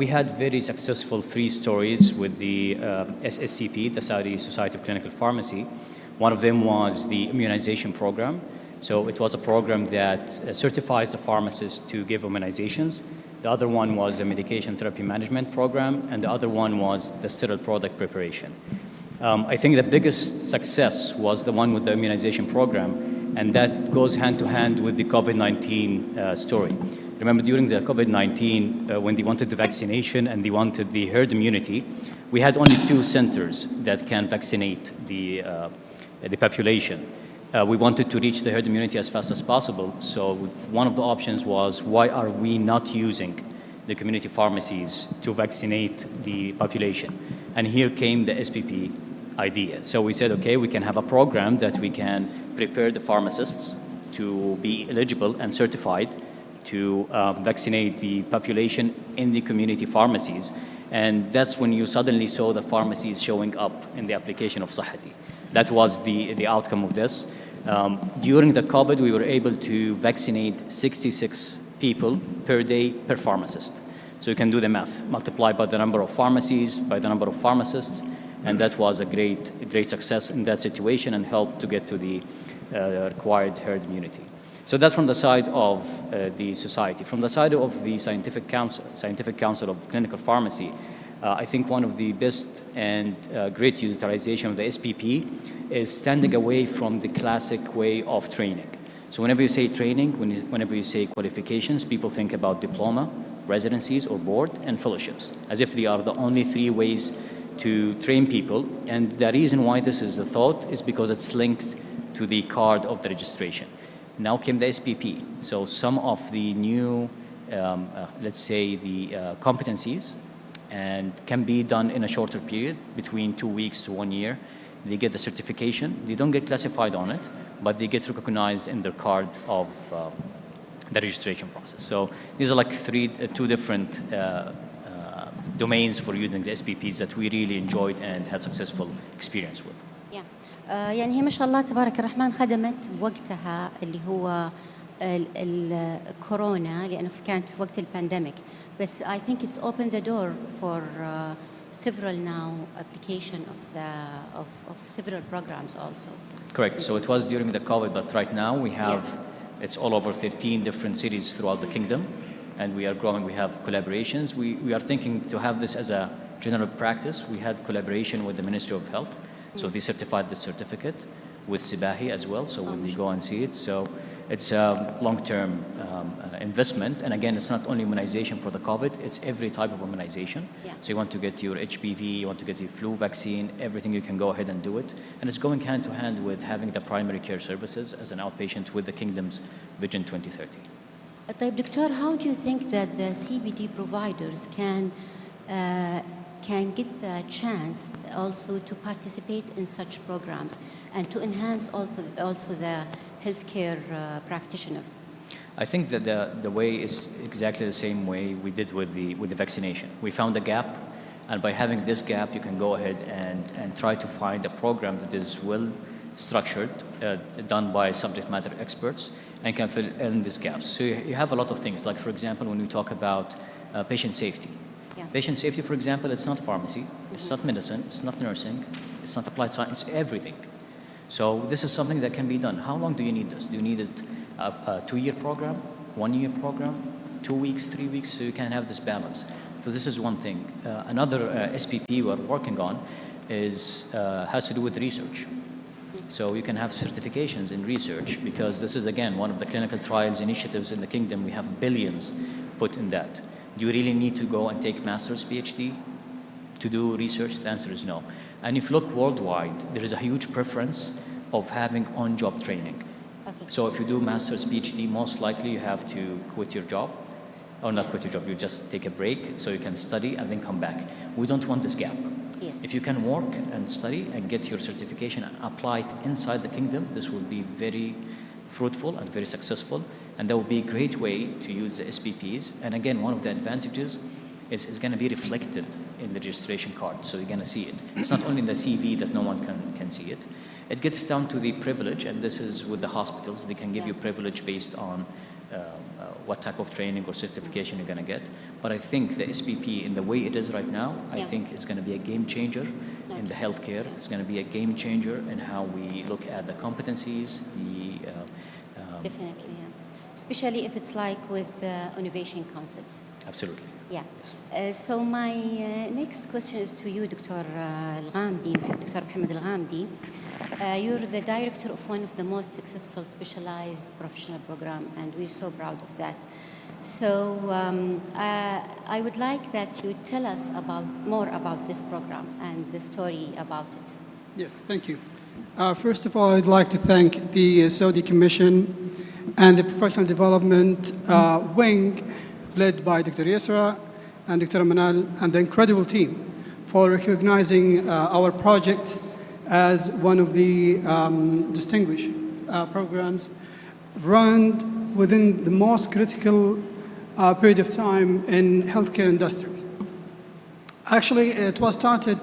We had very successful 3 stories with the SSCP, the Saudi Society of Clinical Pharmacy. One of them was the immunization program. So it was a program that certifies the pharmacists to give immunizations. The other one was the medication therapy management program, and the other one was the sterile product preparation. I think the biggest success was the one with the immunization program, and that goes hand to hand with the COVID-19 story. Remember, during the COVID-19, when they wanted the vaccination and they wanted the herd immunity, we had only 2 centers that can vaccinate the population. We wanted to reach the herd immunity as fast as possible, so one of the options was, why are we not using the community pharmacies to vaccinate the population? And here came the SPP idea. So we said, okay, we can have a program that we can prepare the pharmacists to be eligible and certified to vaccinate the population in the community pharmacies. And that's when you suddenly saw the pharmacies showing up in the application of Sahati. That was the outcome of this. During the COVID, we were able to vaccinate 66 people per day per pharmacist. So you can do the math, multiply by the number of pharmacies, by the number of pharmacists, and that was a great success in that situation and helped to get to the required herd immunity. So that's from the side of the society. From the side of the Scientific Council of Clinical Pharmacy, I think one of the best and great utilization of the SPP is standing away from the classic way of training. So whenever you say training, whenever you say qualifications, people think about diploma, residencies or board, and fellowships, as if they are the only three ways to train people. And the reason why this is a thought is because it's linked to the card of the registration. Now came the SPP. So some of the new, let's say, the competencies, and can be done in a shorter period, between 2 weeks to 1 year. They get the certification. They don't get classified on it, but they get recognized in their card of the registration process. So these are like two different domains for using the SPPs that we really enjoyed and had successful experience with. يعني هي ما شاء الله تبارك الرحمن خدمت بوقتها اللي هو الكورونا لأنه كانت في وقت البانديميك. بس I think it's opened the door for several now application of several programs also. Correct. So it was during the COVID, but right now we have, it's all over 13 different cities throughout the kingdom, and we are growing. We have collaborations. We are thinking to have this as a general practice. We had collaboration with the Ministry of Health, so they certified the certificate with Sibahi as well, so when they go and see it. So it's a long-term investment, and again, it's not only immunization for the COVID, it's every type of immunization. So you want to get your HPV, you want to get your flu vaccine, everything, you can go ahead and do it. And it's going hand to hand with having the primary care services as an outpatient with the Kingdom's Vision 2030. طيب دكتور, how do you think that the CBD providers can get the chance also to participate in such programs and to enhance also the healthcare practitioner? I think that the way is exactly the same way we did with the vaccination. We found a gap, and by having this gap, you can go ahead and try to find a program that is well structured, done by subject matter experts, and can fill in these gaps. So you have a lot of things, like for example, when we talk about patient safety. Patient safety, for example, it's not pharmacy, it's not medicine, it's not nursing, it's not applied science, it's everything. So this is something that can be done. How long do you need this? Do you need it a 2-year program, 1-year program, 2 weeks, 3 weeks, so you can have this balance? So this is one thing. Another SPP we're working on has to do with research. So you can have certifications in research, because this is again one of the clinical trials initiatives in the kingdom. We have billions put in that. Do you really need to go and take master's, PhD to do research? The answer is no. And if you look worldwide, there is a huge preference of having on-job training. Okay. So if you do master's, PhD, most likely you have to quit your job, or not quit your job, you just take a break so you can study and then come back. We don't want this gap. Yes. If you can work and study and get your certification and apply it inside the kingdom, this will be very fruitful and very successful. And that would be a great way to use the SPPs. And again, one of the advantages is it's going to be reflected in the registration card. So you're going to see it. It's not only in the CV that no one can see it. It gets down to the privilege, and this is with the hospitals. They can give you privilege based on what type of training or certification you're going to get. But I think the SPP, in the way it is right now, I think it's going to be a game changer in the healthcare. It's going to be a game changer in how we look at the competencies, Definitely, yeah. Especially if it's like with innovation concepts. Absolutely. Yeah. So my next question is to you, Dr. Al-Ghamdi, Dr. Mohammed Al-Ghamdi. You're the director of one of the most successful specialized professional program, and we're so proud of that. So I would like that you tell us more about this program and the story about it. Yes, thank you. First of all, I'd like to thank the Saudi Commission and the Professional Development Wing, led by Dr. Yasra and Dr. Manal, and the incredible team for recognizing our project as one of the distinguished programs run within the most critical period of time in healthcare industry. Actually, it was started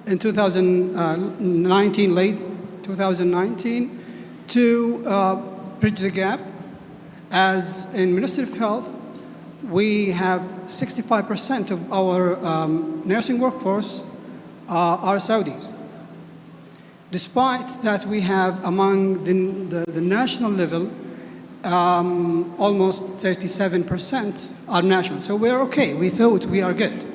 in 2019, late 2019, to bridge the gap. As in Ministry of Health, we have 65% of our nursing workforce are Saudis. Despite that, we have among the national level, almost 37% are national. So we're okay. We thought we are good.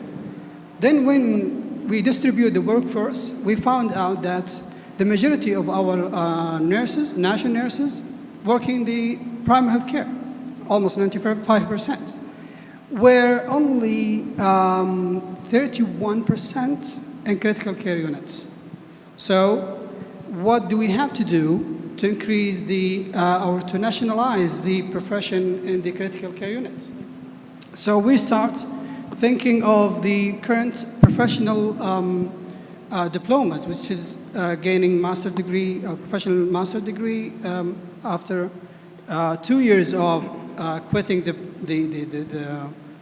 Then when we distribute the workforce, we found out that the majority of our nurses, national nurses, work in the primary health care, almost 95%. were only 31% in critical care units. So what do we have to do to increase or to nationalize the profession in the critical care units? So we start thinking of the current professional diplomas, which is gaining master degree, professional master degree after 2 years of quitting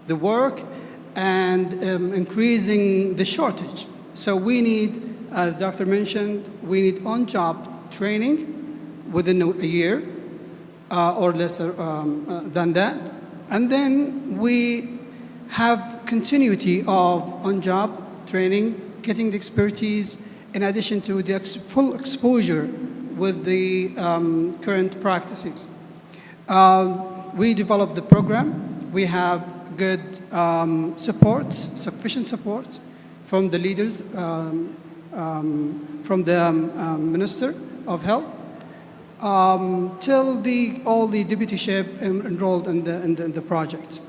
the work and increasing the shortage. So we need, as Dr. mentioned, we need on-job training within a year or lesser than that. And then we have continuity of on-job training, getting the expertise in addition to the full exposure with the current practices. We developed the program. We have good support, sufficient support from the leaders, from the Minister of Health, till all the deputyship enrolled in the project.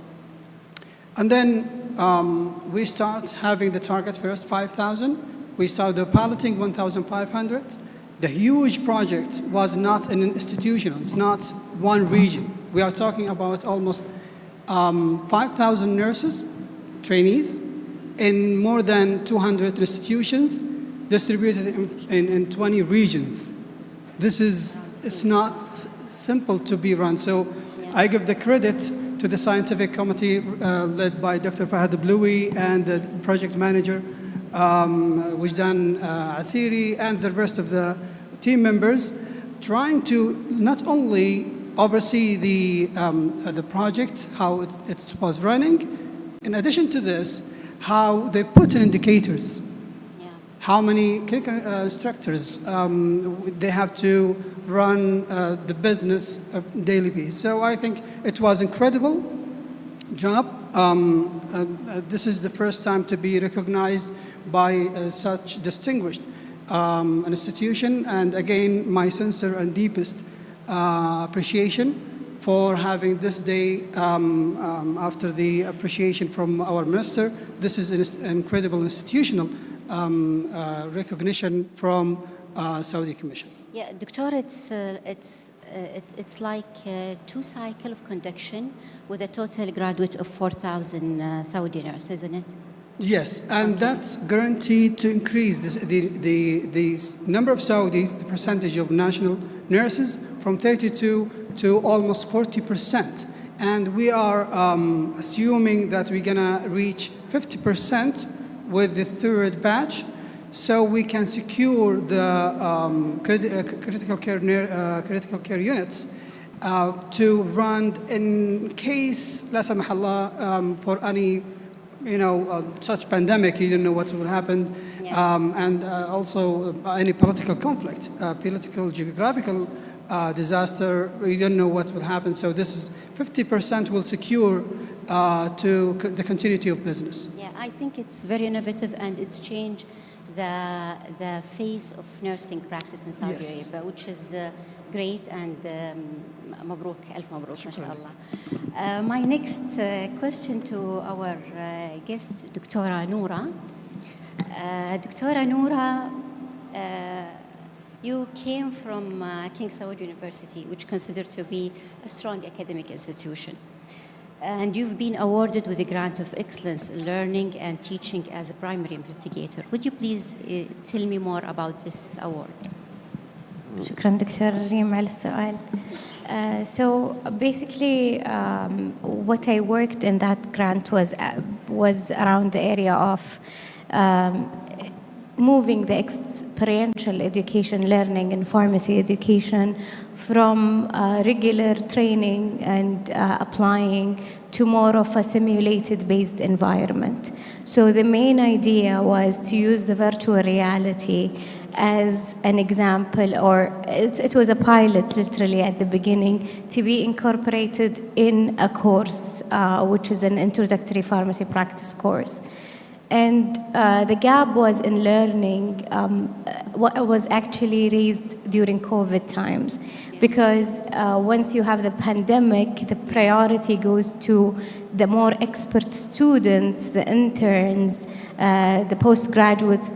And then we start having the target first, 5,000. We started the piloting 1,500. The huge project was not an institutional, it's not one region. We are talking about almost 5,000 nurses, trainees, in more than 200 institutions distributed in 20 regions. It's not simple to be run. So I give the credit to the scientific committee led by Dr. Fahad Bloui and the project manager, Wajdan Asiri, and the rest of the team members, trying to not only oversee the project, how it was running, in addition to this, how they put in indicators, how many clinical instructors they have to run the business daily basis. So I think it was incredible job. This is the first time to be recognized by such distinguished institution, and again, my sincere and deepest appreciation for having this day after the appreciation from our minister. This is an incredible institutional recognition from Saudi Commission. Yeah, Doctor, it's like 2 cycles of conduction with a total graduate of 4,000 Saudi nurses, isn't it? Yes, and that's guaranteed to increase the number of Saudis, the percentage of national nurses, from 32 to almost 40%. And we are assuming that we're going to reach 50% with the third batch, so we can secure the critical care units to run in case, la samah Allah, for any such pandemic. You don't know what will happen, and also any political conflict, political, geographical disaster. We don't know what will happen. So this is 50% will secure to the continuity of business. Yeah, I think it's very innovative, and it's changed the face of nursing practice in Saudi Arabia, which is great, and مبروك, ألف مبروك, ما شاء الله. My next question to our guest, Dr. Noura. Dr. Noura, you came from King Saud University, which is considered to be a strong academic institution. And you've been awarded with a grant of excellence in learning and teaching as a primary investigator. Would you please tell me more about this award? شكرا دكتور ريم على السؤال. So basically, what I worked in that grant was around the area of moving the experiential education, learning and pharmacy education from regular training and applying to more of a simulated-based environment. So the main idea was to use the virtual reality as an example, or it was a pilot literally at the beginning, to be incorporated in a course, which is an introductory pharmacy practice course. And the gap was in learning what was actually raised during COVID times. Because once you have the pandemic, the priority goes to the more expert students, the interns, the postgraduates,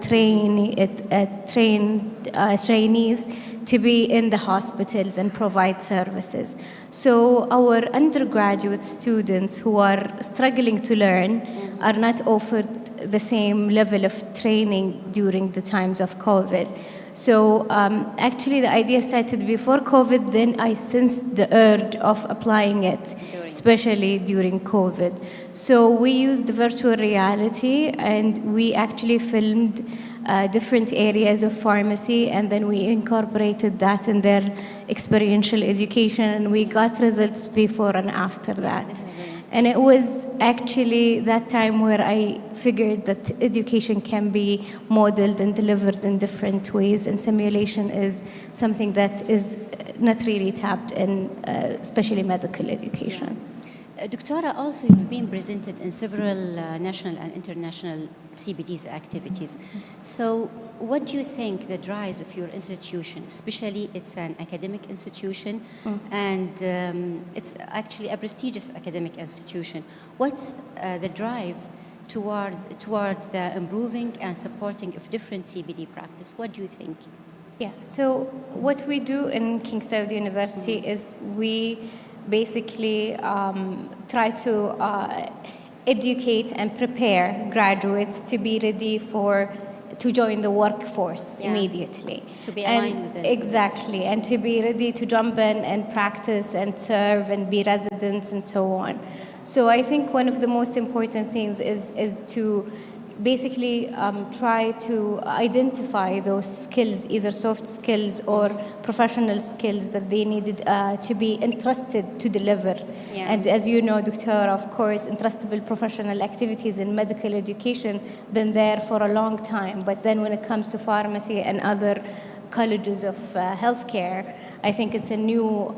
trainees to be in the hospitals and provide services. So our undergraduate students who are struggling to learn are not offered the same level of training during the times of COVID. So actually the idea started before COVID, then I sensed the urge of applying it, especially during COVID. So we used virtual reality and we actually filmed different areas of pharmacy, and then we incorporated that in their experiential education, and we got results before and after that. And it was actually that time where I figured that education can be modeled and delivered in different ways, and simulation is something that is not really tapped in, especially medical education. Doctora, also you've been presented in several national and international CBD's activities. So what do you think the drives of your institution, especially it's an academic institution and it's actually a prestigious academic institution. What's the drive toward the improving and supporting of different CBD practice? What do you think? Yeah, so what we do in King Saud University is we basically try to educate and prepare graduates to be ready to join the workforce immediately. To be aligned with it. Exactly, and to be ready to jump in and practice and serve and be residents and so on. So I think one of the most important things is to basically try to identify those skills, either soft skills or professional skills that they needed to be entrusted to deliver. And as you know, Doctor, of course, entrustable professional activities in medical education been there for a long time. But then when it comes to pharmacy and other colleges of healthcare, I think it's a new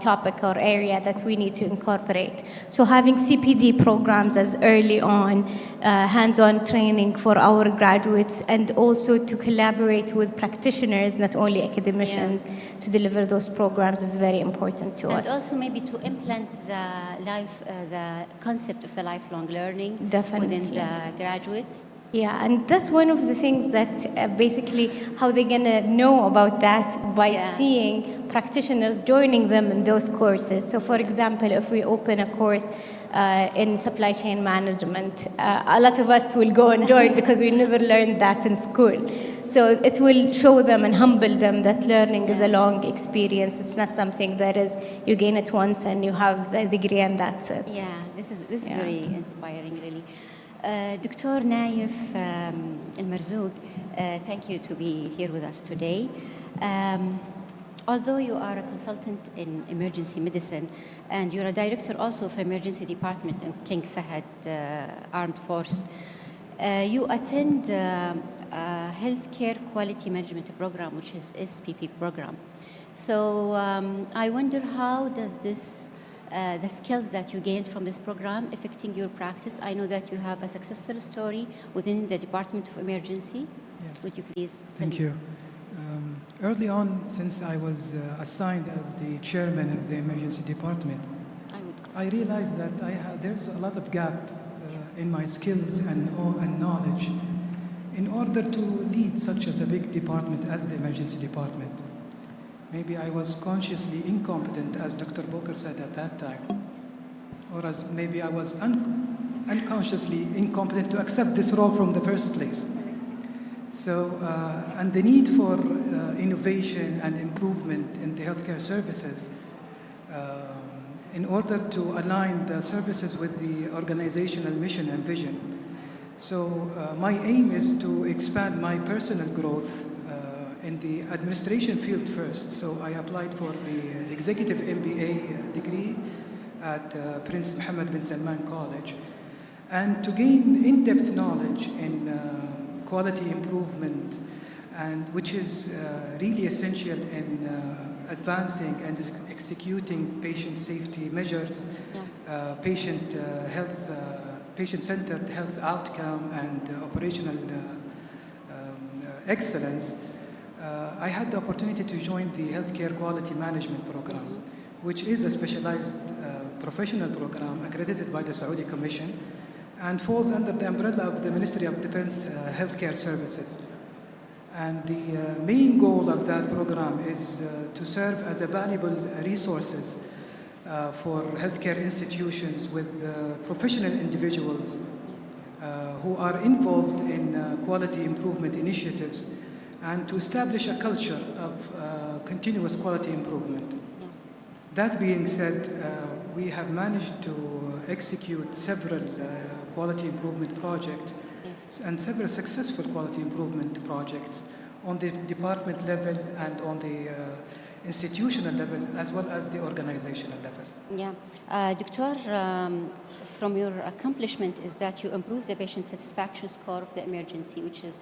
topic or area that we need to incorporate. So having CPD programs as early on, hands-on training for our graduates, and also to collaborate with practitioners, not only academicians, to deliver those programs is very important to us. And also maybe to implement the concept of the lifelong learning within the graduates. Yeah, and that's one of the things that basically how they're gonna know about that by seeing practitioners joining them in those courses. So for example, if we open a course in supply chain management, a lot of us will go and join because we never learned that in school. So it will show them and humble them that learning is a long experience. It's not something that is you gain it once and you have the degree and that's it. Yeah, this is very inspiring, really. Dr. Naif Al-Marzouk, thank you to be here with us today. Although you are a consultant in emergency medicine and you're a director also of emergency department in King Fahd Armed Force, you attend healthcare quality management program, which is SPP program. So I wonder how does the skills that you gained from this program affecting your practice? I know that you have a successful story within the Department of Emergency. Yes. Would you please? Thank you. Early on, since I was assigned as the chairman of the emergency department, I realized that there's a lot of gap in my skills and knowledge in order to lead such as a big department as the emergency department. Maybe I was consciously incompetent, as Dr. Boker said at that time, or as maybe I was unconsciously incompetent to accept this role from the first place. So, and the need for innovation and improvement in the healthcare services in order to align the services with the organizational mission and vision. So my aim is to expand my personal growth in the administration field first. So I applied for the executive MBA degree at Prince Mohammed bin Salman College. And to gain in-depth knowledge in quality improvement, and which is really essential in advancing and executing patient safety measures, patient health patient-centered health outcome and operational excellence, I had the opportunity to join the Healthcare Quality Management Program, which is a specialized professional program accredited by the Saudi Commission and falls under the umbrella of the Ministry of Defense Healthcare Services. And the main goal of that program is to serve as a valuable resources for healthcare institutions with professional individuals who are involved in quality improvement initiatives and to establish a culture of continuous quality improvement. That being said, we have managed to execute several quality improvement projects and several successful quality improvement projects on the department level and on the institutional level as well as the organizational level. Yeah. Doctor, from your accomplishment is that you improve the patient satisfaction score of the emergency, which is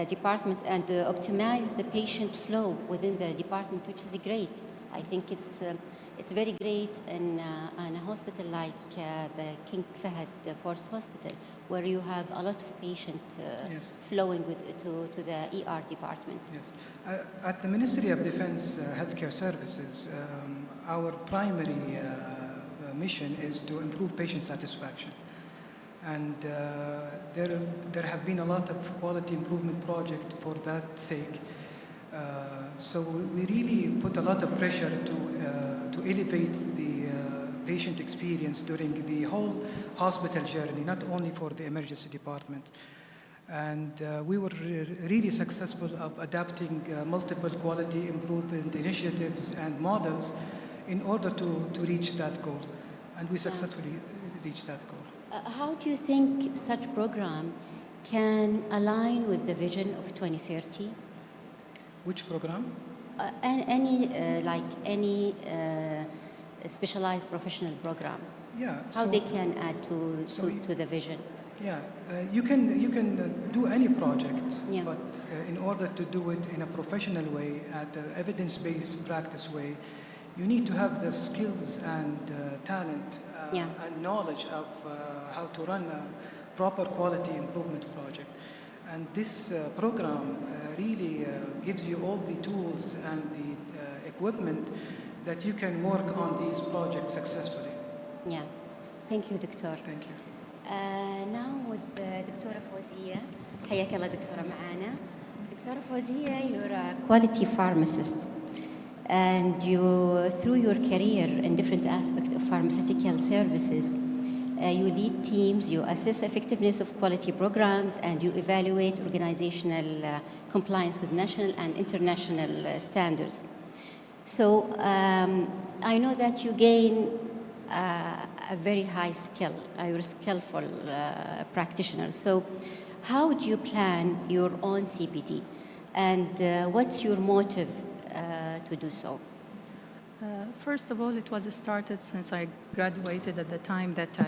department, and optimize the patient flow within the department, which is great. I think it's very great in a hospital like the King Fahd Force Hospital, where you have a lot of patients flowing to the ER department. Yes. At the Ministry of Defense Healthcare Services, our primary mission is to improve patient satisfaction. And there have been a lot of quality improvement projects for that sake. So we really put a lot of pressure to elevate the patient experience during the whole hospital journey, not only for the emergency department. And we were really successful of adapting multiple quality improvement initiatives and models in order to reach that goal. And we successfully reached that goal. How do you think such program can align with the vision of 2030? Which program? Any specialized professional program. Yeah. How they can add to the vision. Yeah, you can do any project, but in order to do it in a professional way, at an evidence-based practice way, you need to have the skills and talent and knowledge of how to run a proper quality improvement project. And this program really gives you all the tools and the equipment that you can work on these projects successfully. Yeah, thank you, Doctor. Thank you. Now with دكتورة فوزية. حياك الله دكتورة معانا. دكتورة فوزية, you're a quality pharmacist, and you, through your career in different aspects of pharmaceutical services, you lead teams, you assess effectiveness of quality programs, and you evaluate organizational compliance with national and international standards. So I know that you gain a very high skill, you're a skillful practitioner. So how do you plan your own CPD, and what's your motive to do so? First of all, it was started since I graduated at the time that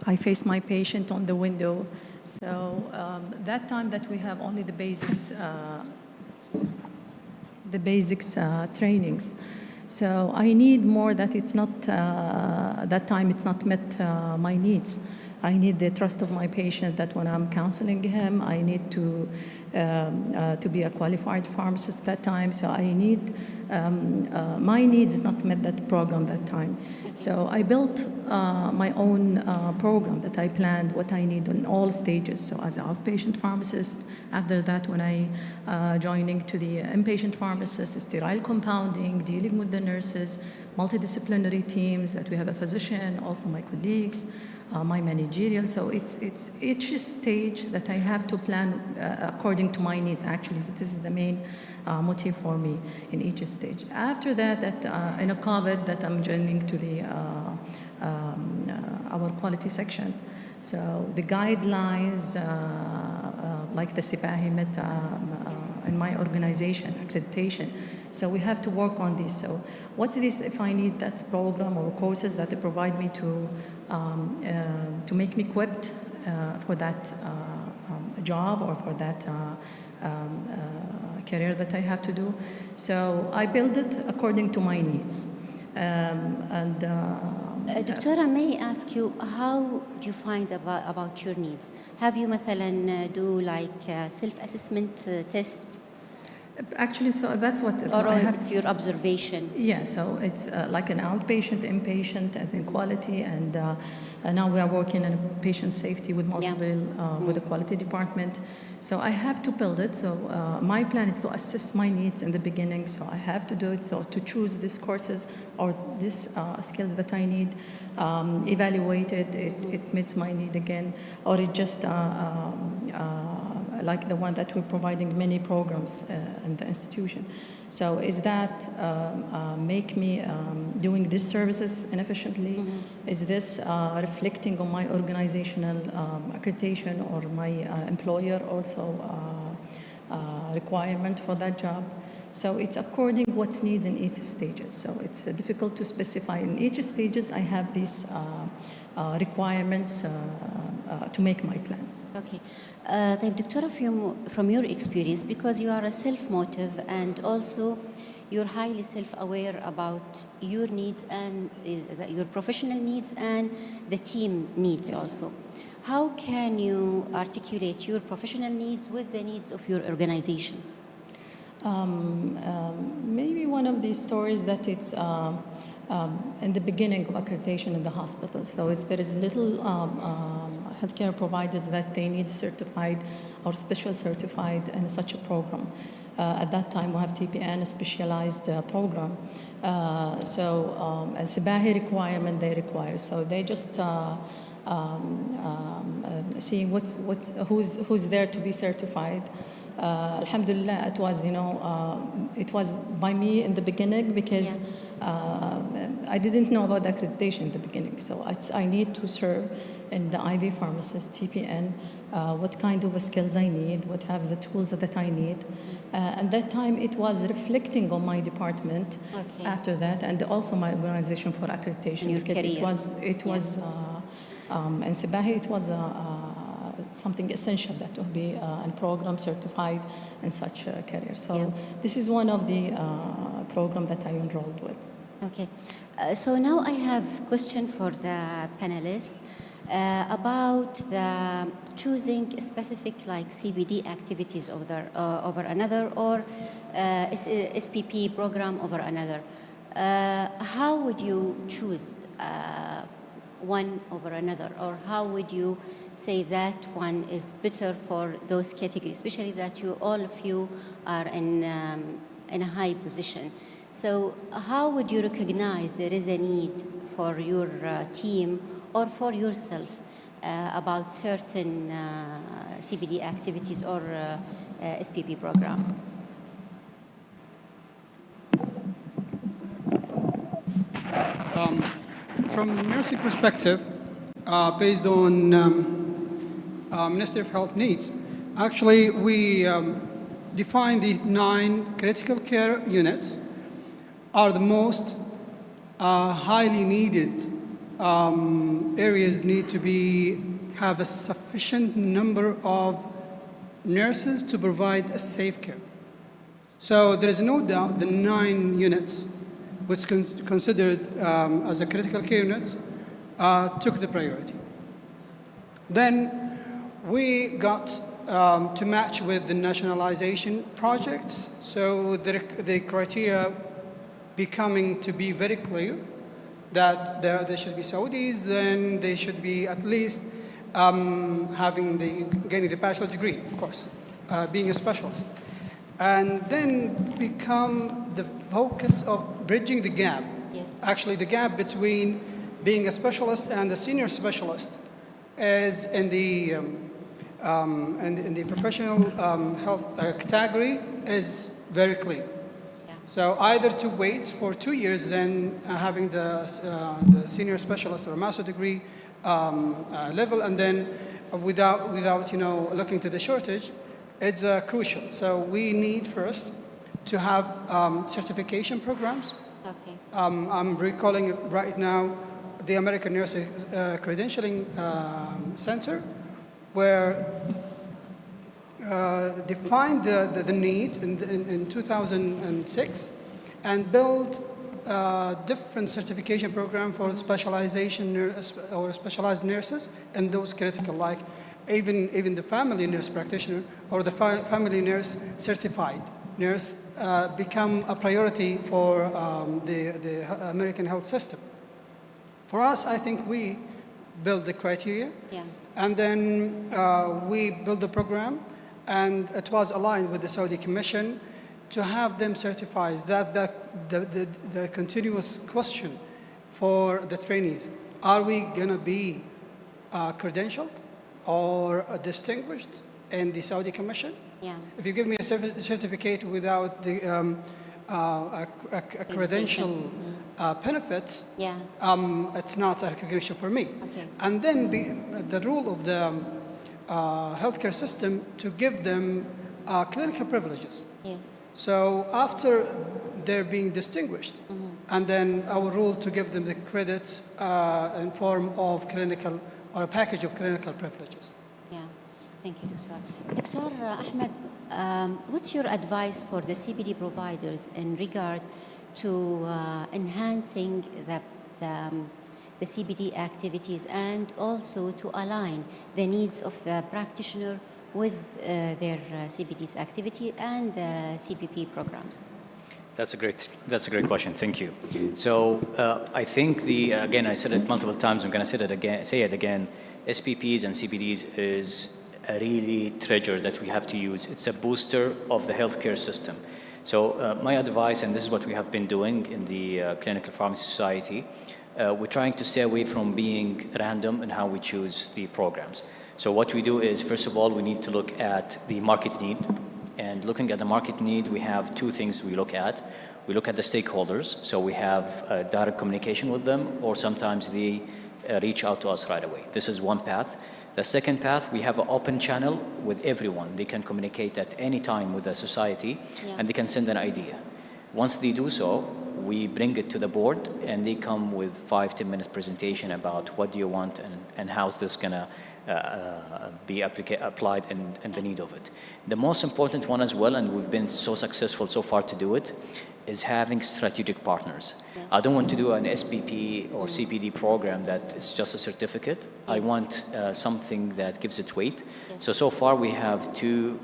I faced my patient on the window. So that time that we have only the basics trainings. So I need more that it's not, that time it's not met my needs. I need the trust of my patient that when I'm counseling him, I need to be a qualified pharmacist that time. So I need, my needs is not met that program that time. So I built my own program that I planned what I need on all stages. So as an outpatient pharmacist, after that when I joining to the inpatient pharmacist, sterile compounding, dealing with the nurses, multidisciplinary teams that we have a physician, also my colleagues, my managerial. So it's each stage that I have to plan according to my needs. Actually, so this is the main motive for me in each stage. After that in a COVID, that I'm joining to the our quality section. So the guidelines, like the SIPAHI met in my organization, accreditation. So we have to work on this. So what it is, if I need that program or courses that provide me to make me equipped for that job or for that career that I have to do. So I build it according to my needs. Doctora, may I ask you, how do you find about your needs? Have you مثلا do like self-assessment tests? Actually, so that's what or it's your observation. Yeah, so it's like an outpatient, inpatient, as in quality, and now we are working on patient safety with multiple, with the quality department. So I have to build it. So my plan is to assess my needs in the beginning. So I have to do it. So to choose these courses or these skills that I need, evaluate it, it meets my need again, or it just like the one that we're providing many programs in the institution. So is that make me doing these services inefficiently? Is this reflecting on my organizational accreditation or my employer also requirement for that job? So it's according what's needs in each stages. So it's difficult to specify. In each stages, I have these requirements to make my plan. Okay. طيب دكتورة, from your experience, because you are a self-motive and also you're highly self-aware about your needs and your professional needs and the team needs also. How can you articulate your professional needs with the needs of your organization? Maybe one of these stories that it's in the beginning of accreditation in the hospital. So there is little healthcare providers that they need certified or special certified in such a program. At that time, we have TPN, a specialized program. So a SBAHI requirement they require. So they just seeing who's there to be certified. Alhamdulillah, it was, it was by me in the beginning because I didn't know about the accreditation in the beginning. So I need to serve in the IV pharmacist, TPN, what kind of skills I need, what have the tools that I need. At that time, it was reflecting on my department after that, and also my organization for accreditation. Your because career. It was in SBAHI, it was something essential that will be a program certified in such a career. So this is one of the program that I enrolled with. Okay. So now I have a question for the panelists about the choosing specific like CBD activities over another or SPP program over another. How would you choose one over another, or how would you say that one is better for those categories, especially that all of you are in a high position? So how would you recognize there is a need for your team or for yourself about certain CBD activities or SPP program? From a nursing perspective, based on Ministry of Health needs, actually we define the 9 critical care units are the most highly needed areas need to have a sufficient number of nurses to provide a safe care. So there is no doubt the 9 units which considered as a critical care units took the priority. Then we got to match with the nationalization projects, so the criteria becoming to be very clear that there should be Saudis, then they should be at least gaining the bachelor degree, of course, being a specialist. And then become the focus of bridging the gap. Yes. Actually, the gap between being a specialist and a senior specialist is in the professional health category is very clear. So either to wait for 2 years, then having the senior specialist or master degree level, and then without looking to the shortage, it's crucial. So we need first to have certification programs. Okay. I'm recalling right now the American Nursing Credentialing Center, where defined the need in 2006 and built different certification program for specialization or specialized nurses in those critical, like even the family nurse practitioner or the family nurse certified nurse become a priority for the American health system. For us, I think we build the criteria, and then we build the program, and it was aligned with the Saudi Commission to have them certified. That the continuous question for the trainees: are we going to be credentialed or distinguished in the Saudi Commission? If you give me a certificate without the a credential benefits, it's not a recognition for me. And then the rule of the healthcare system to give them clinical privileges. So after they're being distinguished, and then our rule to give them the credit in form of clinical or a package of clinical privileges. Thank you, Dr. Dr. Ahmed, what's your advice for the CPD providers in regard to enhancing the CPD activities and also to align the needs of the practitioner with their CPD's activity and CPP programs? That's a great question. Thank you. So I think again, I said it multiple times. I'm going to say it again. SPPs and CPDs is a really treasure that we have to use. It's a booster of the healthcare system. So my advice, and this is what we have been doing in the Clinical Pharmacy Society, we're trying to stay away from being random in how we choose the programs. So what we do is, first of all, we need to look at the market need. And looking at the market need, we have two things we look at. We look at the stakeholders. So we have direct communication with them, or sometimes they reach out to us right away. This is one path. The second path, we have an open channel with everyone. They can communicate at any time with the society, and they can send an idea. Once they do so, we bring it to the board, and they come with 5-10 minutes presentation about what do you want and how's this going to be applied and the need of it. The most important one as well, and we've been so successful so far to do it, is having strategic partners. I don't want to do an SPP or CPD program that is just a certificate. I want something that gives it weight. So far we have two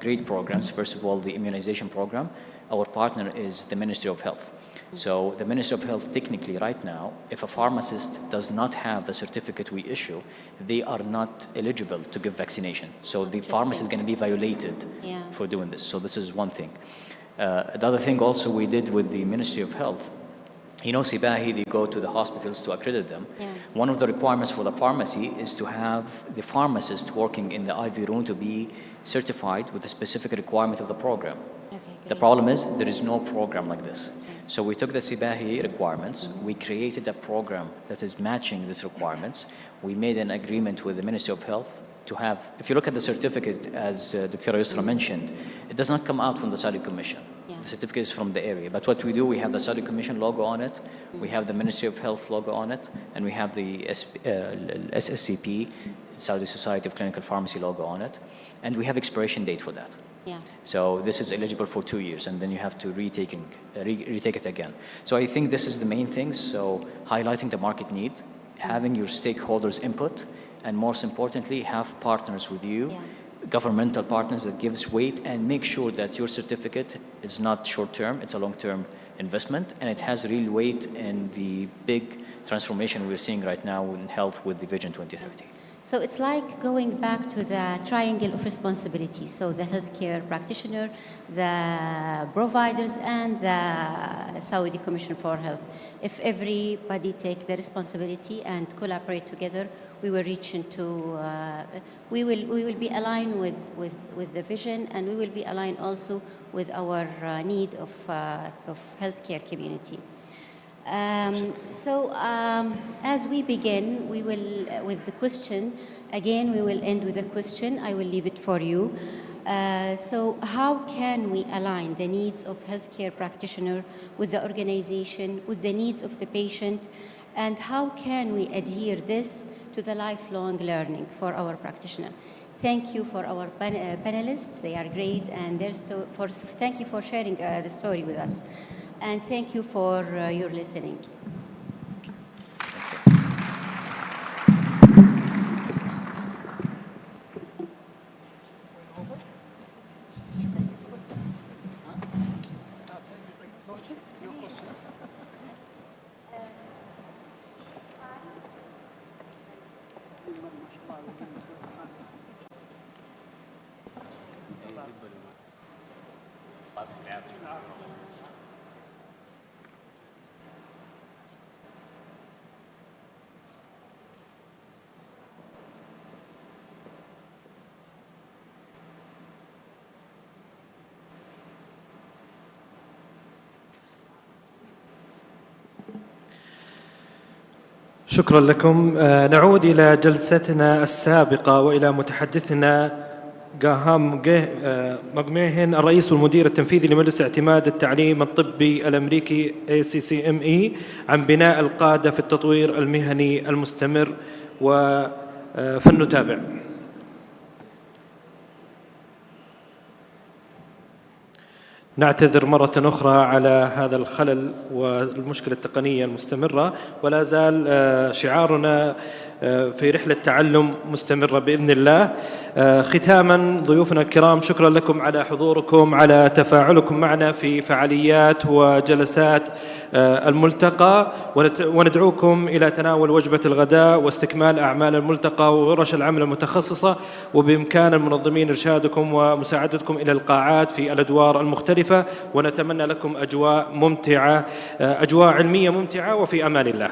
great programs. First of all, the immunization program. Our partner is the Ministry of Health. So the Ministry of Health, technically right now, if a pharmacist does not have the certificate we issue, they are not eligible to give vaccination. So the pharmacy is going to be violated for doing this. So this is one thing. The other thing also we did with the Ministry of Health, you know, Sibahi, they go to the hospitals to accredit them. One of the requirements for the pharmacy is to have the pharmacist working in the IV room to be certified with the specific requirement of the program. The problem is there is no program like this. So we took the Sibahi requirements, we created a program that is matching these requirements. We made an agreement with the Ministry of Health to have, if you look at the certificate, as Dr. Yusra mentioned, it does not come out from the Saudi Commission. The certificate is from the area. But what we do, we have the Saudi Commission logo on it, we have the Ministry of Health logo on it, and we have the SSCP, Saudi Society of Clinical Pharmacy logo on it, and we have expiration date for that. So this is eligible for 2 years, and then you have to retake it again. So I think this is the main things. So highlighting the market need, having your stakeholders' input, and most importantly, have partners with you, governmental partners that gives weight, and make sure that your certificate is not short-term, it's a long-term investment, and it has real weight in the big transformation we're seeing right now in health with the Vision 2030. So it's like going back to the triangle of responsibility. So the healthcare practitioner, the providers, and the Saudi Commission for Health. If everybody take the responsibility and collaborate together, we will reach into, we will be aligned with the vision, and we will be aligned also with our need of healthcare community. As we begin, we will, with the question, again, we will end with a question. I will leave it for you. So how can we align the needs of healthcare practitioner with the organization, with the needs of the patient, and how can we adhere this to the lifelong learning for our practitioner? Thank you for our panelists. They are great, and thank you for sharing the story with us. and thank you for your listening. شكرا لكم. نعود إلى جلستنا السابقة وإلى متحدثنا جاهام مغميهن، الرئيس والمدير التنفيذي لمجلس اعتماد التعليم الطبي الأمريكي ACCME، عن بناء القادة في التطوير المهني المستمر. فلنتابع. نعتذر مرة أخرى على هذا الخلل والمشكلة التقنية المستمرة، ولا زال شعارنا في رحلة تعلم مستمرة بإذن الله. ختاما ضيوفنا الكرام، شكرا لكم على حضوركم، على تفاعلكم معنا في فعاليات وجلسات الملتقى، وندعوكم إلى تناول وجبة الغداء واستكمال أعمال الملتقى وورش العمل المتخصصة، وبإمكان المنظمين إرشادكم ومساعدتكم إلى القاعات في الأدوار المختلفة، ونتمنى لكم أجواء ممتعة، أجواء علمية ممتعة، وفي أمان الله.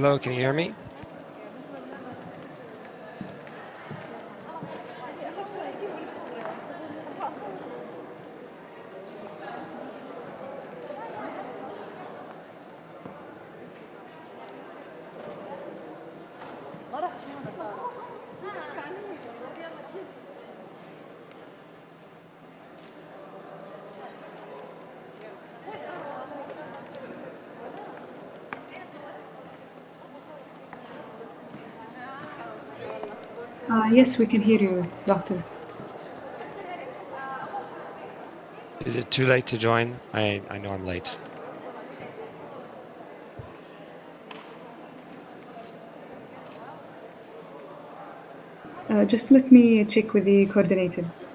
Hello, can you hear me? Yes, we can hear you, Doctor. Is it too late to join? I know I'm late. Just let me check with the coordinators.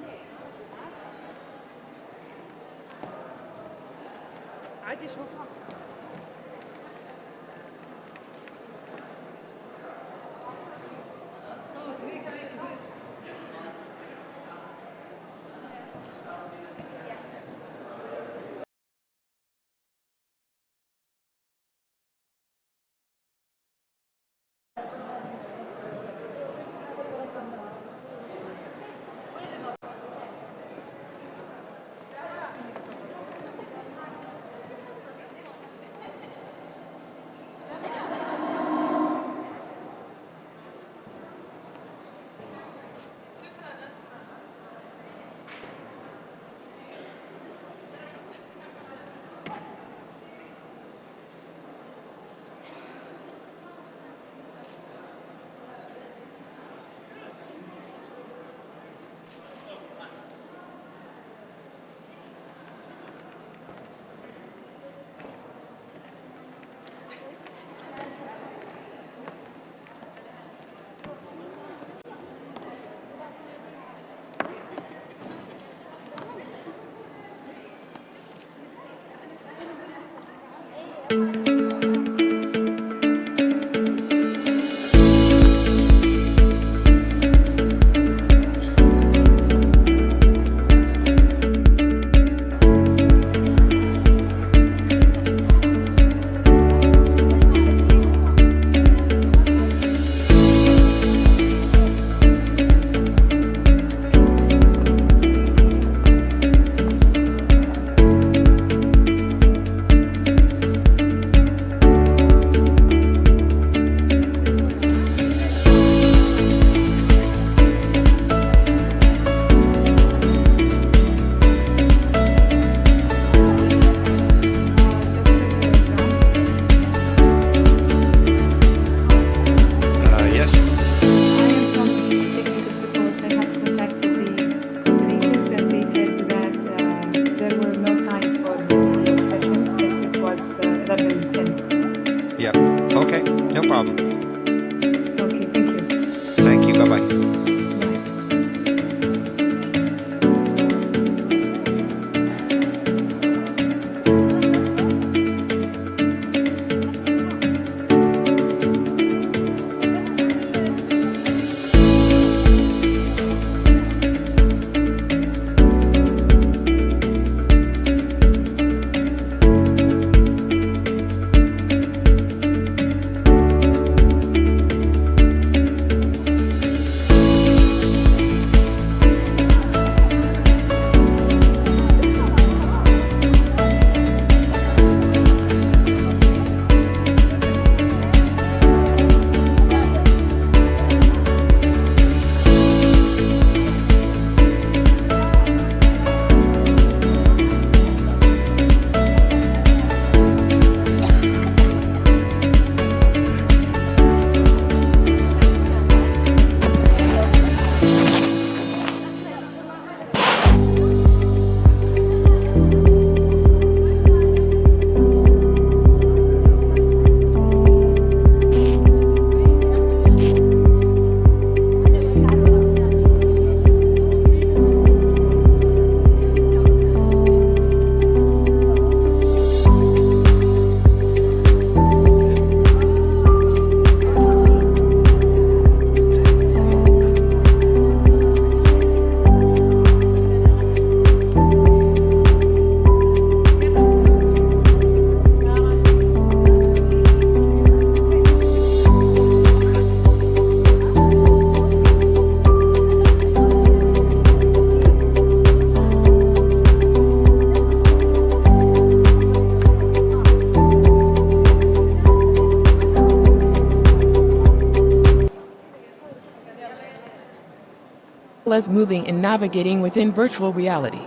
as moving and navigating within virtual reality.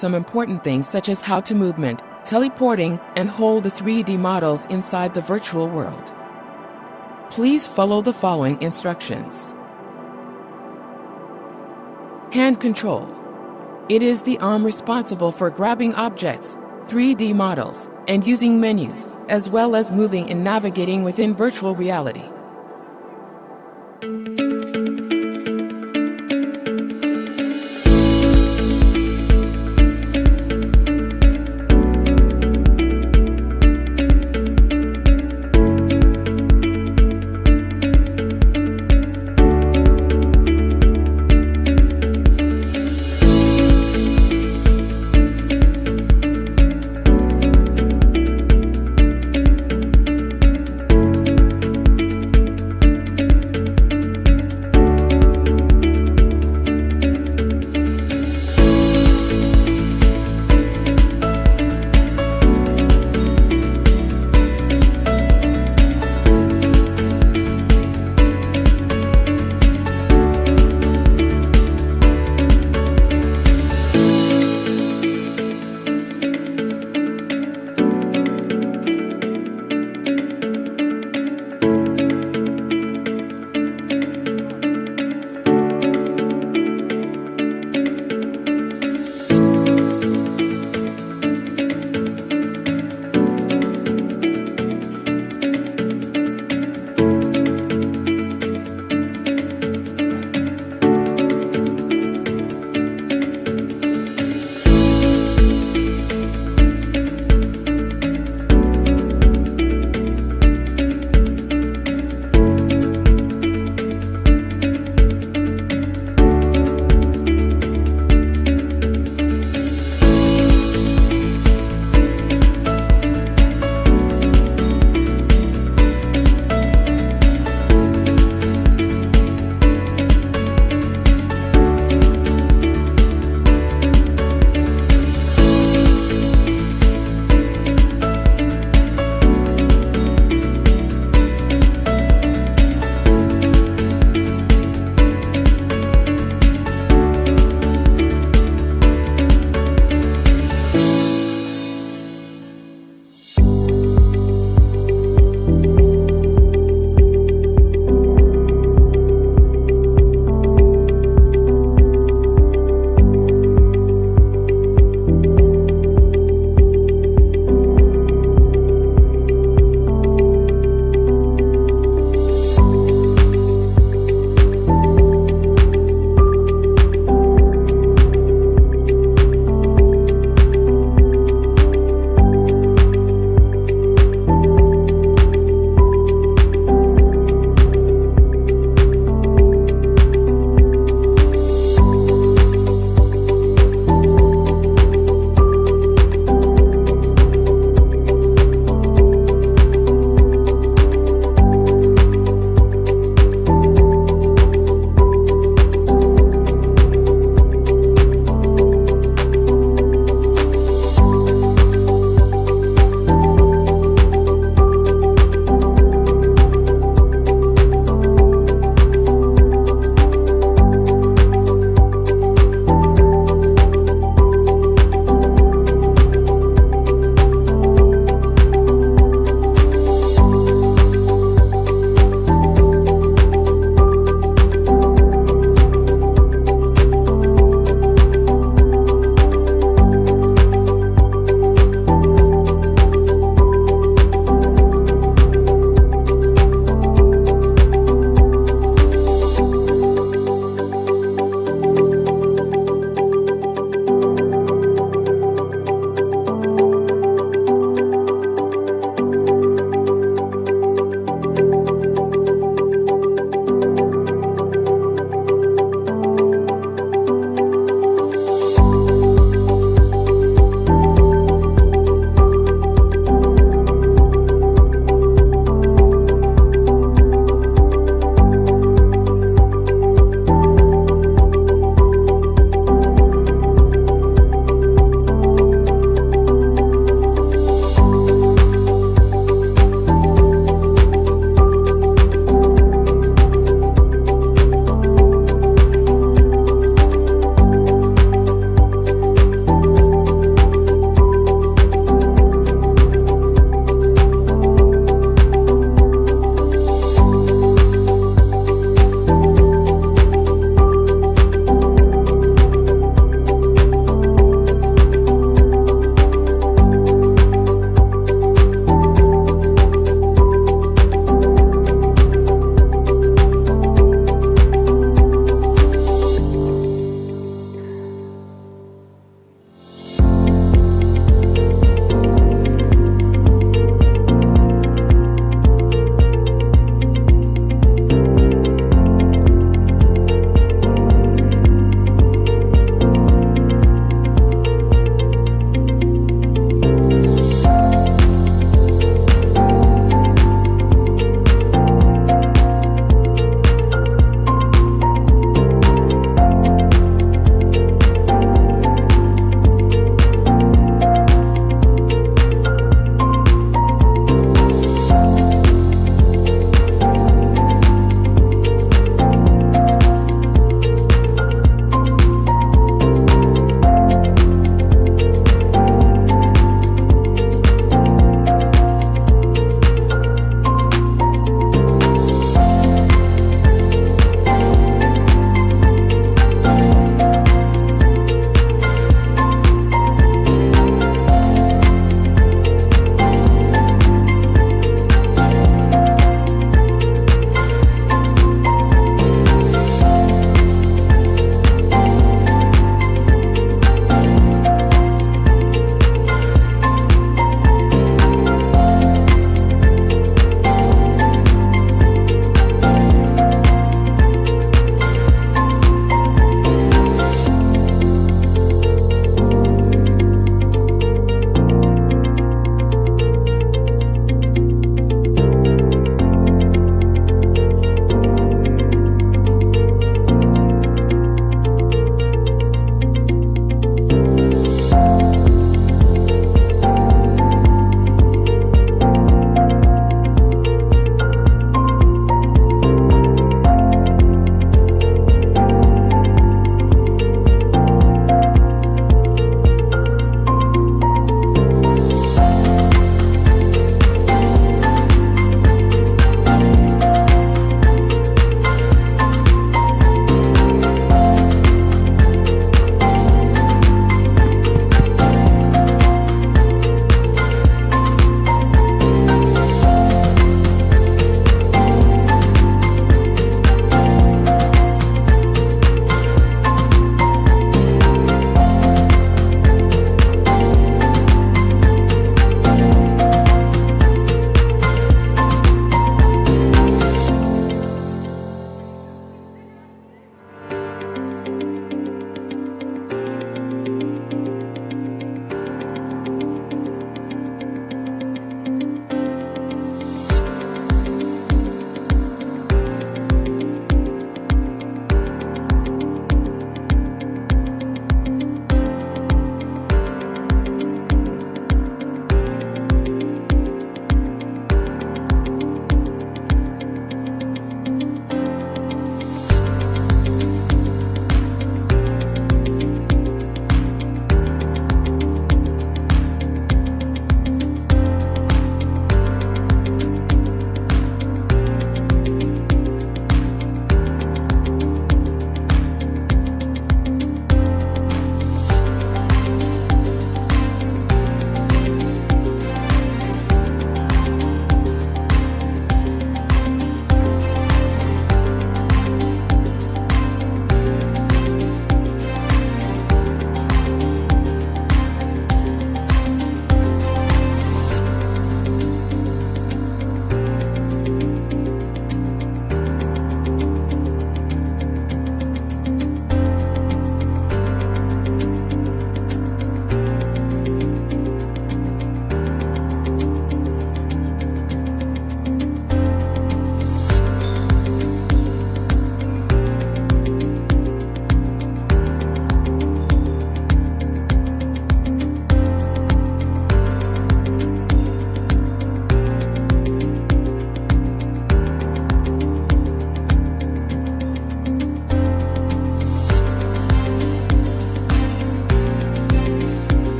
some important things such as how to movement, teleporting, and hold the 3D models inside the virtual world. Please follow the following instructions. Hand control. It is the arm responsible for grabbing objects, 3D models, and using menus, as well as moving and navigating within virtual reality.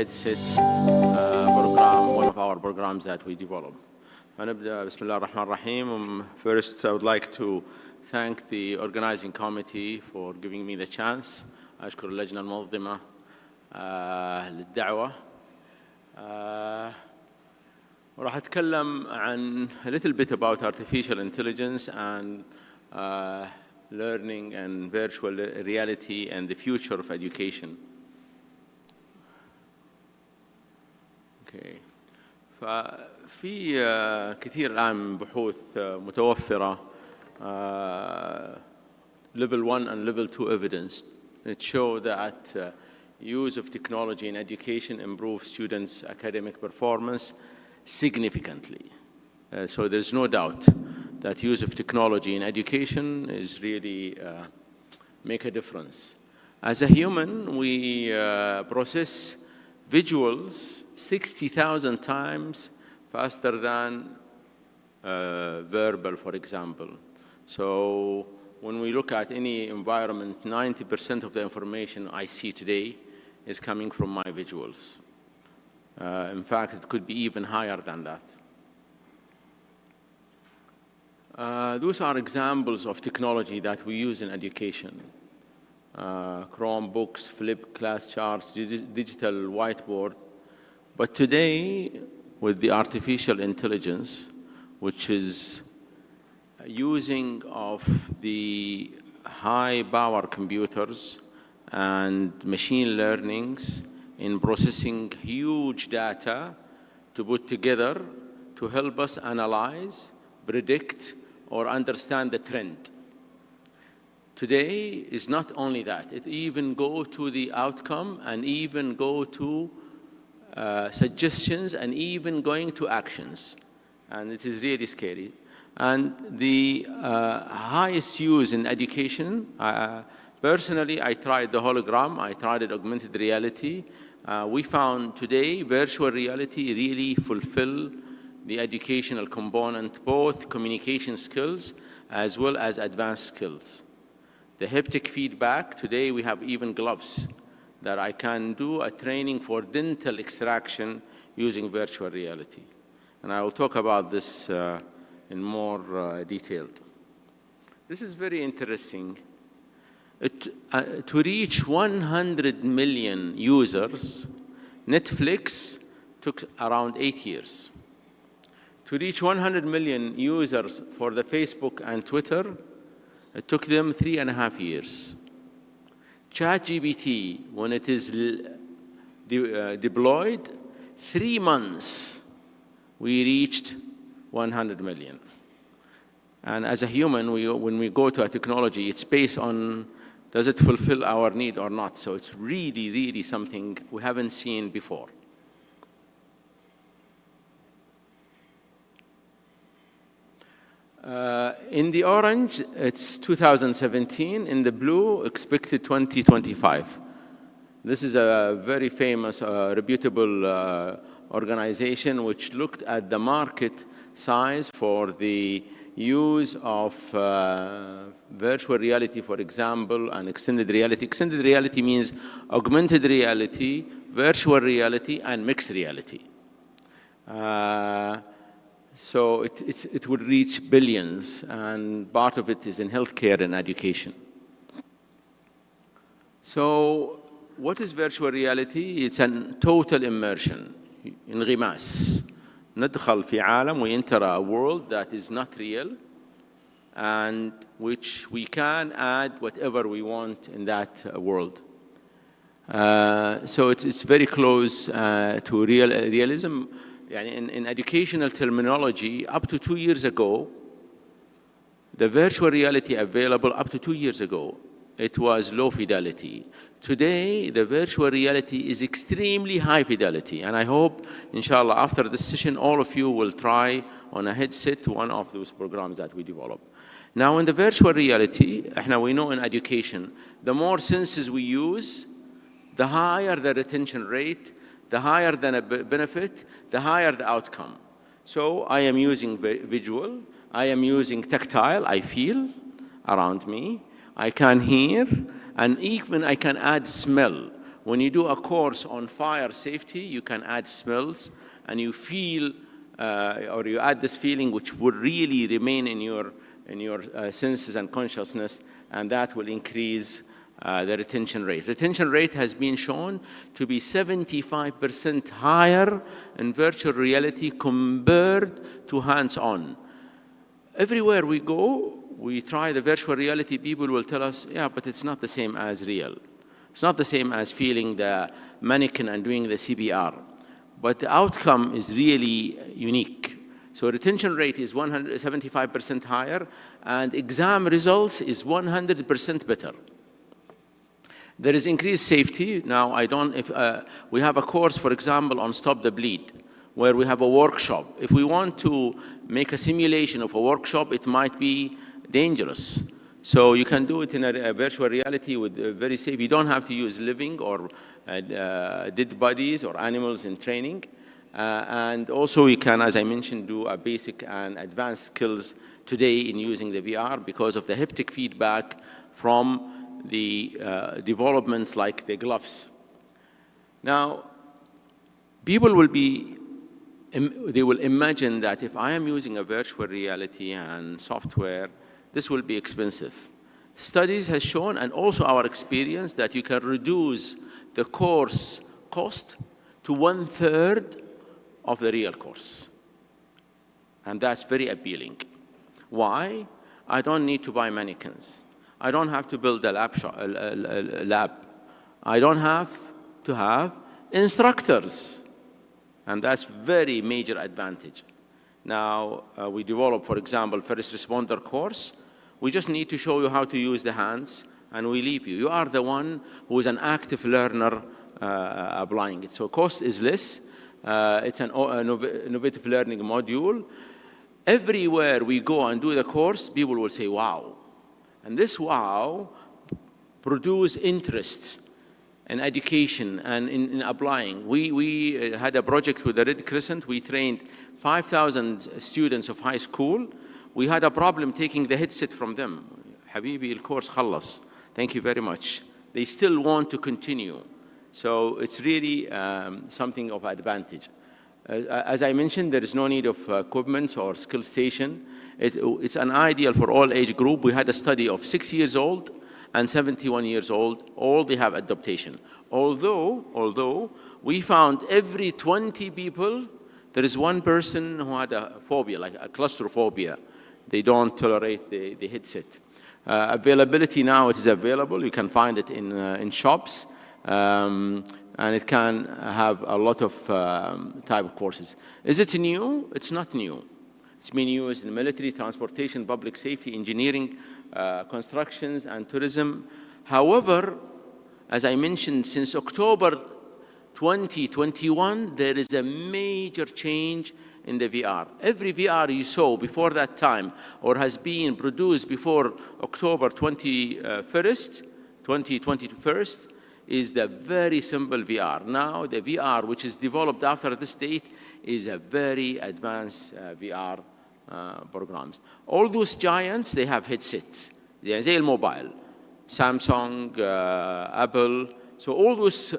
headset program, one of our programs that we develop. فنبدأ بسم الله الرحمن الرحيم. First, I would like to thank the organizing committee for giving me the chance. أشكر اللجنة المنظمة للدعوة. وراح أتكلم عن a little bit about artificial intelligence and learning and virtual reality and the future of education. Okay. ففي كثير الآن بحوث متوفرة level 1 and level 2 evidence that show that use of technology in education improves students' academic performance significantly. So there's no doubt that use of technology in education is really make a difference. As a human, we process visuals 60,000 times faster than verbal, for example. So when we look at any environment, 90% of the information I see today is coming from my visuals. In fact, it could be even higher than that. Those are examples of technology that we use in education. Chromebooks, flipped class charts, digital whiteboard. But today, with the artificial intelligence, which is using of the high power computers and machine learnings in processing huge data to put together to help us analyze, predict, or understand the trend. Today is not only that, it even go to the outcome and even go to suggestions and even going to actions. And it is really scary. And the highest use in education, personally, I tried the hologram, I tried it augmented reality. We found today virtual reality really fulfill the educational component, both communication skills as well as advanced skills. The haptic feedback, today we have even gloves that I can do a training for dental extraction using virtual reality. And I will talk about this in more detail. This is very interesting. To reach 100 million users, Netflix took around 8 years. To reach 100 million users for the Facebook and Twitter, it took them 3.5 years. ChatGPT, when it is deployed, 3 months, we reached 100 million. And as a human, when we go to a technology, it's based on, does it fulfill our need or not? So it's really, really something we haven't seen before. In the orange, it's 2017. In the blue, expected 2025. This is a very famous, reputable organization which looked at the market size for the use of virtual reality, for example, and extended reality. Extended reality means augmented reality, virtual reality, and mixed reality. So it would reach billions, and part of it is in healthcare and education. So what is virtual reality? It's a total immersion, انغماس. ندخل في عالم, we enter a world that is not real, and which we can add whatever we want in that world. So it's very close to realism. In educational terminology, up to 2 years ago, the virtual reality available up to 2 years ago, it was low fidelity. Today, the virtual reality is extremely high fidelity. And I hope, inshallah, after this session, all of you will try on a headset one of those programs that we develop. Now, in the virtual reality, we know in education, the more senses we use, the higher the retention rate, the higher the benefit, the higher the outcome. So I am using visual, I am using tactile, I feel around me, I can hear, and even I can add smell. when you do a course on fire safety, you can add smells, and you feel, or you add this feeling which would really remain in your senses and consciousness, and that will increase the retention rate. Retention rate has been shown to be 75% higher in virtual reality compared to hands-on. Everywhere we go, we try the virtual reality, people will tell us, yeah, but it's not the same as real. It's not the same as feeling the mannequin and doing the CPR. But the outcome is really unique. So retention rate is 175% higher, and exam results is 100% better. There is increased safety. Now, we have a course, for example, on Stop the Bleed, where we have a workshop. If we want to make a simulation of a workshop, it might be dangerous. So you can do it in a virtual reality with very safe. You don't have to use living or dead bodies or animals in training. And also you can, as I mentioned, do a basic and advanced skills today in using the VR because of the haptic feedback from the development like the gloves. Now, people will they will imagine that if I am using a virtual reality and software, this will be expensive. Studies has shown, and also our experience, that you can reduce the course cost to 1/3 of the real course. And that's very appealing. Why? I don't need to buy mannequins. I don't have to build a lab. I don't have to have instructors. And that's very major advantage. Now, we develop, for example, first responder course. We just need to show you how to use the hands, and we leave you. You are the one who is an active learner applying it. So cost is less. It's an innovative learning module. Everywhere we go and do the course, people will say, wow. And this wow produce interest in education and in applying. We had a project with the Red Crescent. We trained 5,000 students of high school. We had a problem taking the headset from them. Habibi, el-course khalas. Thank you very much. They still want to continue. So it's really something of advantage. As I mentioned, there is no need of equipment or skill station. It's an ideal for all age group. We had a study of 6 years old and 71 years old. All they have adaptation. Although we found every 20 people, there is one person who had a phobia, like a claustrophobia. They don't tolerate the headset. Availability now, it is available. You can find it in shops. And it can have a lot of type of courses. Is it new? It's not new. It's been used in military, transportation, public safety, engineering, constructions, and tourism. However, as I mentioned, since October 2021, there is a major change in the VR. Every VR you saw before that time or has been produced before October 21st, 2021, is the very simple VR. Now, the VR, which is developed after this date, is a very advanced VR programs. All those giants, they have headsets. They are mobile. Samsung, Apple. So all those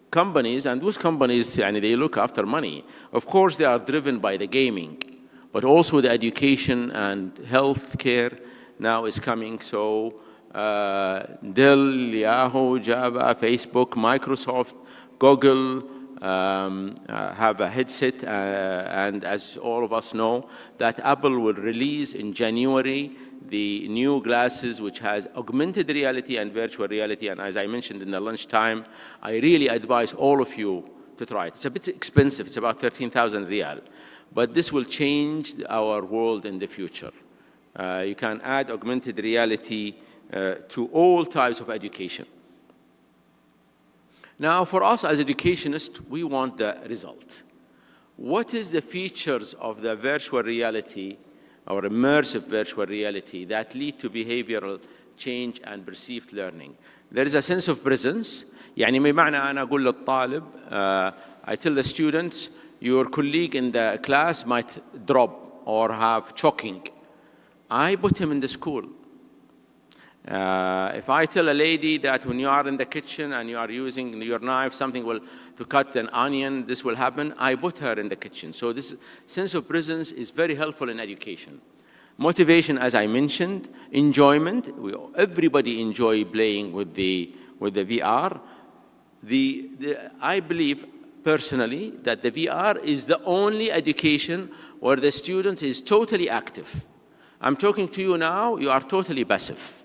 companies, and those companies, they look after money. Of course, they are driven by the gaming, but also the education and health care now is coming. So Dell, Yahoo, Java, Facebook, Microsoft, Google have a headset, and as all of us know, that Apple will release in January the new glasses which has augmented reality and virtual reality. And as I mentioned in the lunchtime, I really advise all of you to try it. It's a bit expensive. It's about 13,000 riyal. But this will change our world in the future. You can add augmented reality to all types of education. Now, for us as educationists, we want the result. What is the features of the virtual reality or immersive virtual reality that lead to behavioral change and perceived learning? There is a sense of presence. يعني بمعنى أنا أقول للطالب, I tell the students, your colleague in the class might drop or have choking. I put him in the school. If I tell a lady that when you are in the kitchen and you are using your knife, something will to cut an onion, this will happen, I put her in the kitchen. So this sense of presence is very helpful in education. Motivation, as I mentioned, enjoyment. Everybody enjoy playing with the VR. I believe personally that the VR is the only education where the student is totally active. I'm talking to you now, you are totally passive.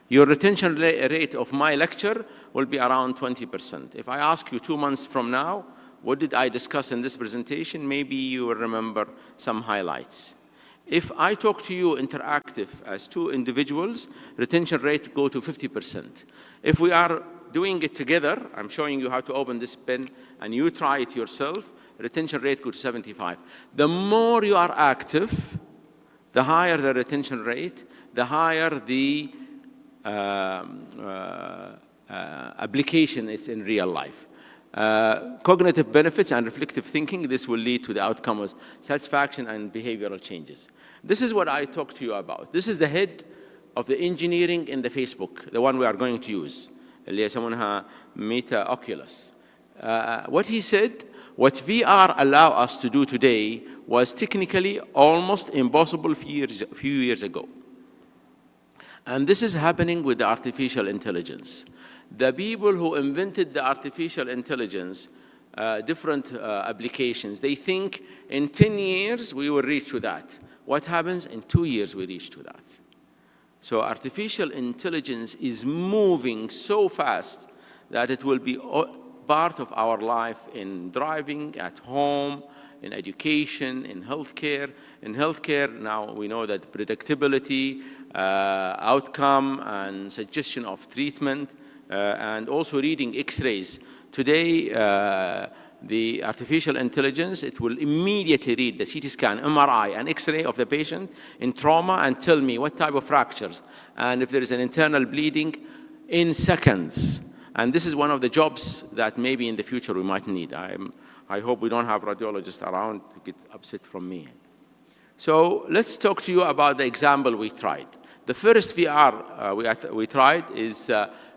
Your retention rate of my lecture will be around 20%. If I ask you 2 months from now, what did I discuss in this presentation, maybe you will remember some highlights. If I talk to you interactive as two individuals, retention rate go to 50%. If we are doing it together, I'm showing you how to open this pen, and you try it yourself, retention rate goes to 75%. The more you are active, the higher the retention rate, the higher the application is in real life. Cognitive benefits and reflective thinking, this will lead to the outcome of satisfaction and behavioral changes. This is what I talked to you about. This is the head of the engineering in the Facebook, the one we are going to use, اللي يسمونها Meta Oculus. What he said, what VR allow us to do today was technically almost impossible few years ago. And this is happening with the artificial intelligence. The people who invented the artificial intelligence, different applications, they think in 10 years we will reach to that. What happens? In 2 years we reach to that. So artificial intelligence is moving so fast that it will be part of our life in driving, at home, in education, in healthcare. In healthcare, now we know that predictability, outcome, and suggestion of treatment, and also reading X-rays. Today, the artificial intelligence, it will immediately read the CT scan, MRI, and X-ray of the patient in trauma and tell me what type of fractures, and if there is an internal bleeding in seconds. And this is one of the jobs that maybe in the future we might need. I hope we don't have radiologists around to get upset from me. So let's talk to you about the example we tried. The first VR we tried is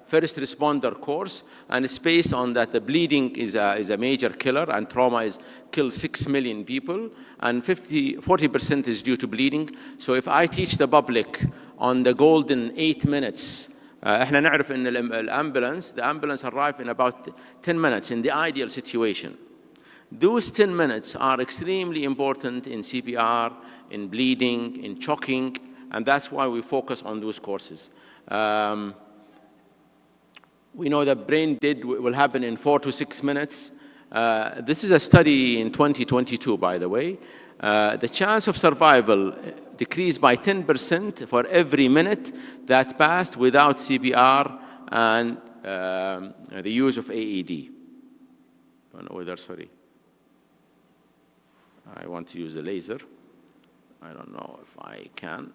first responder course, and it's based on that the bleeding is a major killer, and trauma kills 6 million people, and 40% is due to bleeding. So if I teach the public on the golden 8 minutes, احنا نعرف ان the ambulance arrive in about 10 minutes in the ideal situation. Those 10 minutes are extremely important in CPR, in bleeding, in choking, and that's why we focus on those courses. We know that brain dead will happen in 4 to 6 minutes. This is a study in 2022, by the way. The chance of survival decreased by 10% for every minute that passed without CPR and the use of AED. I don't know whether, sorry. I want to use a laser. I don't know if I can.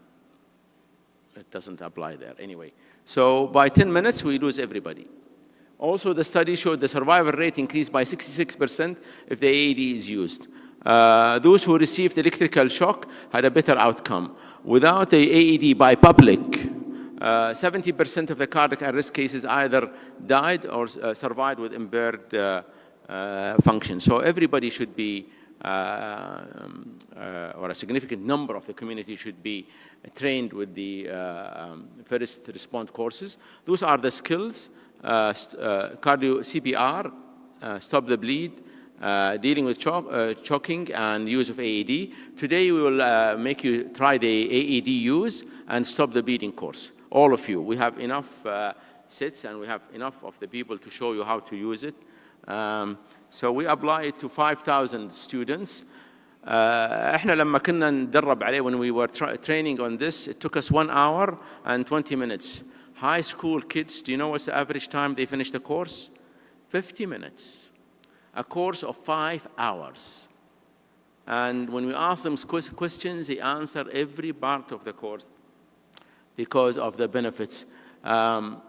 It doesn't apply there. Anyway, so by 10 minutes, we lose everybody. Also, the study showed the survival rate increased by 66% if the AED is used. Those who received electrical shock had a better outcome. Without the AED by public, 70% of the cardiac arrest cases either died or survived with impaired function. So everybody should be, or a significant number of the community should be trained with the first response courses. Those are the skills: cardio CPR, stop the bleed, dealing with choking, and use of AED. Today we will make you try the AED use and stop the bleeding course. All of you. We have enough sets and we have enough of the people to show you how to use it. So we apply it to 5,000 students. احنا لما كنا ندرب عليه, when we were training on this, it took us 1 hour and 20 minutes. High school kids, do you know what's the average time they finish the course? 50 minutes. A course of 5 hours. And when we ask them questions, they answer every part of the course because of the benefits of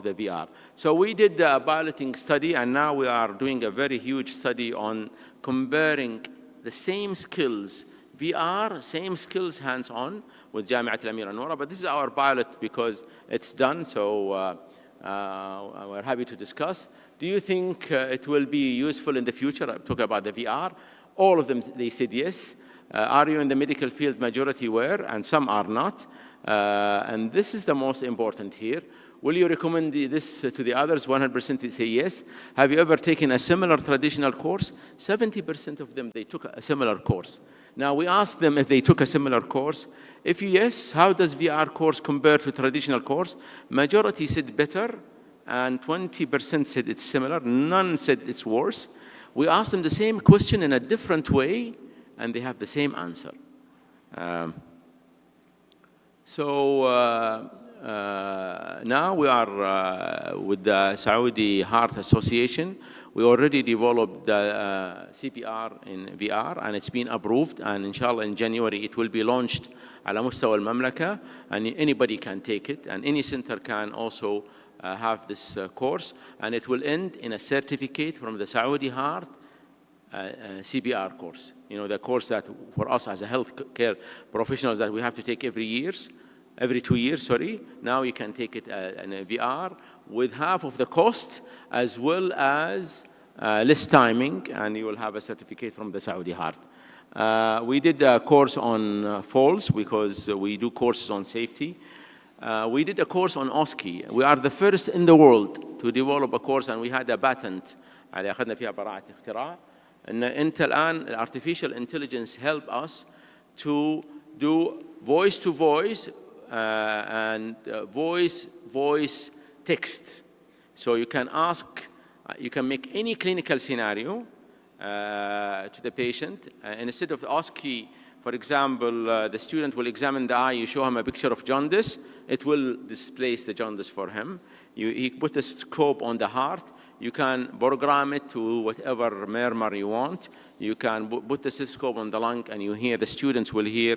the VR. So we did a piloting study, and now we are doing a very huge study on comparing the same skills VR, same skills hands-on with Jamiat Al-Amira Noura, but this is our pilot because it's done, so we're happy to discuss. Do you think it will be useful in the future? I'm talking about the VR. All of them, they said yes. Are you in the medical field? Majority were, and some are not. And this is the most important here. Will you recommend this to the others? 100% say yes. Have you ever taken a similar traditional course? 70% of them, they took a similar course. Now, we asked them if they took a similar course. If yes, how does VR course compare to traditional course? Majority said better, and 20% said it's similar. None said it's worse. We asked them the same question in a different way, and they have the same answer. Now we are with the Saudi Heart Association. We already developed the CPR in VR, and it's been approved, and inshallah in January it will be launched على مستوى المملكة, and anybody can take it, and any center can also have this course, and it will end in a certificate from the Saudi Heart CPR course. You know, the course that for us as a healthcare professionals that we have to take every 2 years, sorry. Now you can take it in a VR with half of the cost as well as less timing, and you will have a certificate from the Saudi Heart. We did a course on falls because we do courses on safety. We did a course on OSCE. We are the first in the world to develop a course, and we had a patent. أخذنا فيها براءة اختراع. إن أنت الآن artificial intelligence help us to do voice to voice and voice text. So you can ask, you can make any clinical scenario to the patient. And instead of OSCE, for example, the student will examine the eye, you show him a picture of jaundice, it will displace the jaundice for him. He put the scope on the heart. You can program it to whatever murmur you want. You can put the stethoscope on the lung, and you hear, the students will hear,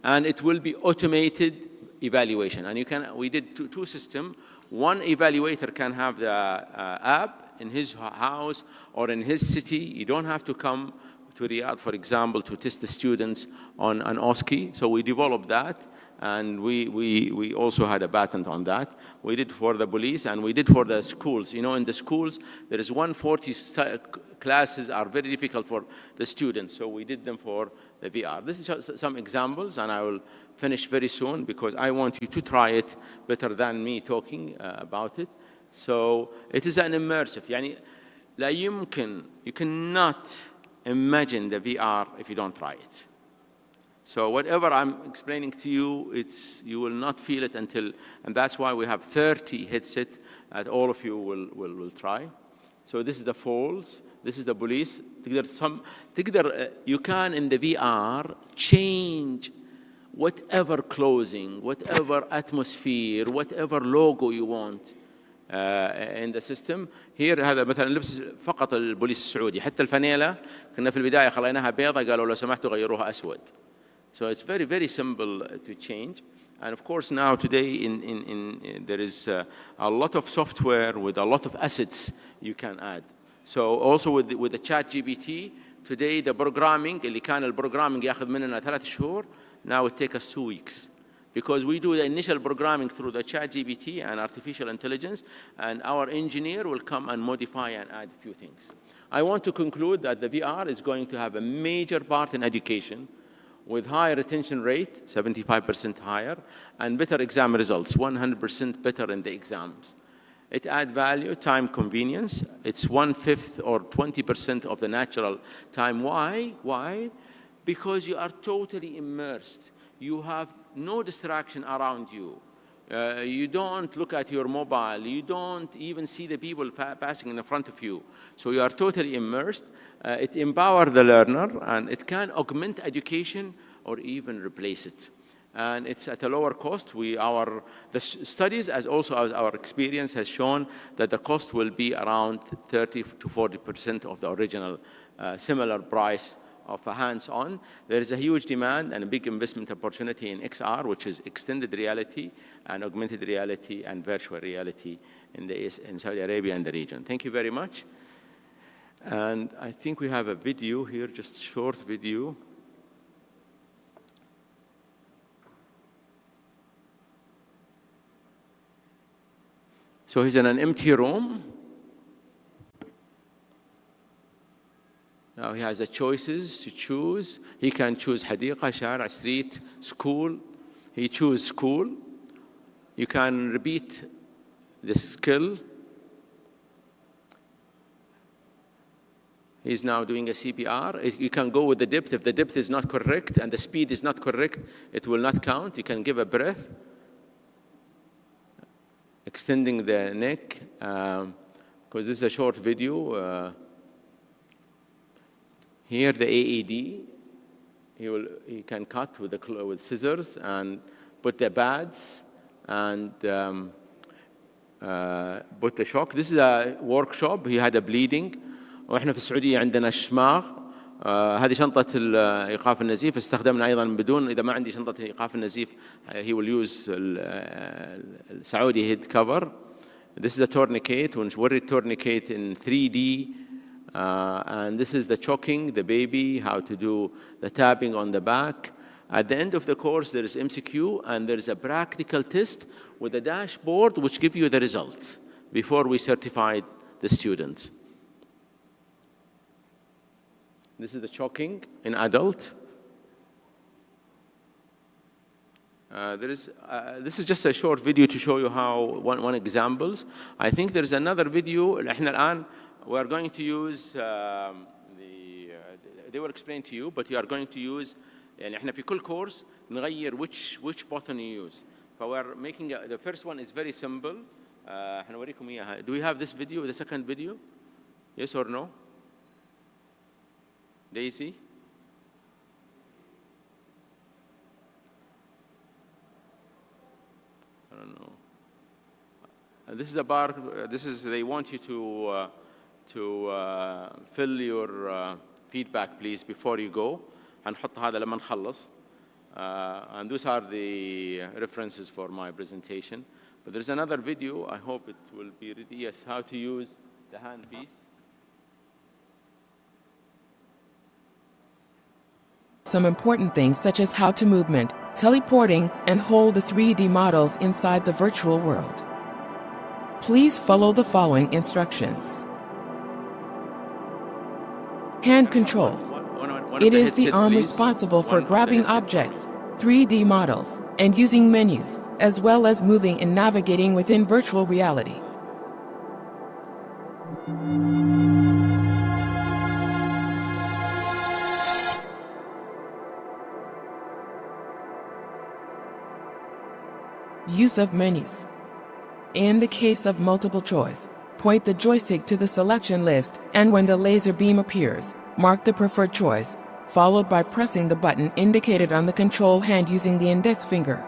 and it will be automated evaluation. And you can, we did two systems. One evaluator can have the app in his house or in his city. You don't have to come to Riyadh, for example, to test the students on an OSCE. So we developed that, and we also had a patent on that. We did for the police, and we did for the schools. You know, in the schools, there is 140 classes are very difficult for the students, so we did them for the VR. This is just some examples, and I will finish very soon because I want you to try it better than me talking about it. So it is an immersive. يعني لا يمكن, you cannot imagine the VR if you don't try it. So whatever I'm explaining to you, you will not feel it until, and that's why we have 30 headsets that all of you will try. So this is the falls, this is the police. You can in the VR change whatever clothing, whatever atmosphere, whatever logo you want in the system. Here هذا مثلا لبس فقط البوليس السعودي، حتى الفانيلة كنا في البداية خليناها بيضة، قالوا لو سمحتوا غيروها أسود. So it's very, very simple to change. And of course now today there is a lot of software with a lot of assets you can add. So also with the chat GPT, today the programming, اللي كان البروجرامينج ياخذ مننا 3 شهور, now it takes us 2 weeks. Because we do the initial programming through the chat GPT and artificial intelligence, and our engineer will come and modify and add a few things. I want to conclude that the VR is going to have a major part in education, with high retention rate, 75% higher, and better exam results, 100% better in the exams. It adds value, time convenience. It's 1/5 or 20% of the natural time. Why? Why? Because you are totally immersed. You have no distraction around you. You don't look at your mobile. You don't even see the people passing in front of you. So you are totally immersed. It empowers the learner, and it can augment education or even replace it. And it's at a lower cost. The studies, as also as our experience, has shown that the cost will be around 30 to 40% of the original similar price of a hands-on. There is a huge demand and a big investment opportunity in XR, which is extended reality and augmented reality and virtual reality in Saudi Arabia and the region. Thank you very much. And I think we have a video here, just a short video. So he's in an empty room. Now he has the choices to choose. He can choose حديقة, شارع, street, school. He chooses school. You can repeat the skill. He's now doing a CPR. You can go with the depth. If the depth is not correct and the speed is not correct, it will not count. You can give a breath. Extending the neck, because this is a short video. Here the AED, he can cut with scissors and put the pads and put the shock. This is a workshop. He had a bleeding. واحنا في السعودية عندنا الشماغ. هذه شنطة إيقاف النزيف. استخدمنا أيضا بدون. إذا ما عندي شنطة إيقاف النزيف, he will use السعودي head cover. This is a tourniquet. ونوري tourniquet in 3D. And this is the choking the baby, how to do the tapping on the back. At the end of the course, there is MCQ and there is a practical test with a dashboard which give you the results before we certified the students. This is the choking in adult. This is just a short video to show you how one examples. I think there is another video. احنا الآن we are going to use they will explain to you, but you are going to use. يعني احنا في كل course نغير which button you use. So we are making the first one is very simple. احنا نوريكم إياها. Do we have this video, the second video? Yes or no? Daisy? I don't know. This is a bar. They want you to fill your feedback, please, before you go. هنحط هذا لما نخلص. And those are the references for my presentation. But there's another video. I hope it will be ready. Yes, how to use the handpiece. Some important things such as how to movement, teleporting, and hold the 3D models inside the virtual world. Please follow the following instructions. Hand control. It is the arm responsible for grabbing objects, 3D models, and using menus, as well as moving and navigating within virtual reality. Use of menus. In the case of multiple choice, point the joystick to the selection list, and when the laser beam appears, mark the preferred choice, followed by pressing the button indicated on the control hand using the index finger.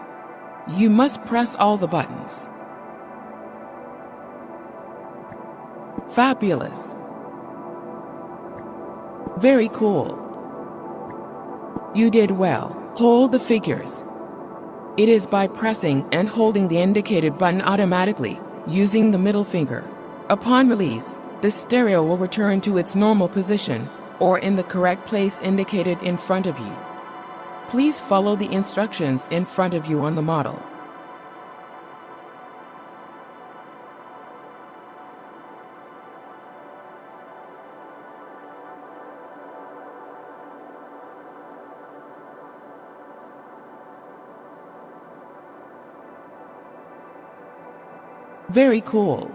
You must press all the buttons. Fabulous. Very cool. You did well. Hold the figures. It is by pressing and holding the indicated button automatically, using the middle finger. Upon release, the stereo will return to its normal position, or in the correct place indicated in front of you. Please follow the instructions in front of you on the model. Very cool.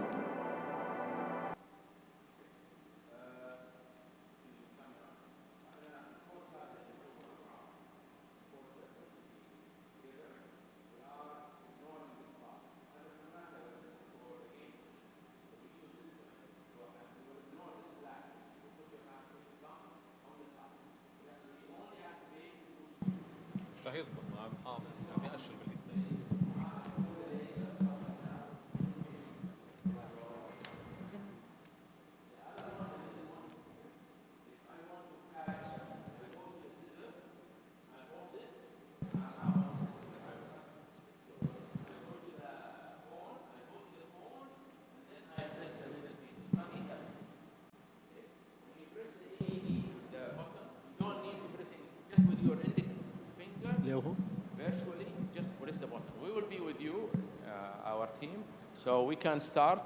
So we can start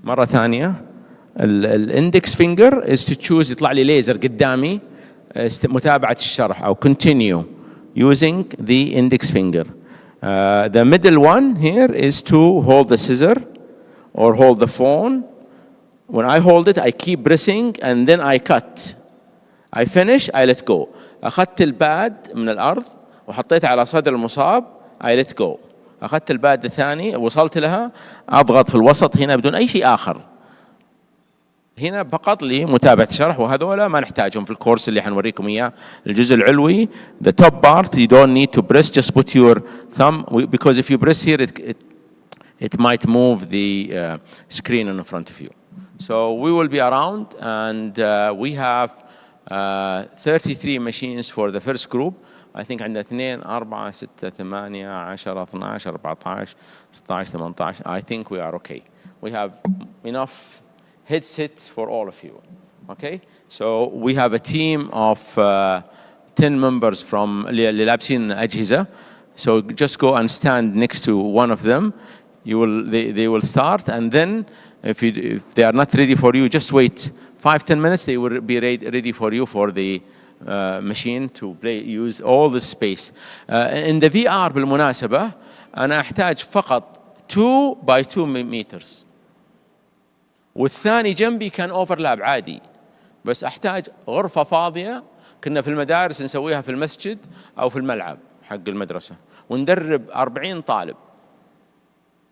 مرة ثانية. الاندكس فينجر is to choose. يطلع لي ليزر قدامي متابعة الشرح أو continue using the index finger. The middle one here is to hold the scissor or hold the phone. When I hold it, I keep pressing and then I cut. I finish, I let go. أخذت الباد من الأرض وحطيته على صدر المصاب. I let go. أخذت الباد الثاني وصلت لها، أضغط في الوسط هنا بدون أي شيء آخر. هنا فقط لمتابعة الشرح، وهذولا ما نحتاجهم في الكورس اللي حنوريكم إياه. الجزء العلوي the top part you don't need to press, just put your thumb because if you press here it might move the screen in front of you. So we will be around and we have 33 machines for the first group. I think عندنا 2 4 6 8 10 12 14 16 18. I think we are okay. We have enough headsets for all of you. Okay? So we have a team of 10 members from اللي لابسين أجهزة. So just go and stand next to one of them. They will start, and then if they are not ready for you, just wait 5-10 minutes. They will be ready for you for the machine to use all the space. In the VR بالمناسبة أنا أحتاج فقط 2 by 2 meters. والثاني جنبي كان اوفرلاب عادي، بس احتاج غرفة فاضية. كنا في المدارس نسويها في المسجد أو في الملعب حق المدرسة وندرب 40 طالب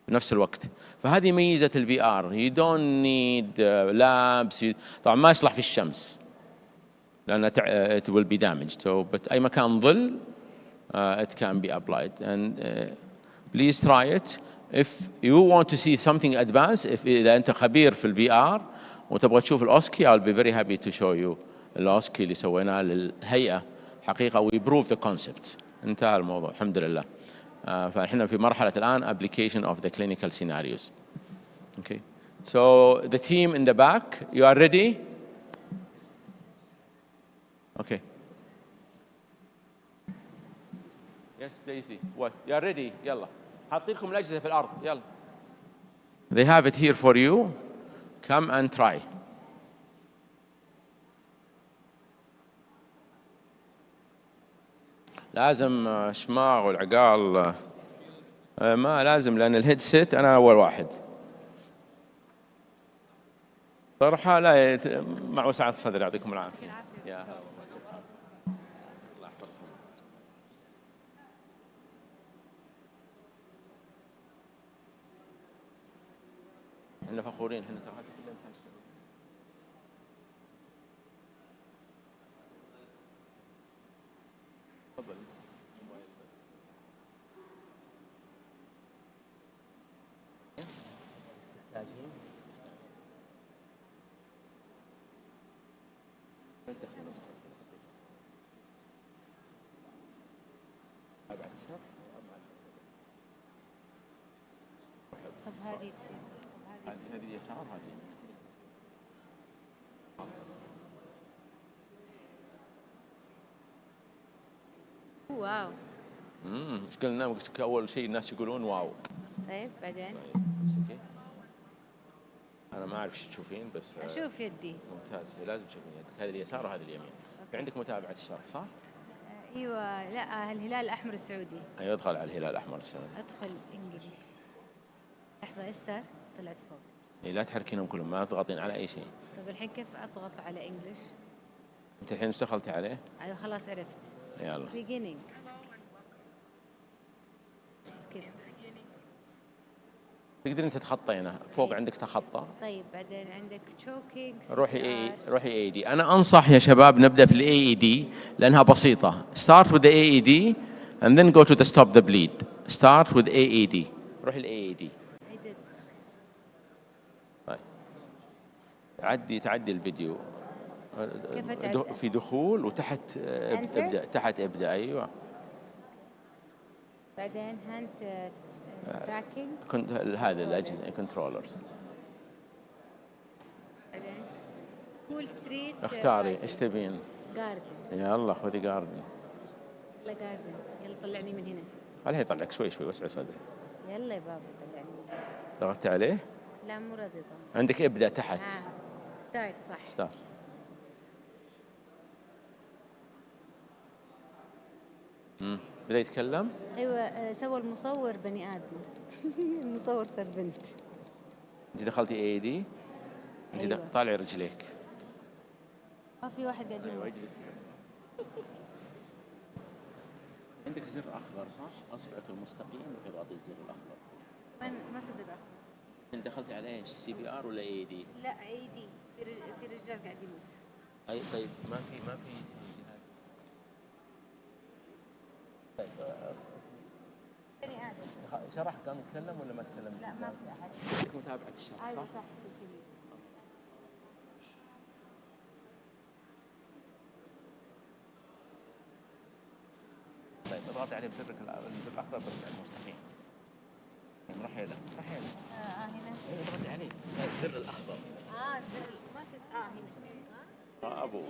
بنفس الوقت. فهذه ميزة الفي ار. You don't need labs. طبعا ما يصلح في الشمس لأن it will be damaged. So but أي مكان ظل it can be applied and please try it. If you want to see something advanced, إذا أنت خبير في الفي ار وتبغى تشوف الأوسكي, I'll be very happy to show you الأوسكي اللي سويناه للهيئة. حقيقة we prove the concept. انتهى الموضوع الحمد لله. فإحنا في مرحلة الآن application of the clinical scenarios. Okay. So the team in the back, you are ready? Okay. Yes, Daisy. What? You are ready? يلا. حاطين لكم الأجهزة في الأرض. يلا. They have it here for you. Come and try. لازم شماغ والعقال ما لازم لأن الهيدسيت أنا أول واحد. صراحة لا مع وسعة الصدر. يعطيكم العافية. يا هلا. الله يحفظكم. احنا فخورين. احنا ترى هذا كله امتحان السعودي. تفضل. طب هذه تصير هذه اليسار هذه. واو. ايش قلنا؟ اول شيء الناس يقولون واو. طيب بعدين. امسكي. انا ما اعرف ايش تشوفين بس اشوف يدي. ممتاز. لازم تشوفين يدك. هذه اليسار وهذه اليمين. في عندك متابعة الشرح صح؟ ايوه. لا الهلال الاحمر السعودي. ايوه ادخل على الهلال الاحمر السعودي. ادخل انجليش. لحظه يسار طلعت فوق. اي لا تحركينهم كلهم، ما تضغطين على اي شيء. طيب الحين كيف اضغط على انجليش؟ انت الحين ايش دخلتي عليه؟ ايوه خلاص عرفت. يلا. beginning. تقدرين تتخطينه فوق. عندك تخطى. طيب بعدين عندك choking. روحي اي دي. انا انصح يا شباب نبدا في الاي اي دي لانها بسيطه. start with the AED and then go to the stop the bleed. start with AED. روحي الاي دي. تعدي الفيديو. في دخول وتحت ابدا. تحت ابدا. ايوه. بعدين هاند تراكنج. هذه الاجهزه كنترولرز. بعدين سكول ستريت. اختاري ايش تبين. جاردن. يلا خذي جاردن. لا جاردن. يلا طلعني من هنا. خليه يطلعك شوي شوي. وسع صدرك. يلا يا بابا طلعني. ضغطت عليه؟ لا مو راضي. عندك ابدأ تحت. ستارت صح. ستارت. بدأ يتكلم؟ ايوه سوى المصور بني ادم. المصور صار بنت. انت دخلتي اي دي؟ انت أيوة. طالعي رجليك. ما في واحد قاعد ايوه اجلسي. عندك زر اخضر صح؟ اصبعك المستقيم واضغطي الزر الاخضر. ما في زر اخضر. انت دخلتي على ايش؟ سي بي ار ولا اي دي؟ لا اي دي. في رجال قاعد يموت. اي طيب ما في جهاز. طيب بني ادم. شرح كان يتكلم ولا ما تكلم؟ لا ما في احد. متابعة الشرح ايوه صح؟ صح. طيب اضغطي عليه بزرك الزر الاخضر بس المستقيم. روحي له هنا. ايوه اضغطي عليه الزر الاخضر. الزر ما في هنا. ابو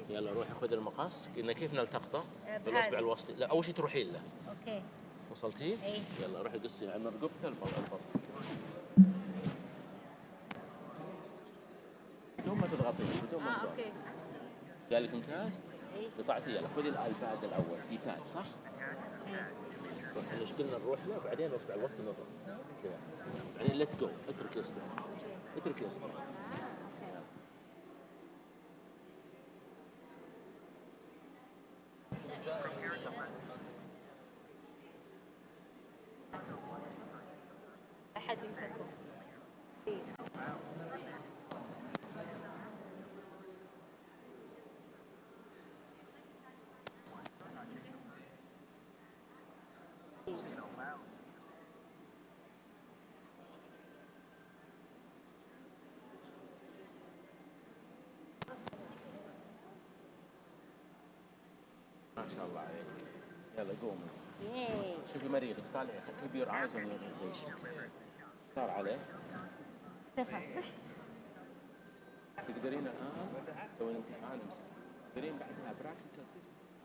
يلا روحي خذ المقص. قلنا كيف نلتقطه؟ بالاصبع بالاصبع الوسطي. لا اول شيء تروحين له. اوكي. وصلتي؟ ايه. يلا روحي قصي على رقبته البط. بدون ما تضغطي بدون ما تضغطي. اوكي. قال لك ممتاز؟ ايه. قطعتي يلا خذي الباد الاول في باد صح؟ احنا قلنا نروح له بعدين الاصبع الوسطي نضغط كذا بعدين ليت جو اترك الاصبع اترك الاصبع. احد يمسكه. ما شاء الله عليك. يلا قومي. شوفي مريضك طالع keep your eyes on your patient. صار عليه. تقدرين الان تسوين امتحان تقدرين بعدها براكتيكال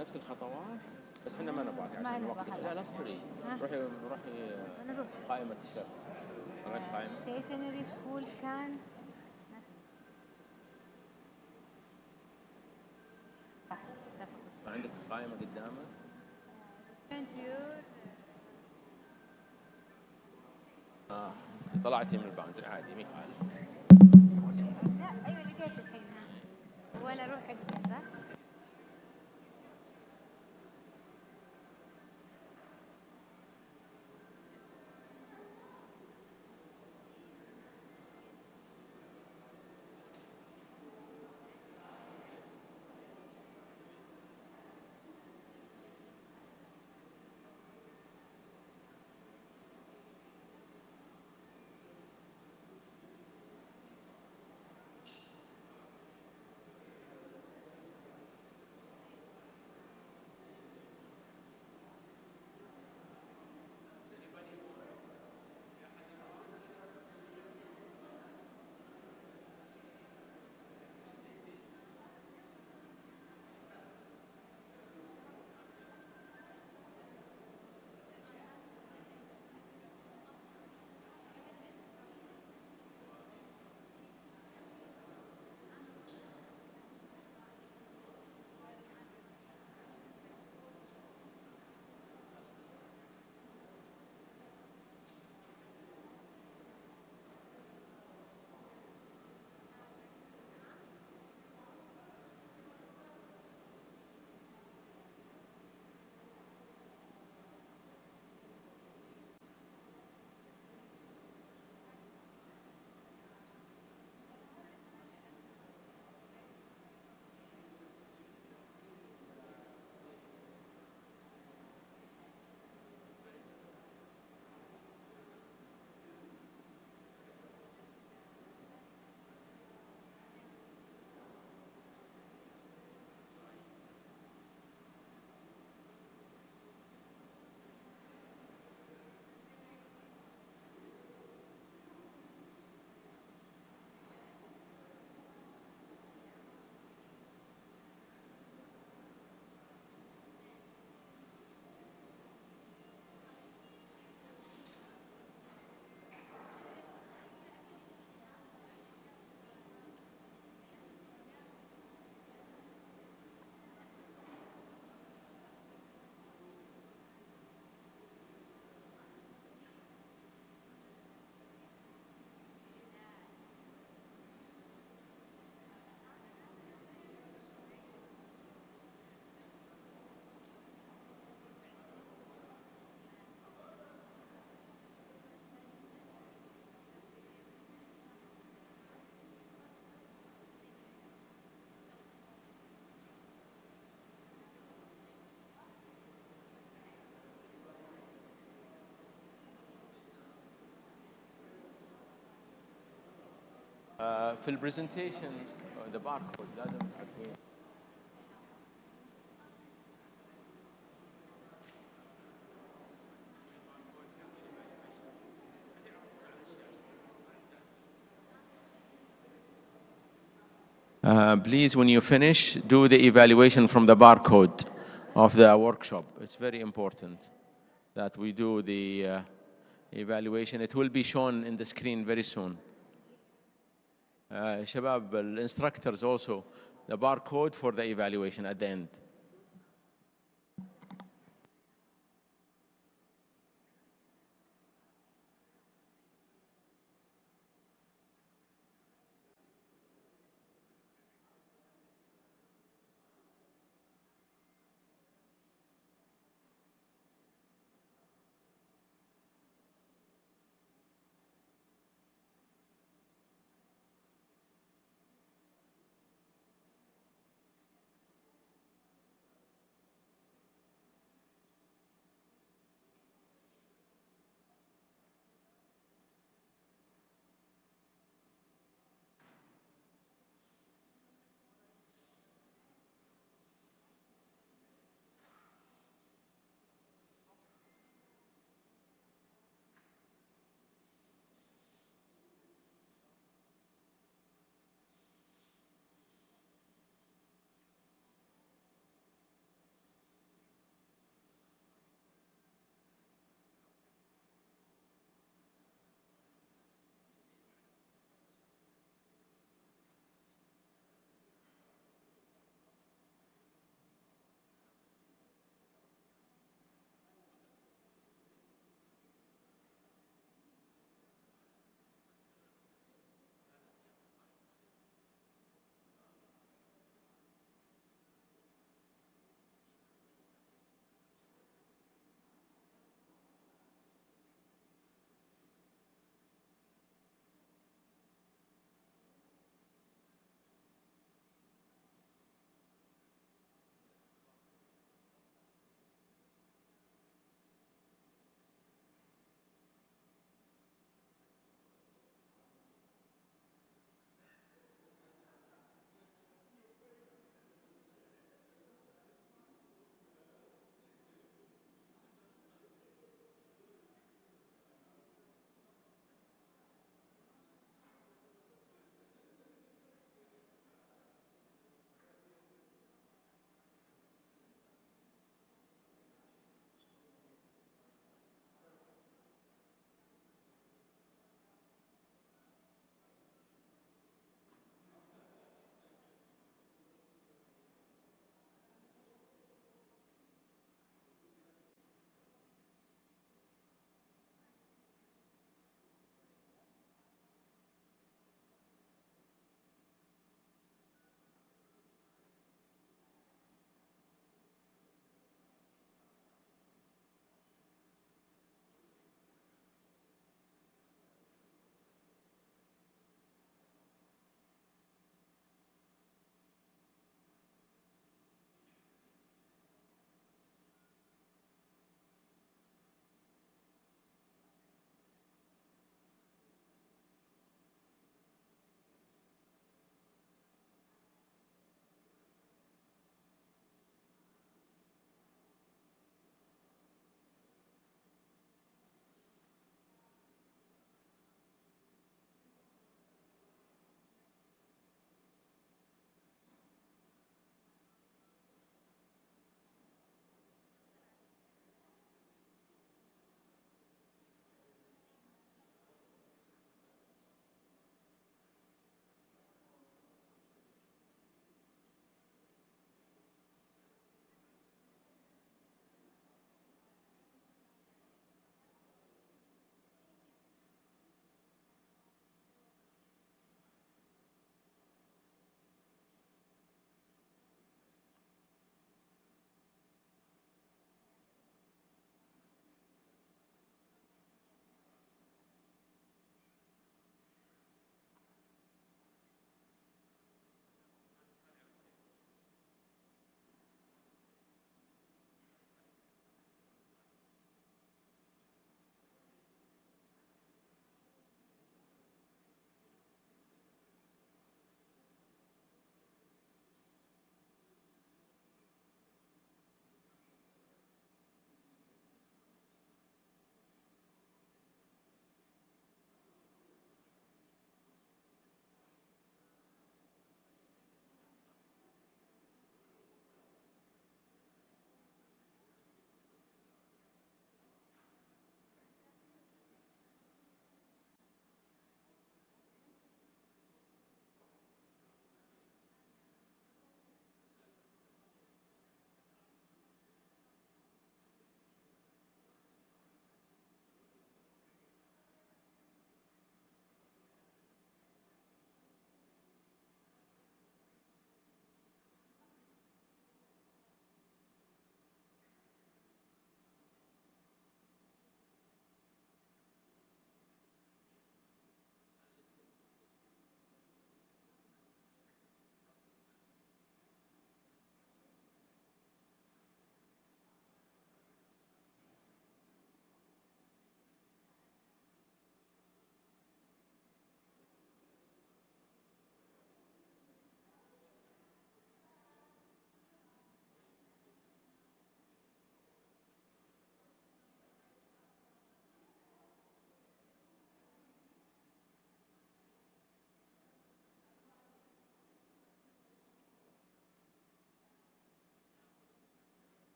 نفس الخطوات بس احنا ما نبغاك عشان الوقت. لا اصبري. روحي قائمة الشرح. هناك قائمة. stationary school scan. عندك قائمة قدامك. طلعتي من الباوندري عادي مي خالد. لا ايوه لقيت الحين. وانا اروح اقصد صح؟ في البرزنتيشن the barcode لازم تحطيه. Please, when you finish, do the evaluation from the barcode of the workshop. It's very important that we do the evaluation. It will be shown in the screen very soon. Shabab, the instructors also, the barcode for the evaluation at the end.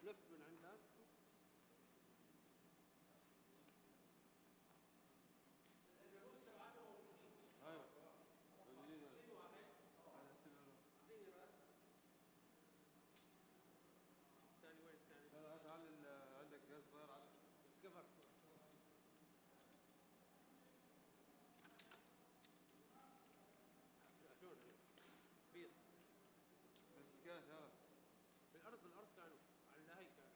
لف من عندك. ايوه الثاني وين الثاني؟ لا تعال عندك جهاز صغير على الكفر. شلون بيض بس كاش. ها بالارض كانوا على النهي كانوا.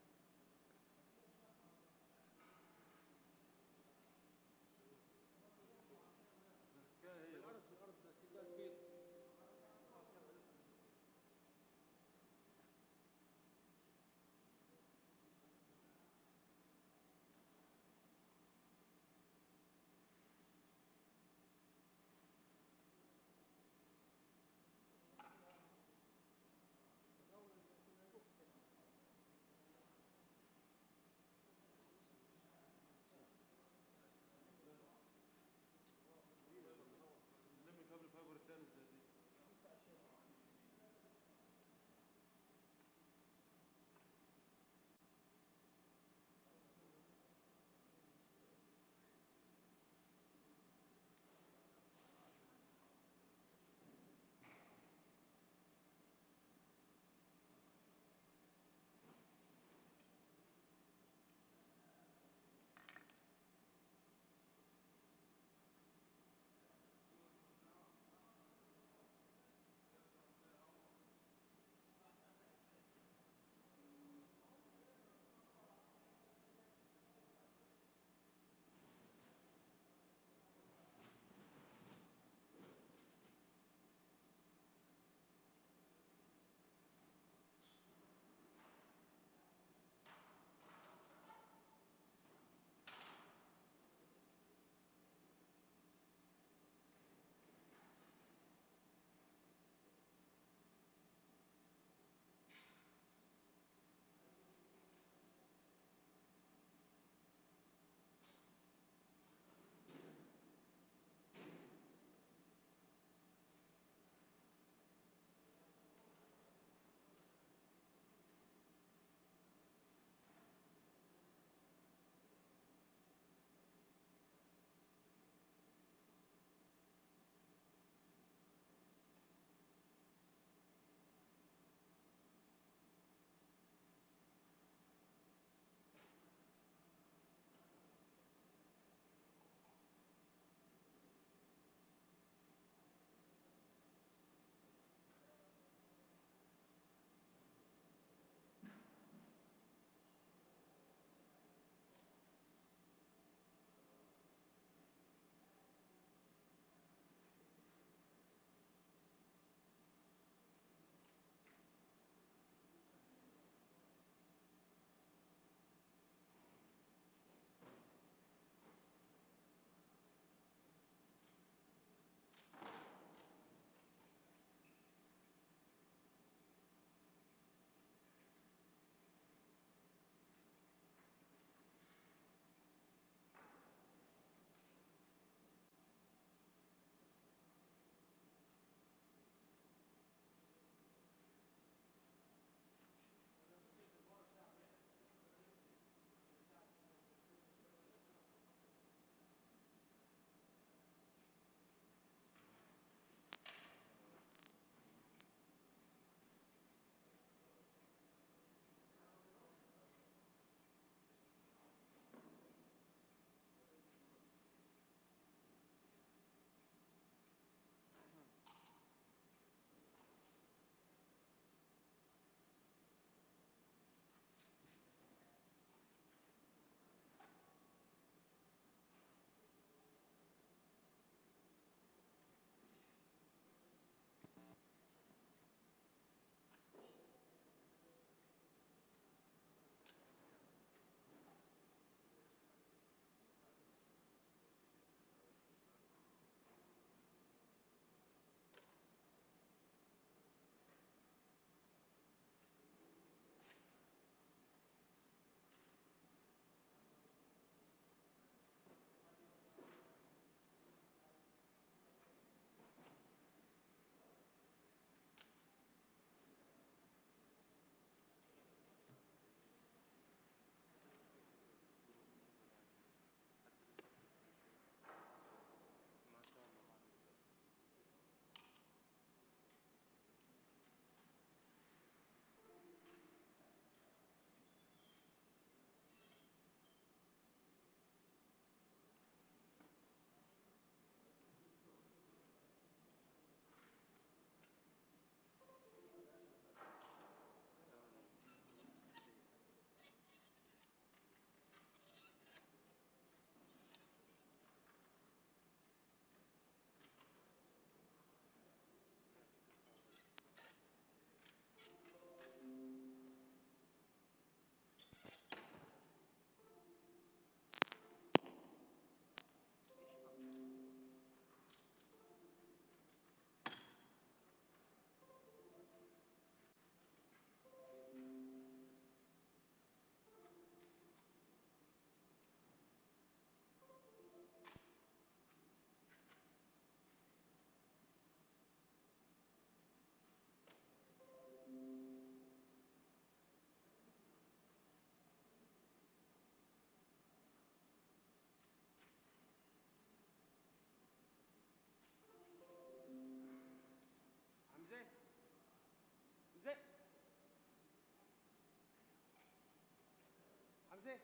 حمزة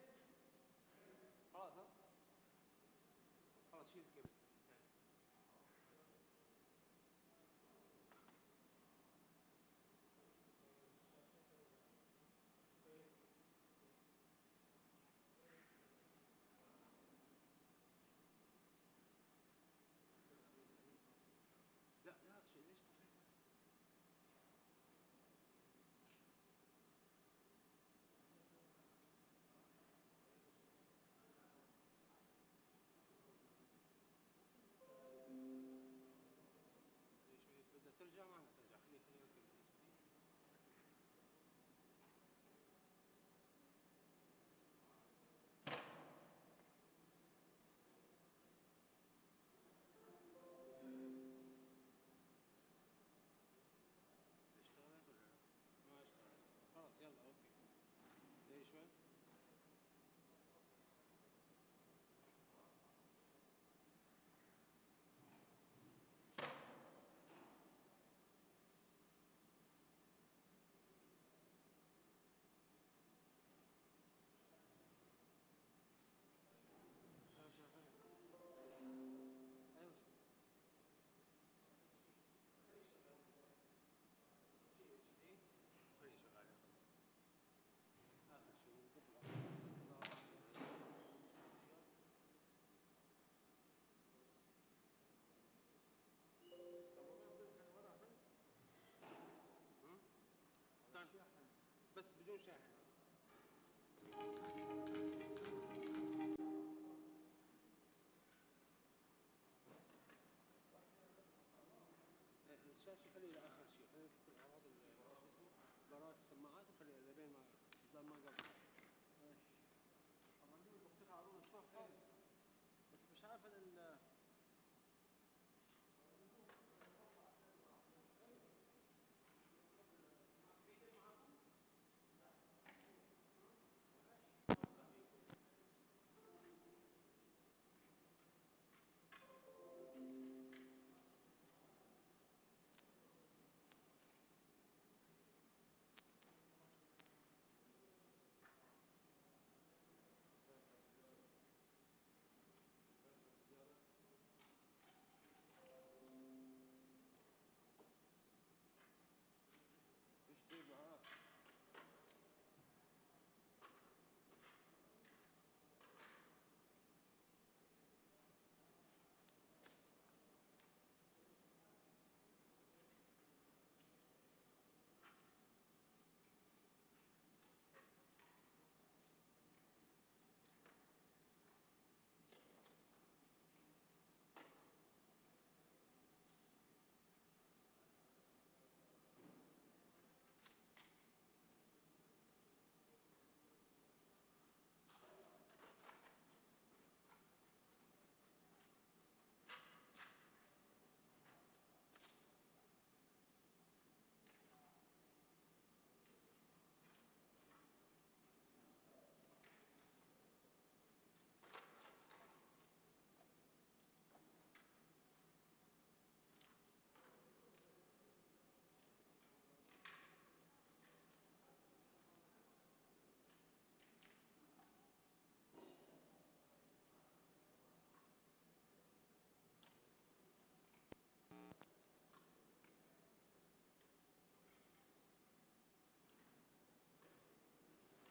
خلاص ها خلاص شيل الكيبل. لا لا ليش طفيتها؟ بدها ترجع ما ترجع خليها اشتغلت ولا لا؟ ما اشتغلت خلاص يلا اوكي. دقيقة شوي. شغال. ايوه خليه شغال خلاص. اخر شيء بس بدون شاحن. الشاشة خليه لآخر شيء، خلينا نفك الأعراض برات السماعات وخليها لبين ما قبل.